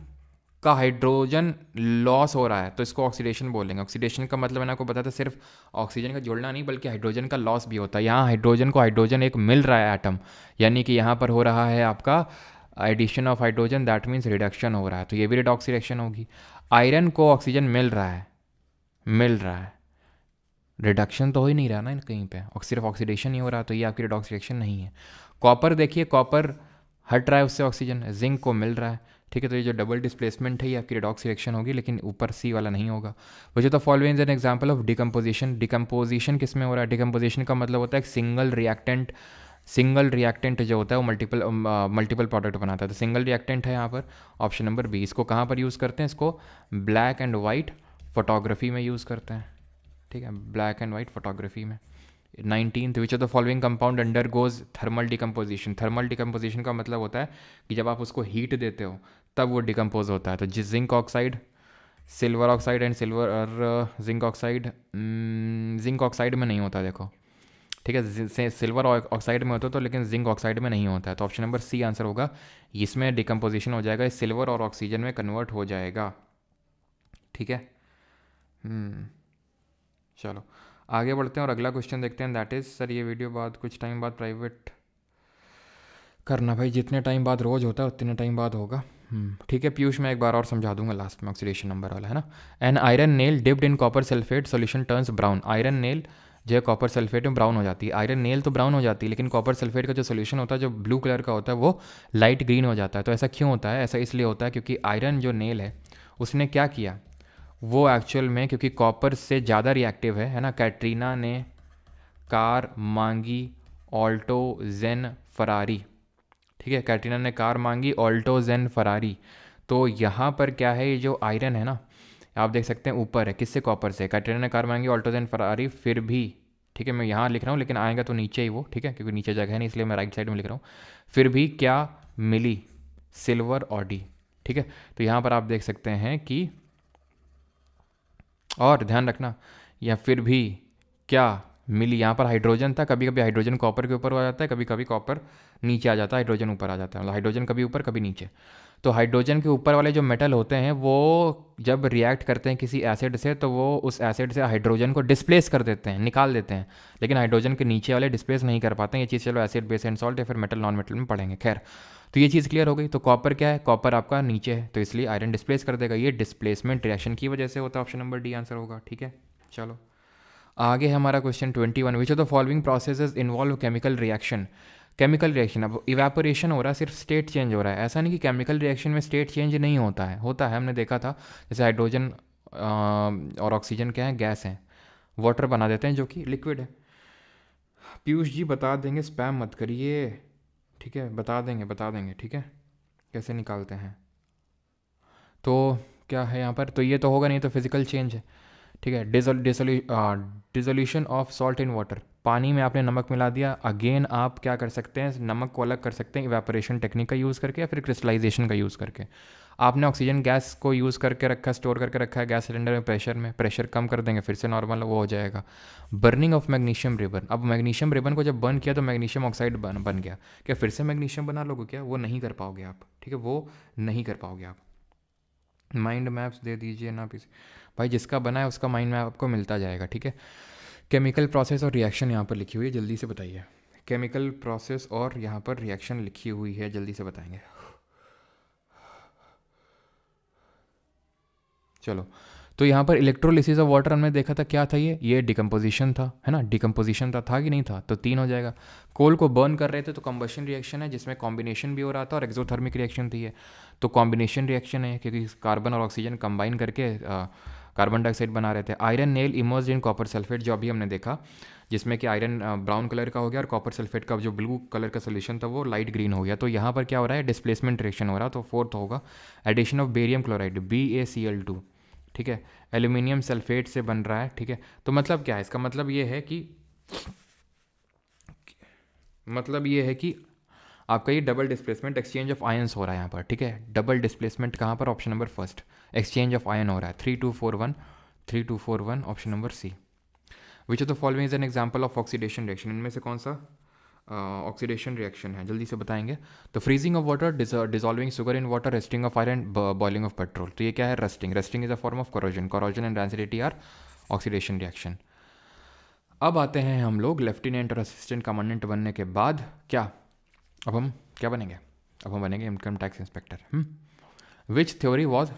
[SPEAKER 1] का हाइड्रोजन लॉस हो रहा है, तो इसको ऑक्सीडेशन बोलेंगे। ऑक्सीडेशन का मतलब मैंने आपको बताया था, सिर्फ ऑक्सीजन का जुड़ना नहीं बल्कि हाइड्रोजन का लॉस भी होता है। यहाँ हाइड्रोजन को हाइड्रोजन एक मिल रहा है एटम, यानी कि यहाँ पर हो रहा है आपका addition of hydrogen, that means reduction हो रहा है, तो ये भी रेडॉक्स रिएक्शन होगी। आयरन को ऑक्सीजन मिल रहा है, रिडक्शन तो हो ही नहीं रहा ना कहीं पे, और सिर्फ ऑक्सीडेशन ही हो रहा है, तो ये आपकी रेडॉक्स रिएक्शन नहीं है। कॉपर देखिए, कॉपर हट रहा है उससे ऑक्सीजन, जिंक को मिल रहा है, ठीक है, तो ये जो डबल डिस्प्लेसमेंट है ये आपकी रेडॉक्स रिएक्शन होगी, लेकिन ऊपर सी वाला नहीं होगा। वजह तो following N example of decomposition. Decomposition किस में हो रहा है, डिकम्पोजिशन का मतलब होता है सिंगल रिएक्टेंट जो होता है वो मल्टीपल प्रोडक्ट बनाता है, तो सिंगल रिएक्टेंट है यहाँ पर, ऑप्शन नंबर बी। इसको कहाँ पर यूज़ करते हैं, इसको ब्लैक एंड वाइट फोटोग्राफी में यूज़ करते हैं, ठीक है, ब्लैक एंड वाइट फोटोग्राफी में। 19th, which of the following compound under goes thermal decomposition. Thermal decomposition का मतलब होता है कि जब आप उसको हीट देते हो तब वो डिकम्पोज होता है। तो zinc oxide, silver oxide and silver और जिंक ऑक्साइड में नहीं होता, देखो, ठीक है, सिल्वर ऑक्साइड में होता है तो, लेकिन जिंक ऑक्साइड में नहीं होता है, तो ऑप्शन नंबर सी आंसर होगा। इसमें डिकम्पोजिशन हो जाएगा, सिल्वर और ऑक्सीजन में कन्वर्ट हो जाएगा, ठीक है। चलो आगे बढ़ते हैं और अगला क्वेश्चन देखते हैं, दैट इज़, सर ये वीडियो बाद कुछ टाइम बाद प्राइवेट करना, भाई जितने टाइम बाद रोज़ होता है उतने टाइम बाद होगा, ठीक है। पीयूष मैं एक बार और समझा दूंगा लास्ट में, ऑक्सीडेशन नंबर वाला है ना। An iron nail dipped in copper sulphate solution turns brown. Iron nail जो है कॉपर सल्फेट में ब्राउन हो जाती है, आयरन नेल तो ब्राउन हो जाती है, लेकिन कॉपर सल्फेट का जो सोल्यूशन होता है जो ब्लू कलर का होता है वो लाइट ग्रीन हो जाता है। तो ऐसा क्यों होता है, ऐसा इसलिए होता है क्योंकि आयरन जो नेल है उसने क्या किया, वो एक्चुअल में क्योंकि कॉपर से ज़्यादा रिएक्टिव है ना। कैटरीना ने कार मांगी ऑल्टो जेन फरारी, ठीक है, कैटरीना ने कार मांगी ऑल्टो जेन फरारी। तो यहाँ पर क्या है, ये जो आयरन है ना, आप देख सकते हैं ऊपर है, किससे, कॉपर से। कैटरीना ने कार मांगी ऑल्टो जेन फरारी, फिर भी, ठीक है, मैं यहाँ लिख रहा हूँ लेकिन आएगा तो नीचे ही वो, ठीक है, क्योंकि नीचे जगह है नहीं इसलिए मैं राइट साइड में लिख रहा हूँ। फिर भी क्या मिली, सिल्वर ऑडी, ठीक है। तो यहाँ पर आप देख सकते हैं कि, और ध्यान रखना, या फिर भी क्या मिली, यहाँ पर हाइड्रोजन था। कभी कभी हाइड्रोजन कॉपर के ऊपर आ जाता है, कभी कभी कॉपर नीचे आ जाता है, हाइड्रोजन ऊपर आ जाता है, मतलब हाइड्रोजन कभी ऊपर कभी नीचे। तो हाइड्रोजन के ऊपर वाले जो मेटल होते हैं वो जब रिएक्ट करते हैं किसी एसिड से तो वो उस एसिड से हाइड्रोजन को डिस्प्लेस कर देते हैं, निकाल देते हैं। लेकिन हाइड्रोजन के नीचे वाले डिस्प्लेस नहीं कर पाते हैं। ये चीज़ चलो एसिड बेस एंड सॉल्ट या फिर मेटल नॉन मेटल में पढ़ेंगे। खैर, तो ये चीज़ क्लियर हो गई। तो कॉपर क्या है, कॉपर आपका नीचे है तो इसलिए आयरन डिस्प्लेस कर देगा। ये डिस्प्लेसमेंट रिएक्शन की वजह से होता है। ऑप्शन नंबर डी आंसर होगा, ठीक है। चलो आगे है हमारा question 21। Which of the following processes involve chemical reaction. Chemical reaction, अब इवेपोरेशन हो रहा है, सिर्फ स्टेट चेंज हो रहा है। ऐसा नहीं कि केमिकल रिएक्शन में स्टेट चेंज नहीं होता है, होता है, हमने देखा था। जैसे हाइड्रोजन और ऑक्सीजन क्या है, गैस है, वाटर बना देते हैं जो कि लिक्विड है। पीयूष जी बता देंगे, स्पैम मत करिए, ठीक है, बता देंगे बता देंगे, ठीक है, कैसे निकालते हैं। तो क्या है यहाँ पर, तो ये तो होगा नहीं, तो फिजिकल चेंज है, ठीक है। Dissolution of salt in water, पानी में आपने नमक मिला दिया। अगेन आप क्या कर सकते हैं, नमक को अलग कर सकते हैं इवेपोरेशन टेक्निक का यूज़ करके या फिर क्रिस्टलाइजेशन का यूज़ करके। आपने ऑक्सीजन गैस को यूज़ करके रखा, स्टोर करके रखा है गैस सिलेंडर में, प्रेशर कम कर देंगे, फिर से नॉर्मल वो हो जाएगा। बर्निंग ऑफ मैग्नीशियम रिबन, अब मैग्नीशियम रिबन को जब बर्न किया तो मैग्नीशियम ऑक्साइड बन गया। क्या फिर से मैग्नीशियम बना लोगे क्या, वो नहीं कर पाओगे आप, ठीक है, वो नहीं कर पाओगे आप। माइंड मैप्स दे दीजिए ना पीछे भाई, जिसका बना है उसका माइंड मैप आपको मिलता जाएगा, ठीक है। केमिकल प्रोसेस और रिएक्शन यहाँ पर लिखी हुई है, जल्दी से बताइए। केमिकल प्रोसेस और यहाँ पर रिएक्शन लिखी हुई है, जल्दी से बताएंगे। चलो, तो यहाँ पर इलेक्ट्रोलिसिस ऑफ वाटर हमने देखा था, क्या था ये डिकम्पोजिशन था, है ना, डिकम्पोजिशन था कि नहीं था, तो 3 हो जाएगा। कोल को बर्न कर रहे थे तो कंबशन रिएक्शन है जिसमें कॉम्बिनेशन भी हो रहा था और एक्सोथर्मिक रिएक्शन थी ये, तो कॉम्बिनेशन रिएक्शन है क्योंकि कार्बन और ऑक्सीजन कंबाइन करके कार्बन डाइऑक्साइड बना रहे थे। Iron nail emerged in copper sulphate, जो अभी हमने देखा, जिसमें कि आयरन ब्राउन कलर का हो गया और कॉपर सल्फेट का जो ब्लू कलर का सोल्यूशन था वो लाइट ग्रीन हो गया। तो यहाँ पर क्या हो रहा है, डिस्प्लेसमेंट रिएक्शन हो रहा है, तो 4th होगा। Addition of barium chloride BaCl2, ठीक है, एल्यूमिनियम सल्फेट से बन रहा है, ठीक है। तो मतलब क्या है, इसका मतलब ये है कि, आपका ये double displacement exchange of ions हो रहा है यहाँ पर, ठीक है। डबल डिस्प्लेसमेंट कहाँ पर, option number first, exchange of ion हो रहा है। 3241 option number C. Which of the following is an example of oxidation reaction, इनमें से कौन सा ऑक्सीडेशन रिएक्शन है, जल्दी से बताएंगे। तो freezing of water, dissolving sugar in water, rusting of iron, boiling of petrol. तो ये क्या है, rusting is a form of corrosion and acidity are oxidation reaction. अब आते हैं हम लोग लेफ्टिनेंट और असिस्टेंट कमांडेंट बनने के बाद क्या, अब हम क्या बनेंगे, अब हम बनेंगे income tax inspector. Which theory was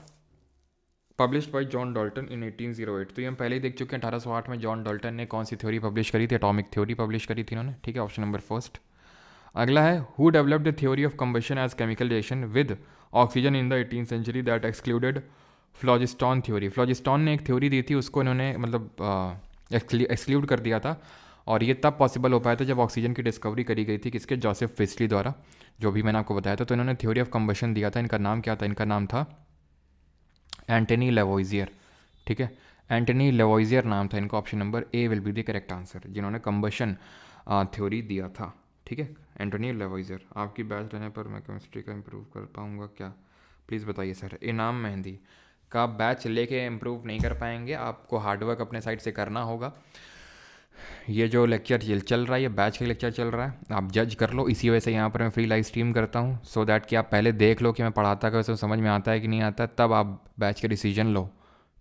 [SPEAKER 1] published by John Dalton in 1808, तो ये हम पहले ही देख चुके हैं। 1808 में जॉन डाल्टन ने कौन सी थ्योरी पब्लिश करी थी, एटॉमिक थ्योरी पब्लिश करी थी इन्होंने, ठीक है, ऑप्शन नंबर फर्स्ट। अगला है, who developed the theory of combustion as chemical reaction with oxygen in the 18th century that excluded phlogiston theory. Phlogiston ने एक थ्योरी दी थी, उसको इन्होंने मतलब एक्सक्लूड कर दिया था, और ये तब पॉसिबल हो पाया था जब ऑक्सीजन की डिस्कवरी करी गई थी, किसके, जोसेफ प्रिस्टली द्वारा, जो भी मैंने आपको बताया था। तो इन्होंने थ्योरी ऑफ कंबशन दिया था, इनका नाम क्या था, इनका नाम था एंटनी लेवोइजियर, ठीक है, एंटनी लेवोइजियर नाम था इनका। Option number A will be the correct answer, जिन्होंने कंबशन थ्योरी दिया था, ठीक है, एंटनी लेवोइजियर। आपकी बैच लेने पर मैं केमिस्ट्री का इम्प्रूव कर पाऊँगा क्या, प्लीज़ बताइए सर। इनाम मेहंदी का बैच लेके इम्प्रूव नहीं कर पाएंगे, आपको हार्डवर्क अपने साइड से करना होगा। ये जो लेक्चर चल रहा है, ये बैच का लेक्चर चल रहा है, आप जज कर लो। इसी वजह से यहाँ पर मैं फ्री लाइव स्ट्रीम करता हूँ, सो दैट कि आप पहले देख लो कि मैं पढ़ाता कैसे, समझ में आता है कि नहीं आता, तब आप बैच का डिसीजन लो,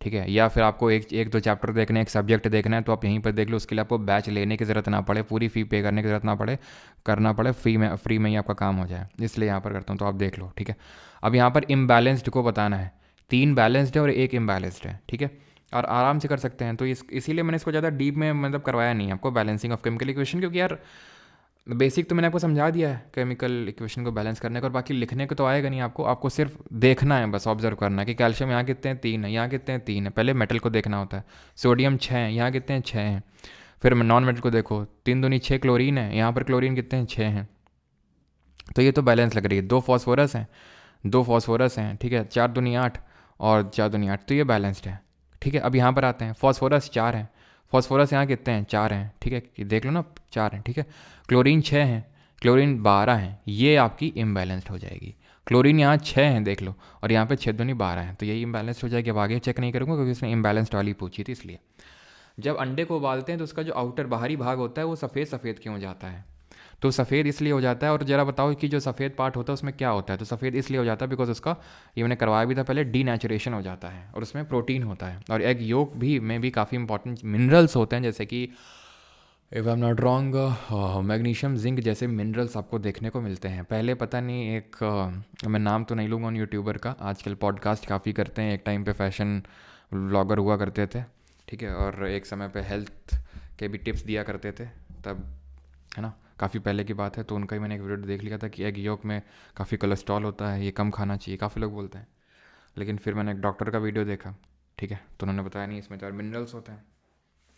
[SPEAKER 1] ठीक है। या फिर आपको एक दो चैप्टर देखने, एक सब्जेक्ट देखना है तो आप यहीं पर देख लो, उसके लिए आपको बैच लेने की ज़रूरत ना पड़े, पूरी फ़ी पे करने की ज़रूरत ना पड़े, करना पड़े फ्री में ही आपका काम हो जाए, इसलिए यहाँ पर करता हूँ, तो आप देख लो, ठीक है। अब यहाँ पर इम्बैलेंस्ड को बताना है, 3 बैलेंस्ड है और 1 इम्बैलेंस्ड है, ठीक है, और आराम से कर सकते हैं। तो इसीलिए मैंने इसको ज़्यादा डीप में मतलब करवाया नहीं आपको, बैलेंसिंग ऑफ केमिकल इक्वेशन, क्योंकि यार बेसिक तो मैंने आपको समझा दिया है केमिकल इक्वेशन को बैलेंस करने का, और बाकी लिखने को तो आएगा नहीं आपको, आपको सिर्फ देखना है, बस ऑब्जर्व करना है कि कैल्शियम यहाँ कितने हैं 3 है, यहाँ कितने हैं 3 है, पहले मेटल को देखना होता है। सोडियम 6 है, यहाँ कितने हैं 6 हैं। फिर नॉन मेटल को देखो, 3 दूनी 6 क्लोरीन है, यहाँ पर क्लोरीन कितने हैं 6 हैं। तो ये तो बैलेंस लग रही है। 2 फॉस्फोरस हैं, 2 फॉस्फोरस हैं, ठीक है, 4 दूनी 8 और 4 दूनी 8, तो ये बैलेंस्ड है। ठीक है, अब यहाँ पर आते हैं, फॉस्फोरस 4 हैं, फॉस्फोरस यहाँ कितने हैं 4 हैं, ठीक है, कि देख लो ना 4 हैं, ठीक है। क्लोरीन 6 हैं, क्लोरीन 12 हैं, ये आपकी इम्बैलेंस्ड हो जाएगी। क्लोरीन यहाँ 6 हैं देख लो, और यहाँ पे 6 दूनी 12 हैं, तो यही इम्बैलेंस्ड हो जाएगी। अब आगे चेक नहीं करूँगा क्योंकि उसने इम्बैलेंस्ड वाली पूछी थी इसलिए। जब अंडे को उबालते हैं तो उसका जो आउटर बाहरी भाग होता है वो सफ़ेद सफ़ेद क्यों हो जाता है? तो सफ़ेद इसलिए हो जाता है, और ज़रा बताओ कि जो सफ़ेद पार्ट होता है उसमें क्या होता है? तो सफ़ेद इसलिए हो जाता है बिकॉज उसका, ये मैंने करवाया भी था पहले, डीनेचुरेशन हो जाता है और उसमें प्रोटीन होता है। और एग योक भी में भी काफ़ी इंपॉर्टेंट मिनरल्स होते हैं, जैसे कि if I am not wrong magnesium, zinc जैसे मिनरल्स आपको देखने को मिलते हैं। पहले पता नहीं एक मैं नाम तो नहीं लूँगा उन यूट्यूबर का, आजकल पॉडकास्ट काफ़ी करते हैं, एक टाइम पे फैशन व्लॉगर हुआ करते थे, ठीक है, और एक समय पे हेल्थ के भी टिप्स दिया करते थे तब, है ना, काफ़ी पहले की बात है। तो उनका ही मैंने एक वीडियो देख लिया था कि एग योक में काफ़ी कोलेस्ट्रॉल होता है, ये कम खाना चाहिए, काफ़ी लोग बोलते हैं। लेकिन फिर मैंने एक डॉक्टर का वीडियो देखा, ठीक है, तो उन्होंने बताया नहीं इसमें 4 मिनरल्स होते हैं।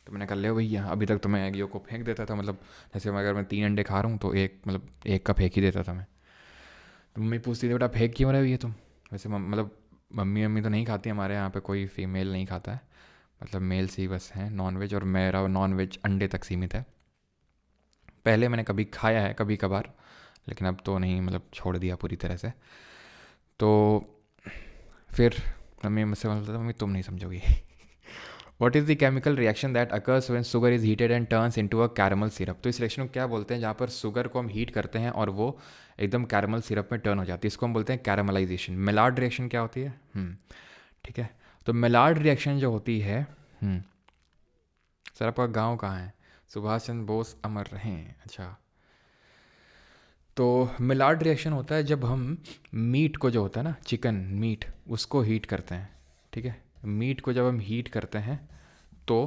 [SPEAKER 1] तो मैंने कहा ले भैया, अभी तक तो मैं एग योक को फेंक देता था, मतलब जैसे अगर मैं 3 अंडे खा रहा हूँ तो एक, मतलब एक का फेंक ही देता था मैं। तो मम्मी पूछती थी बेटा फेंक क्यों रहे हो ये तुम? वैसे मतलब मम्मी तो नहीं खाती, हमारे यहाँ पे कोई फीमेल नहीं खाता है, मतलब मेल्स ही बस हैं नॉन वेज, और मेरा नॉन वेज अंडे तक सीमित है। पहले मैंने कभी खाया है कभी कभार, लेकिन अब तो नहीं, मतलब छोड़ दिया पूरी तरह से। तो फिर मम्मी मुझसे बोलता था मम्मी तुम नहीं समझोगी। What is the chemical reaction that occurs when sugar is heated and turns into a caramel syrup? तो इस रिएक्शन को क्या बोलते हैं जहाँ पर शुगर को हम हीट करते हैं और वो एकदम कैरमल सिरप में टर्न हो जाती है? इसको हम बोलते हैं कैरमलाइजेशन। मेलार्ड रिएक्शन क्या होती है? ठीक है, तो मेलार्ड रिएक्शन जो होती है, सर आपका गाँव कहाँ है? सुभाष चंद्र बोस अमर रहें। अच्छा, तो मिलार्ड रिएक्शन होता है जब हम मीट को, जो होता है ना चिकन मीट, उसको हीट करते हैं, ठीक है, मीट को जब हम हीट करते हैं तो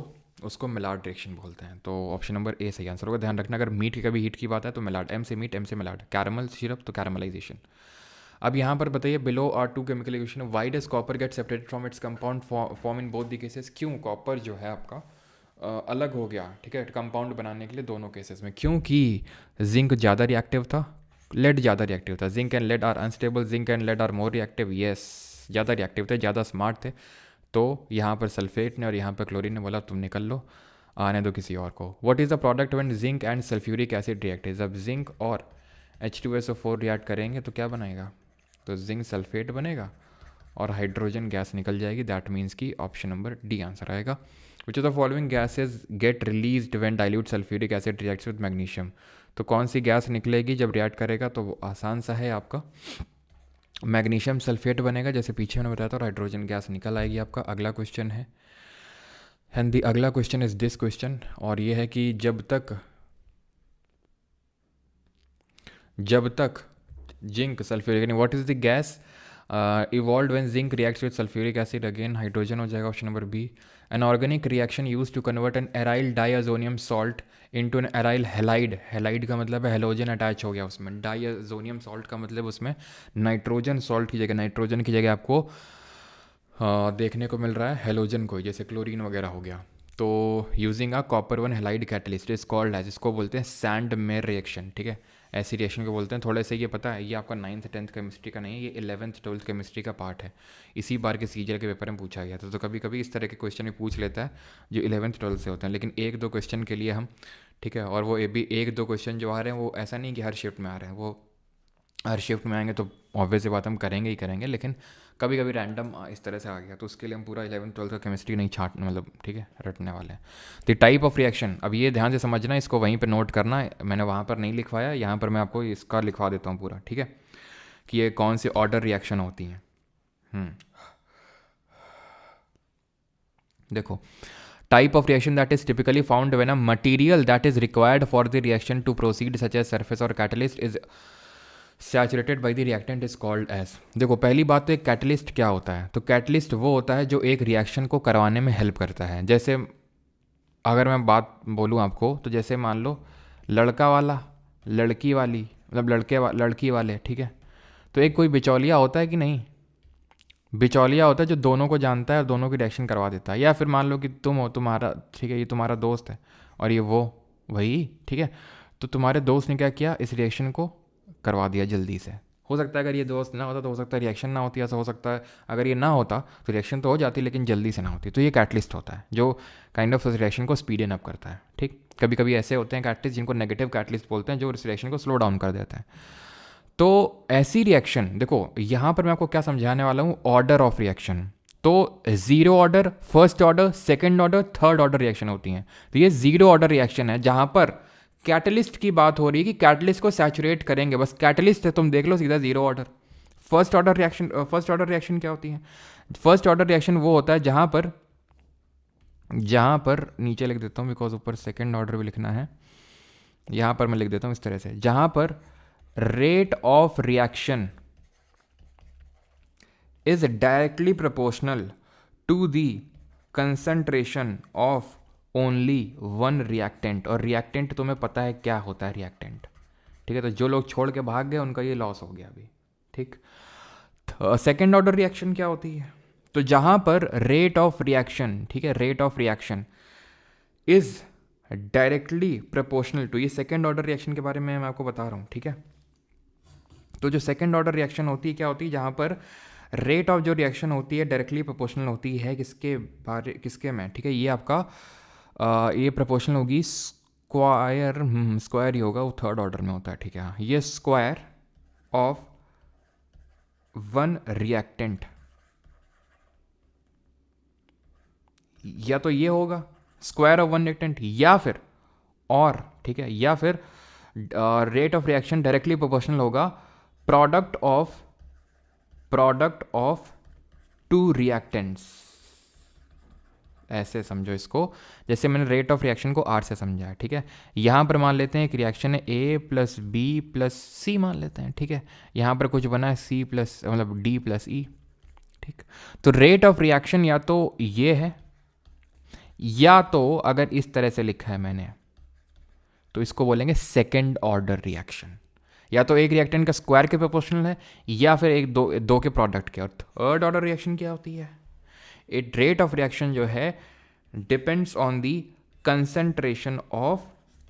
[SPEAKER 1] उसको मिलार्ड रिएक्शन बोलते हैं। तो ऑप्शन नंबर ए सही आंसर होगा। ध्यान रखना, अगर मीट की कभी हीट की बात है तो मिलार्ड, एम से मीट, एम से मिलार्ड, कैरमल सिरप तो कैरमलाइजेशन। अब यहाँ पर बताइए, below are 2 chemical equation, why does copper get separated from its compound form in both the cases? क्यों कॉपर जो है आपका अलग हो गया, ठीक है, कंपाउंड बनाने के लिए दोनों केसेस में? क्योंकि जिंक ज़्यादा रिएक्टिव था, लेड ज़्यादा रिएक्टिव था। Zinc and lead are unstable, zinc and lead are more reactive. Yes, ज़्यादा रिएक्टिव थे, ज़्यादा स्मार्ट थे। तो यहाँ पर सल्फेट ने और यहाँ पर क्लोरीन ने बोला तुम निकल लो, आने दो किसी और को। What is the product when zinc and sulphuric acid react? जब जिंक और H2SO4 रिएक्ट करेंगे तो क्या बनेगा? तो जिंक सल्फेट बनेगा और हाइड्रोजन गैस निकल जाएगी। दैट मीन्स कि ऑप्शन नंबर डी आंसर आएगा। विच of the following gases gate released when dilute sulphuric acid reacts with magnesium? तो कौन सी गैस निकलेगी जब रिएक्ट करेगा? तो वो आसान सा है आपका, मैग्नीशियम सल्फेट बनेगा, जैसे पीछे मैंने बताया था, और हाइड्रोजन गैस निकल आएगी आपका। अगला क्वेश्चन है, एंड दी अगला क्वेश्चन इज दिस क्वेश्चन, और ये है कि जब तक zinc sulphuric, what is the gas evolve when zinc reacts with sulphuric acid? Again hydrogen हो जाएगा, option number B. An organic reaction use to convert an aryl diazonium salt into an aryl halide. Halide का मतलब है halogen attach हो गया उसमें, डाइअजोनियम salt का मतलब उसमें नाइट्रोजन सॉल्ट की जगह, नाइट्रोजन की जगह आपको देखने को मिल रहा है हेलोजन को, जैसे क्लोरीन वगैरह हो गया। तो using a copper 1 halide catalyst is called as, इसको बोलते हैं सैंड मेयर रिएक्शन, ठीक है, ऐसी रिएक्शन को बोलते हैं। थोड़े से ये पता है, ये आपका 9th 10th केमिस्ट्री का नहीं है, ये 11th 12th केमिस्ट्री का पार्ट है। इसी बार के सीजल के पेपर में पूछा गया था। तो कभी कभी इस तरह के क्वेश्चन भी पूछ लेता है जो 11th 12th से होते हैं, लेकिन 1-2 क्वेश्चन के लिए हम, ठीक है, और वो ये भी 1-2 क्वेश्चन जो आ रहे हैं वो ऐसा नहीं कि हर शिफ्ट में आ रहे हैं, वो हर शिफ्ट में आएंगे तो ऑब्वियस बात हम करेंगे ही करेंगे, लेकिन कभी कभी रैंडम इस तरह से आ गया तो उसके लिए हम पूरा 11th 12th का केमिस्ट्री नहीं छाट, मतलब ठीक है, रटने वाले हैं। द टाइप ऑफ रिएक्शन, अब ये ध्यान से समझना, इसको वहीं पे नोट करना, मैंने वहाँ पर नहीं लिखवाया, यहाँ पर मैं आपको इसका लिखवा देता हूँ पूरा, ठीक है, कि ये कौन सी ऑर्डर रिएक्शन होती हैं। देखो, type of reaction that is typically found when a material that is required for the reaction to proceed such as surface or catalyst is saturated by the reactant is called as। देखो, पहली बात तो एक catalyst क्या होता है? तो catalyst वो होता है जो एक रिएक्शन को करवाने में हेल्प करता है। जैसे अगर मैं बात बोलूँ आपको, तो जैसे मान लो लड़का वाला लड़की वाली मतलब लड़की वाले, ठीक है। तो एक कोई बिचौलिया होता है कि नहीं, बिचौलिया होता है जो दोनों को जानता है और दोनों की रिएक्शन करवा देता है। या फिर मान लो कि तुम हो, तुम्हारा ठीक है, ये तुम्हारा दोस्त है और ये वो वही, ठीक है। तो तुम्हारे दोस्त ने क्या किया, इस रिएक्शन को करवा दिया जल्दी से। हो सकता है अगर ये दोस्त ना होता तो हो सकता है रिएक्शन ना होती, ऐसा हो सकता है। अगर ये ना होता तो रिएक्शन तो हो जाती लेकिन जल्दी से ना होती। तो ये कैटलिस्ट होता है जो काइंड ऑफ उस रिएक्शन को स्पीड इन अप करता है, ठीक। कभी कभी ऐसे होते हैं कैटलिस्ट जिनको नेगेटिव कैटलिस्ट बोलते हैं, जो इस रिएक्शन को स्लो डाउन कर देते हैं। तो ऐसी रिएक्शन देखो, यहाँ पर मैं आपको क्या समझाने वाला हूँ, ऑर्डर ऑफ रिएक्शन। तो zero order, first order, second order, third order reaction होती हैं। तो ये जीरो ऑर्डर रिएक्शन है जहाँ पर कैटलिस्ट की बात हो रही है कि कैटलिस्ट को सैचुरेट करेंगे, बस कैटलिस्ट है, तुम देख लो सीधा zero order. First order reaction क्या होती है? फर्स्ट ऑर्डर रिएक्शन वो होता है जहाँ पर नीचे लिख देता हूँ बिकॉज ऊपर सेकंड ऑर्डर भी लिखना है। यहाँ पर मैं लिख देता हूँ इस तरह से, जहाँ पर rate of reaction is directly proportional to the concentration of only one reactant। और reactant तुम्हें पता है क्या होता है reactant, ठीक है। तो जो लोग छोड़ के भाग गए उनका ये लॉस हो गया अभी, ठीक। सेकेंड ऑर्डर रिएक्शन क्या होती है? तो जहां पर रेट ऑफ रिएक्शन, ठीक है, rate of reaction is directly proportional to, ये सेकेंड ऑर्डर रिएक्शन के बारे में मैं आपको बता रहा हूं, ठीक है। तो जो सेकेंड ऑर्डर रिएक्शन होती है क्या होती है, जहाँ पर रेट ऑफ जो रिएक्शन होती है डायरेक्टली प्रोपोर्शनल होती है किसके में, ठीक है। ये आपका ये प्रोपोर्शनल होगी स्क्वायर ही होगा, वो थर्ड ऑर्डर में होता है, ठीक है। हाँ, ये स्क्वायर ऑफ वन रिएक्टेंट, या तो ये होगा स्क्वायर ऑफ वन रिएक्टेंट, या फिर और, ठीक है, या फिर rate of reaction directly proportional होगा प्रोडक्ट ऑफ टू रिएक्टेंट्स। ऐसे समझो इसको, जैसे मैंने रेट ऑफ रिएक्शन को आर से समझा है, ठीक है। यहाँ पर मान लेते हैं एक रिएक्शन है ए प्लस बी प्लस सी मान लेते हैं, ठीक है। यहाँ पर कुछ बना है सी प्लस मतलब डी प्लस ई, ठीक। तो रेट ऑफ रिएक्शन या तो ये है, या तो अगर इस तरह से लिखा है मैंने तो इसको बोलेंगे सेकेंड ऑर्डर रिएक्शन। या तो एक रिएक्टेंट का स्क्वायर के प्रोपोर्शनल है, या फिर एक दो के प्रोडक्ट के। और थर्ड ऑर्डर रिएक्शन क्या होती है? इट रेट ऑफ रिएक्शन जो है depends on the concentration of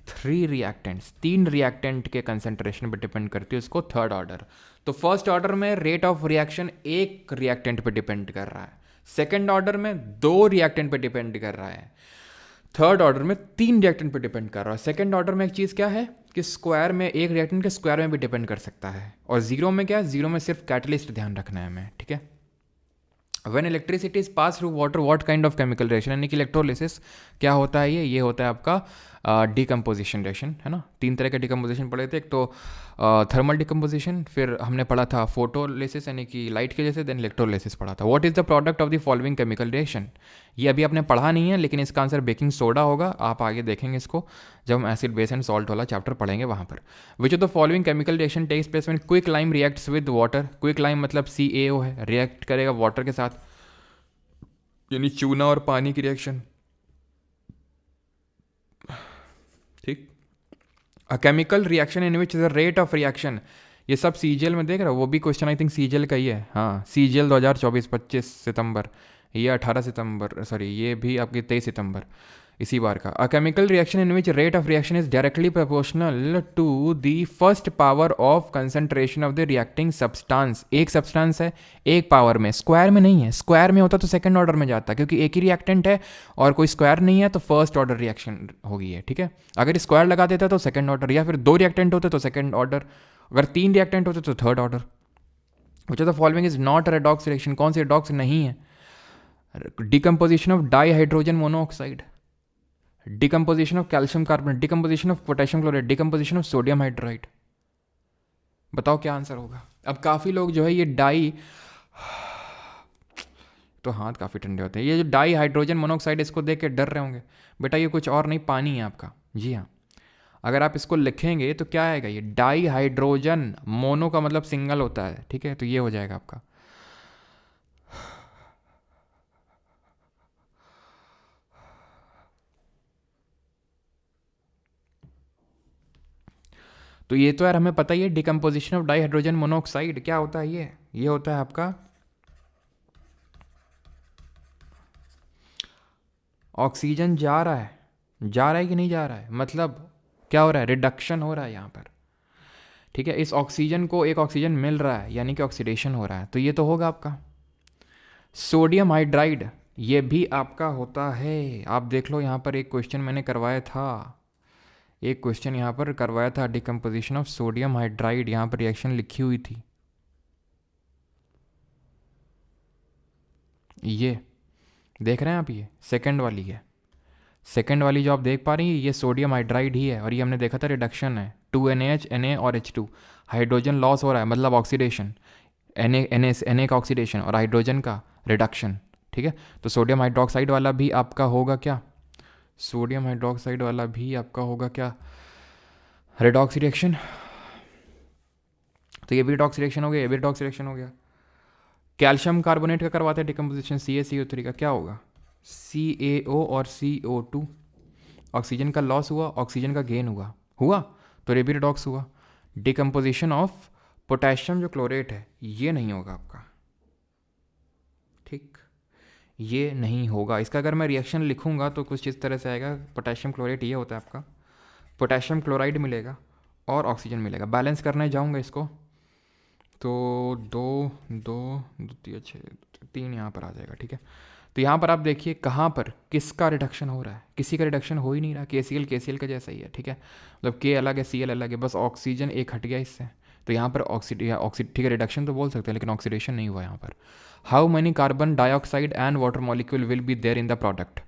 [SPEAKER 1] three reactants, तीन रिएक्टेंट के कंसेंट्रेशन पर डिपेंड करती है उसको थर्ड ऑर्डर। तो फर्स्ट ऑर्डर में रेट ऑफ रिएक्शन एक रिएक्टेंट पे डिपेंड कर रहा है, सेकेंड ऑर्डर में दो रिएक्टेंट पे डिपेंड कर रहा है, थर्ड ऑर्डर में तीन रिएक्टेंट पे डिपेंड कर रहा है। सेकंड ऑर्डर में एक चीज़ क्या है कि स्क्वायर में एक रिएक्टेंट के स्क्वायर में भी डिपेंड कर सकता है। और जीरो में क्या है, जीरो में सिर्फ कैटलिस्ट ध्यान रखना है हमें, ठीक है। When electricity is pass through water what kind of chemical reaction, यानी कि इलेक्ट्रोलिसिस क्या होता है, ये होता है आपका डिकम्पोजिशन रिएक्शन, है ना। तीन तरह के डिकम्पोजिशन पढ़े थे, एक तो थर्मल डिकम्पोजिशन, फिर हमने पढ़ा था फोटोलिसिस यानी कि लाइट के जैसे, देन इलेक्ट्रोलिसिस पढ़ा था। What is the product of the following chemical reaction, ये अभी आपने पढ़ा नहीं है, लेकिन इसका आंसर बेकिंग सोडा होगा। आप आगे देखेंगे इसको जब हम एसिड बेस एंड सॉल्ट वाला चैप्टर पढ़ेंगे वहाँ पर। Which of the following chemical reaction takes place when quick lime reacts with water, quick lime मतलब CaO है, रिएक्ट करेगा वाटर के साथ, यानी चूना और पानी की रिएक्शन, ठीक। A chemical reaction in which the rate of reaction, ये सब CGL में देख रहे हो, वो भी क्वेश्चन आई थिंक CGL का ही है, हाँ CGL 2024 25 सितंबर, ये 18 सितंबर, सॉरी ये भी आपकी 23 सितंबर इसी बार का। A chemical reaction in which rate of reaction is directly proportional to the first power of concentration of the reacting substance, एक सब्सटेंस है एक पावर में, स्क्वायर में नहीं है, स्क्वायर में होता तो सेकंड ऑर्डर में जाता, क्योंकि एक ही रिएक्टेंट है और कोई स्क्वायर नहीं है तो फर्स्ट ऑर्डर रिएक्शन होगी है, ठीक है। अगर स्क्वायर लगा देता तो सेकंड ऑर्डर, या फिर दो रिएक्टेंट होते तो सेकंड ऑर्डर, अगर तीन रिएक्टेंट होते तो third order. Which of the following is not redox reaction, कौन सी रेडॉक्स नहीं है? Decomposition of di hydrogen monoxide, decomposition of calcium carbonate, decomposition of potassium chloride, decomposition of sodium hydride. बताओ क्या answer होगा। अब काफ़ी लोग जो है ये डाई, तो हाथ काफ़ी ठंडे होते हैं, ये जो डाई हाइड्रोजन मोनोऑक्साइड इसको देख के डर रहे होंगे, बेटा ये कुछ और नहीं पानी है आपका। जी हाँ, अगर आप इसको लिखेंगे तो क्या आएगा, ये डाई हाइड्रोजन, मोनो का मतलब सिंगल होता है, ठीक है, तो ये हो जाएगा आपका। तो ये तो यार हमें पता ही है, डिकम्पोजिशन ऑफ डाइहाइड्रोजन मोनोऑक्साइड क्या होता है, ये होता है आपका ऑक्सीजन जा रहा है कि नहीं जा रहा है, मतलब क्या हो रहा है, रिडक्शन हो रहा है यहाँ पर, ठीक है। इस ऑक्सीजन को एक ऑक्सीजन मिल रहा है यानी कि ऑक्सीडेशन हो रहा है, तो ये तो होगा आपका सोडियम हाइड्राइड, ये भी आपका होता है। आप देख लो यहाँ पर एक क्वेश्चन मैंने करवाया था, एक क्वेश्चन यहाँ पर करवाया था, डिकम्पोजिशन ऑफ सोडियम हाइड्राइड, यहाँ पर रिएक्शन लिखी हुई थी, ये देख रहे हैं आप, ये सेकंड वाली है, सेकंड वाली जो आप देख पा रही हैं ये सोडियम हाइड्राइड ही है, और ये हमने देखा था रिडक्शन है, 2NaH Na और H2, हाइड्रोजन लॉस हो रहा है मतलब ऑक्सीडेशन, Na का ऑक्सीडेशन और हाइड्रोजन का रिडक्शन, ठीक है। तो सोडियम हाइड्रोक्साइड वाला भी आपका होगा क्या, सोडियम हाइड्रोक्साइड वाला भी आपका होगा क्या, रिडॉक्स रिएक्शन, तो ये भी रिडॉक्स रिएक्शन हो गया, ये भी रिडॉक्स रिएक्शन हो गया। कैल्शियम कार्बोनेट का करवाते हैं डिकम्पोजिशन, CaCO3 का क्या होगा, CaO और CO2, ऑक्सीजन का लॉस हुआ, ऑक्सीजन का गेन हुआ तो ये भी रिडॉक्स हुआ। डिकम्पोजिशन ऑफ पोटेशियम जो क्लोरेट है ये नहीं होगा आपका, ठीक, ये नहीं होगा। इसका अगर मैं रिएक्शन लिखूंगा तो कुछ इस तरह से आएगा, पोटेशियम क्लोरेट ये होता है आपका, पोटेशियम क्लोराइड मिलेगा और ऑक्सीजन मिलेगा, बैलेंस करने जाऊंगा इसको तो 3 यहाँ पर आ जाएगा, ठीक है। तो यहाँ पर आप देखिए कहाँ पर किसका रिडक्शन हो रहा है, किसी का रिडक्शन हो ही नहीं रहा, KCl का जैसा ही है, ठीक है, मतलब K अलग है Cl अलग है, बस ऑक्सीजन एक हट गया इससे, तो यहाँ पर ठीक है रिडक्शन तो बोल सकते हैं लेकिन ऑक्सीडेशन नहीं हुआ यहाँ पर। How many carbon dioxide and water molecule will be there in the product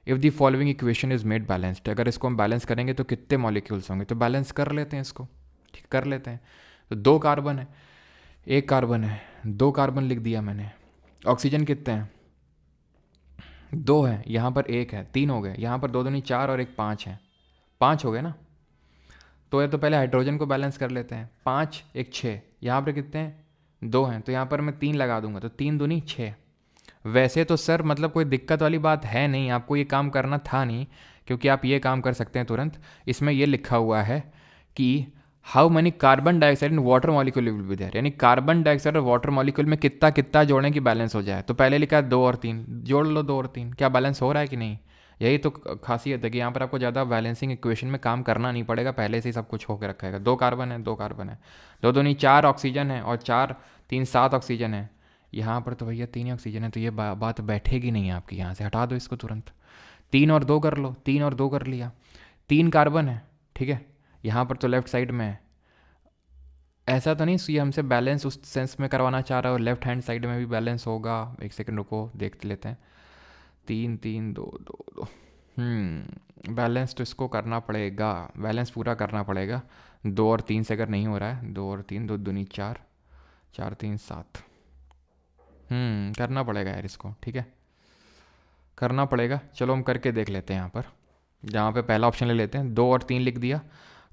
[SPEAKER 1] if the following equation is made balanced, अगर इसको हम बैलेंस करेंगे तो कितने मॉलिक्यूल्स होंगे, तो बैलेंस कर लेते हैं इसको, ठीक कर लेते हैं। तो 2 कार्बन है, 1 कार्बन है, 2 कार्बन लिख दिया मैंने, ऑक्सीजन कितने हैं 2 है, यहाँ पर 1 है, 3 हो गए, यहाँ पर 2 दूनी 4 और 1 5 है, 5 हो गए ना। तो ये तो पहले हाइड्रोजन को बैलेंस कर लेते हैं, 5 1 6, यहाँ पर कितने हैं 2 हैं, तो यहाँ पर मैं 3 लगा दूंगा, तो 3 दूनी 6। वैसे तो सर मतलब कोई दिक्कत वाली बात है नहीं, आपको ये काम करना था नहीं, क्योंकि आप ये काम कर सकते हैं तुरंत, इसमें ये लिखा हुआ है कि how many carbon dioxide in water molecule will be there, यानी कार्बन डाइऑक्साइड और वाटर मॉलिक्यूल में कितना कितना जोड़ने की बैलेंस हो जाए। तो पहले लिखा है 2 और 3, जोड़ लो 2 और 3, क्या बैलेंस हो रहा है कि नहीं, यही तो खासियत है कि यहाँ पर आपको ज़्यादा बैलेंसिंग इक्वेशन में काम करना नहीं पड़ेगा, पहले से ही सब कुछ होकर रखा है। 2 कार्बन है, 2 कार्बन है, 2 दूनी 4 ऑक्सीजन है और 4 3 7 ऑक्सीजन है, यहाँ पर तो भैया 3 ही ऑक्सीजन है, तो ये बात बैठेगी नहीं आपकी, यहाँ से हटा दो इसको तुरंत, 3 और 2 कर लो, 3 और 2 कर लिया, 3 कार्बन है, ठीक है, यहाँ पर तो लेफ्ट साइड में है, ऐसा तो नहीं ये हमसे बैलेंस उस सेंस में करवाना चाह रहा है, और लेफ्ट हैंड साइड में भी बैलेंस होगा, एक सेकंड रुको देख लेते हैं, 3 3 2 2 2, बैलेंस तो इसको करना पड़ेगा, बैलेंस पूरा करना पड़ेगा, 2 और 3 से अगर नहीं हो रहा है, 2 और 3 2 दूनी 4 4 3 7, करना पड़ेगा यार इसको, ठीक है करना पड़ेगा। चलो हम करके देख लेते हैं, यहाँ पर जहाँ पे पहला ऑप्शन ले लेते हैं, 2 और 3 लिख दिया,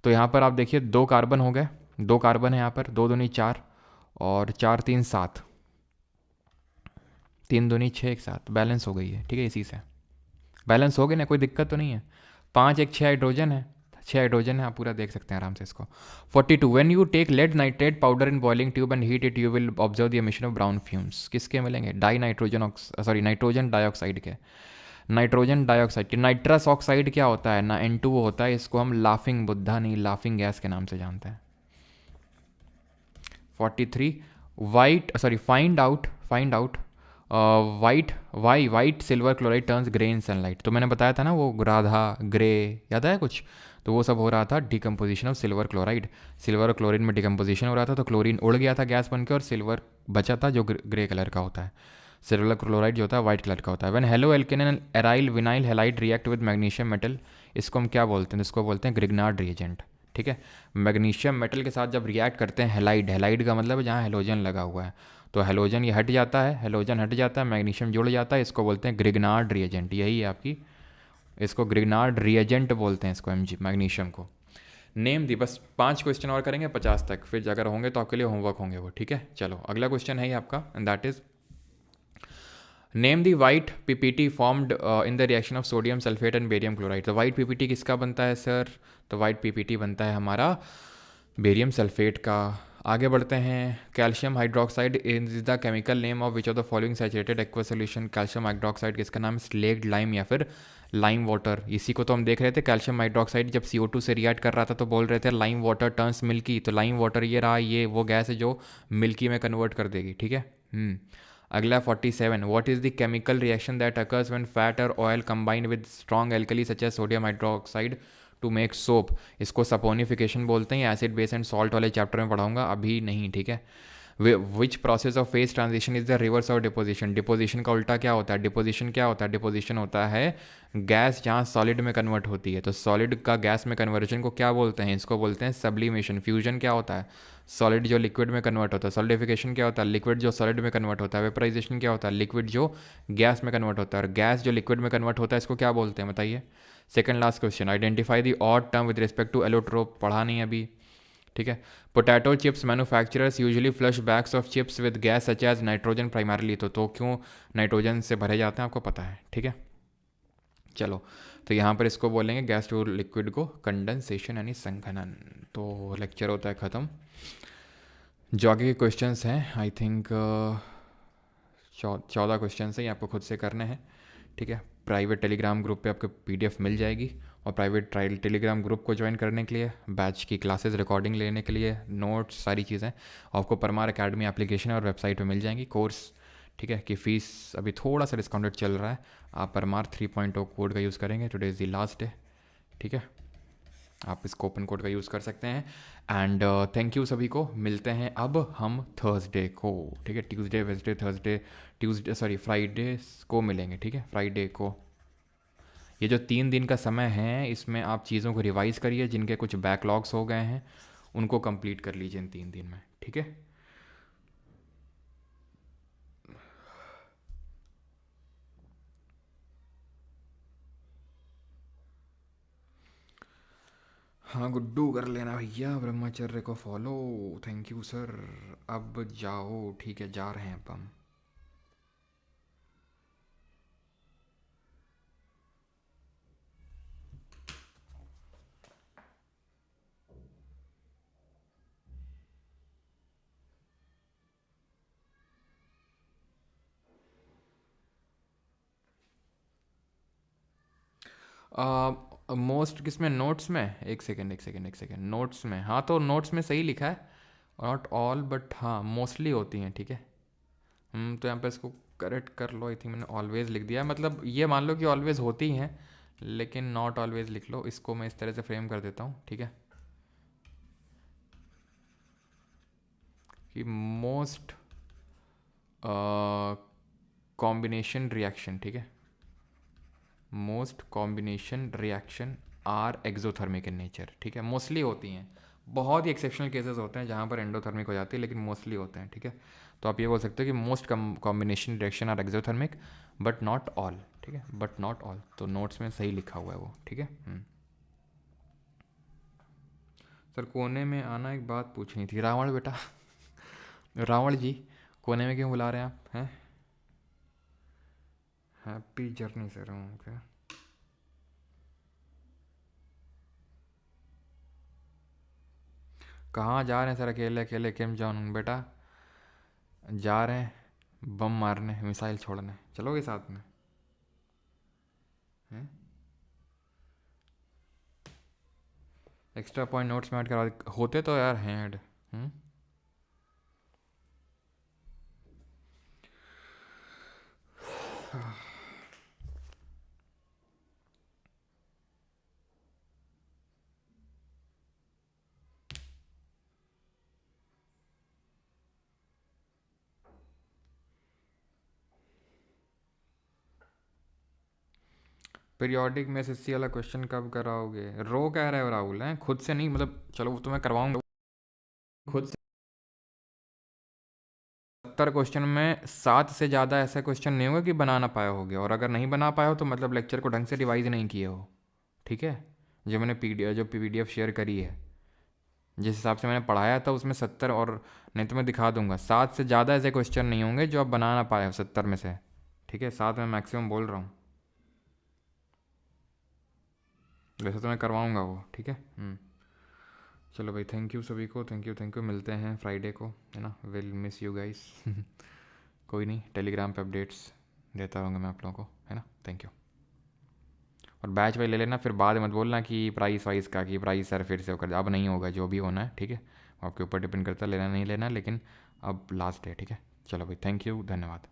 [SPEAKER 1] तो यहाँ पर आप देखिए 2 कार्बन हो गए, 2 कार्बन है यहाँ पर, 2 दूनी 4 और 4 3 7, 3 दूनी 6 एक साथ, बैलेंस हो गई है, ठीक है, इसी से बैलेंस हो गई ना, कोई दिक्कत तो नहीं है। 5 1 6 हाइड्रोजन है, 6 हाइड्रोजन है, आप पूरा देख सकते हैं आराम से इसको। 42 when you take lead nitrate powder in boiling tube and heat it you will observe the emission of brown fumes, किसके मिलेंगे, नाइट्रोजन डाइऑक्साइड के, नाइट्रोजन डाइऑक्साइड के। नाइट्रस ऑक्साइड क्या होता है ना, N2 होता है, इसको हम लाफिंग बुद्धा नहीं लाफिंग गैस के नाम से जानते हैं। 43 find out white silver chloride turns grey इन सनलाइट, तो मैंने बताया था ना वो राधा ग्रे, याद है कुछ, तो वो सब हो रहा था decomposition of silver chloride, silver और क्लोरीन में डिकम्पोजिशन हो रहा था, तो क्लोरीन उड़ गया था गैस बन के और सिल्वर बचा था जो ग्रे कलर का होता है, सिल्वर क्लोराइड जो होता है वाइट कलर का होता है। When halo alkane and aryl vinyl halide react with magnesium metal, इसको हम क्या बोलते हैं, इसको बोलते हैं ग्रिग्नार्ड रिएजेंट, ठीक है। मैग्नीशियम मेटल के साथ जब रिएक्ट करते हैं, हैलाइड का मतलब है जहाँ हेलोजन लगा हुआ है, तो हेलोजन ये हट जाता है, हेलोजन हट जाता है, मैग्नीशियम जुड़ जाता है, इसको बोलते हैं ग्रिग्नार्ड रिएजेंट, यही है आपकी, इसको ग्रिग्नार्ड रिएजेंट बोलते हैं इसको, मैग्नीशियम को। नेम दी, बस 5 क्वेश्चन और करेंगे 50 तक, फिर अगर होंगे तो आपके लिए होमवर्क होंगे वो, ठीक है। चलो अगला क्वेश्चन है आपका, and that is name the white PPT formed in the reaction of sodium sulphate and barium chloride. तो वाइट पीपीटी किसका बनता है सर, तो वाइट पीपीटी बनता है हमारा बेरियम सल्फेट का। आगे बढ़ते हैं। Calcium hydroxide is the chemical name of which of the following saturated aqua solution. Calcium hydroxide किसका नाम है? स्लेक्ड लाइम या फिर लाइम वाटर। इसी को तो हम देख रहे थे। कैल्शियम हाइड्रोक्साइड जब CO2 से रिएक्ट कर रहा था तो बोल रहे थे लाइम वाटर टर्न्स मिल्की। तो लाइम वाटर ये रहा, ये वो गैस है जो मिल्की में कन्वर्ट कर देगी। ठीक है। अगला 47, what is the chemical reaction that occurs when fat और oil combine with strong alkali such as sodium hydroxide to make soap. इसको सपोनिफिकेशन बोलते हैं। एसिड बेस एंड सॉल्ट वाले चैप्टर में पढ़ाऊंगा, अभी नहीं। ठीक है। Which process of phase transition is the reverse of deposition. Deposition का उल्टा क्या होता है? डिपोजिशन क्या होता है? डिपोजिशन होता है गैस जहाँ सॉलिड में कन्वर्ट होती है। तो सॉलिड का गैस में कन्वर्जन को क्या बोलते हैं? इसको बोलते हैं सब्लिमेशन। फ्यूजन क्या होता है? सॉलिड जो लिक्विड में कन्वर्ट होता है। सॉलिडिफिकेशन क्या होता है? लिक्विड जो सॉलिड में कन्वर्ट होता है। वेपराइजेशन क्या होता है? लिक्विड जो गैस में कन्वर्ट होता है। और गैस जो लिक्विड में कन्वर्ट होता है इसको क्या बोलते हैं बताइए? Second last question, identify the odd term with respect to allotrope. पढ़ा नहीं अभी। ठीक है। Potato chips manufacturers usually flush bags of chips with gas such as nitrogen primarily. तो क्यों नाइट्रोजन से भरे जाते हैं आपको पता है। ठीक है। चलो, तो यहाँ पर इसको बोलेंगे गैस टू लिक्विड को कंडेंसेशन यानी संघनन। तो लेक्चर होता है ख़त्म। जो आगे के क्वेश्चन हैं आई थिंक 14 क्वेश्चन हैं, ये आपको खुद से करने हैं। ठीक है। प्राइवेट टेलीग्राम ग्रुप पे आपको PDF मिल जाएगी। और प्राइवेट ट्रायल टेलीग्राम ग्रुप को ज्वाइन करने के लिए, बैच की क्लासेस रिकॉर्डिंग लेने के लिए, नोट्स, सारी चीज़ें आपको परमार एकेडमी एप्लीकेशन और वेबसाइट पे मिल जाएंगी। कोर्स ठीक है कि फ़ीस अभी थोड़ा सा डिस्काउंटेड चल रहा है। आप परमार 3.0 कोड का यूज़ करेंगे, today is the last day. ठीक है। आप इस कूपन कोड का यूज़ कर सकते हैं। एंड थैंक यू सभी को। मिलते हैं अब हम थर्सडे को। ठीक है। ट्यूसडे, वेडनेसडे, थर्सडे, फ्राइडे को मिलेंगे। ठीक है। फ्राइडे को ये जो 3 दिन का समय है इसमें आप चीज़ों को रिवाइज़ करिए। जिनके कुछ बैकलॉग्स हो गए हैं उनको कंप्लीट कर लीजिए इन 3 दिन में। ठीक है। हाँ गुड्डू, कर लेना भैया ब्रह्मचर्य को फॉलो। Thank you sir. अब जाओ। ठीक है, जा रहे हैं अब हम। मोस्ट किस में? नोट्स में? एक सेकेंड एक सेकेंड एक सेकेंड। नोट्स में, हाँ तो नोट्स में सही लिखा है। नॉट ऑल बट हाँ मोस्टली होती हैं। ठीक है। तो यहाँ पे इसको करेक्ट कर लो। आई थिंक मैंने ऑलवेज लिख दिया है। मतलब ये मान लो कि ऑलवेज होती हैं लेकिन नॉट ऑलवेज लिख लो। इसको मैं इस तरह से फ्रेम कर देता हूँ। ठीक है कि मोस्ट कॉम्बिनेशन रिएक्शन। ठीक है। Most combination reaction are exothermic in nature. ठीक है। मोस्टली होती हैं। बहुत ही एक्सेप्शनल केसेस होते हैं जहाँ पर एंडोथर्मिक हो जाती है लेकिन मोस्टली होते हैं। ठीक है। तो आप ये बोल सकते हो कि most combination reaction are exothermic but not all. ठीक है। बट नॉट ऑल तो नोट्स में सही लिखा हुआ है वो। ठीक है। सर कोने में आना, एक बात पूछनी थी। रावण बेटा रावण जी, कोने में क्यों बुला रहे हैं आप? हैं? Happy journey sir. ओके। कहाँ जा रहे हैं सर? अकेले अकेले केम जाऊँ बेटा? जा रहे हैं बम मारने, मिसाइल छोड़ने। चलोगे साथ में? हैं? एक्स्ट्रा पॉइंट नोट्स में ऐड करा होते तो यार हैं ऐड। पीरियोडिक में SSC वाला क्वेश्चन कब कराओगे? रो कह रहे हो राहुल? हैं खुद से नहीं, मतलब चलो वो तो मैं करवाऊंगा खुद से। 70 क्वेश्चन में 7 से ज़्यादा ऐसा क्वेश्चन नहीं होगा कि बना ना पाए होगे। और अगर नहीं बना पाए हो तो मतलब लेक्चर को ढंग से रिवाइज नहीं किए हो। ठीक है। जो मैंने PDF शेयर करी है, जिस हिसाब से मैंने पढ़ाया था उसमें 70, और नहीं तो मैं दिखा दूंगा 7 से ज़्यादा ऐसे क्वेश्चन नहीं होंगे जो आप बना ना पाए हो 70 में से। ठीक है। 7 में मैक्सिमम बोल रहा हूँ। वैसे तो मैं करवाऊँगा वो। ठीक है। चलो भाई, थैंक यू सभी को, थैंक यू, मिलते हैं फ्राइडे को, है ना। Will miss you guys. कोई नहीं, टेलीग्राम पे अपडेट्स देता रहूँगा मैं आप लोगों को, है ना। Thank you. और बैच वाई ले लेना, फिर बाद में मत बोलना कि प्राइस वाइस का, कि प्राइस सर फिर से कर, अब नहीं होगा, जो भी होना है ठीक है, वो आपके ऊपर डिपेंड करता है, लेना नहीं लेना, लेकिन अब लास्ट है, ठीक है। चलो भाई, थैंक यू, धन्यवाद।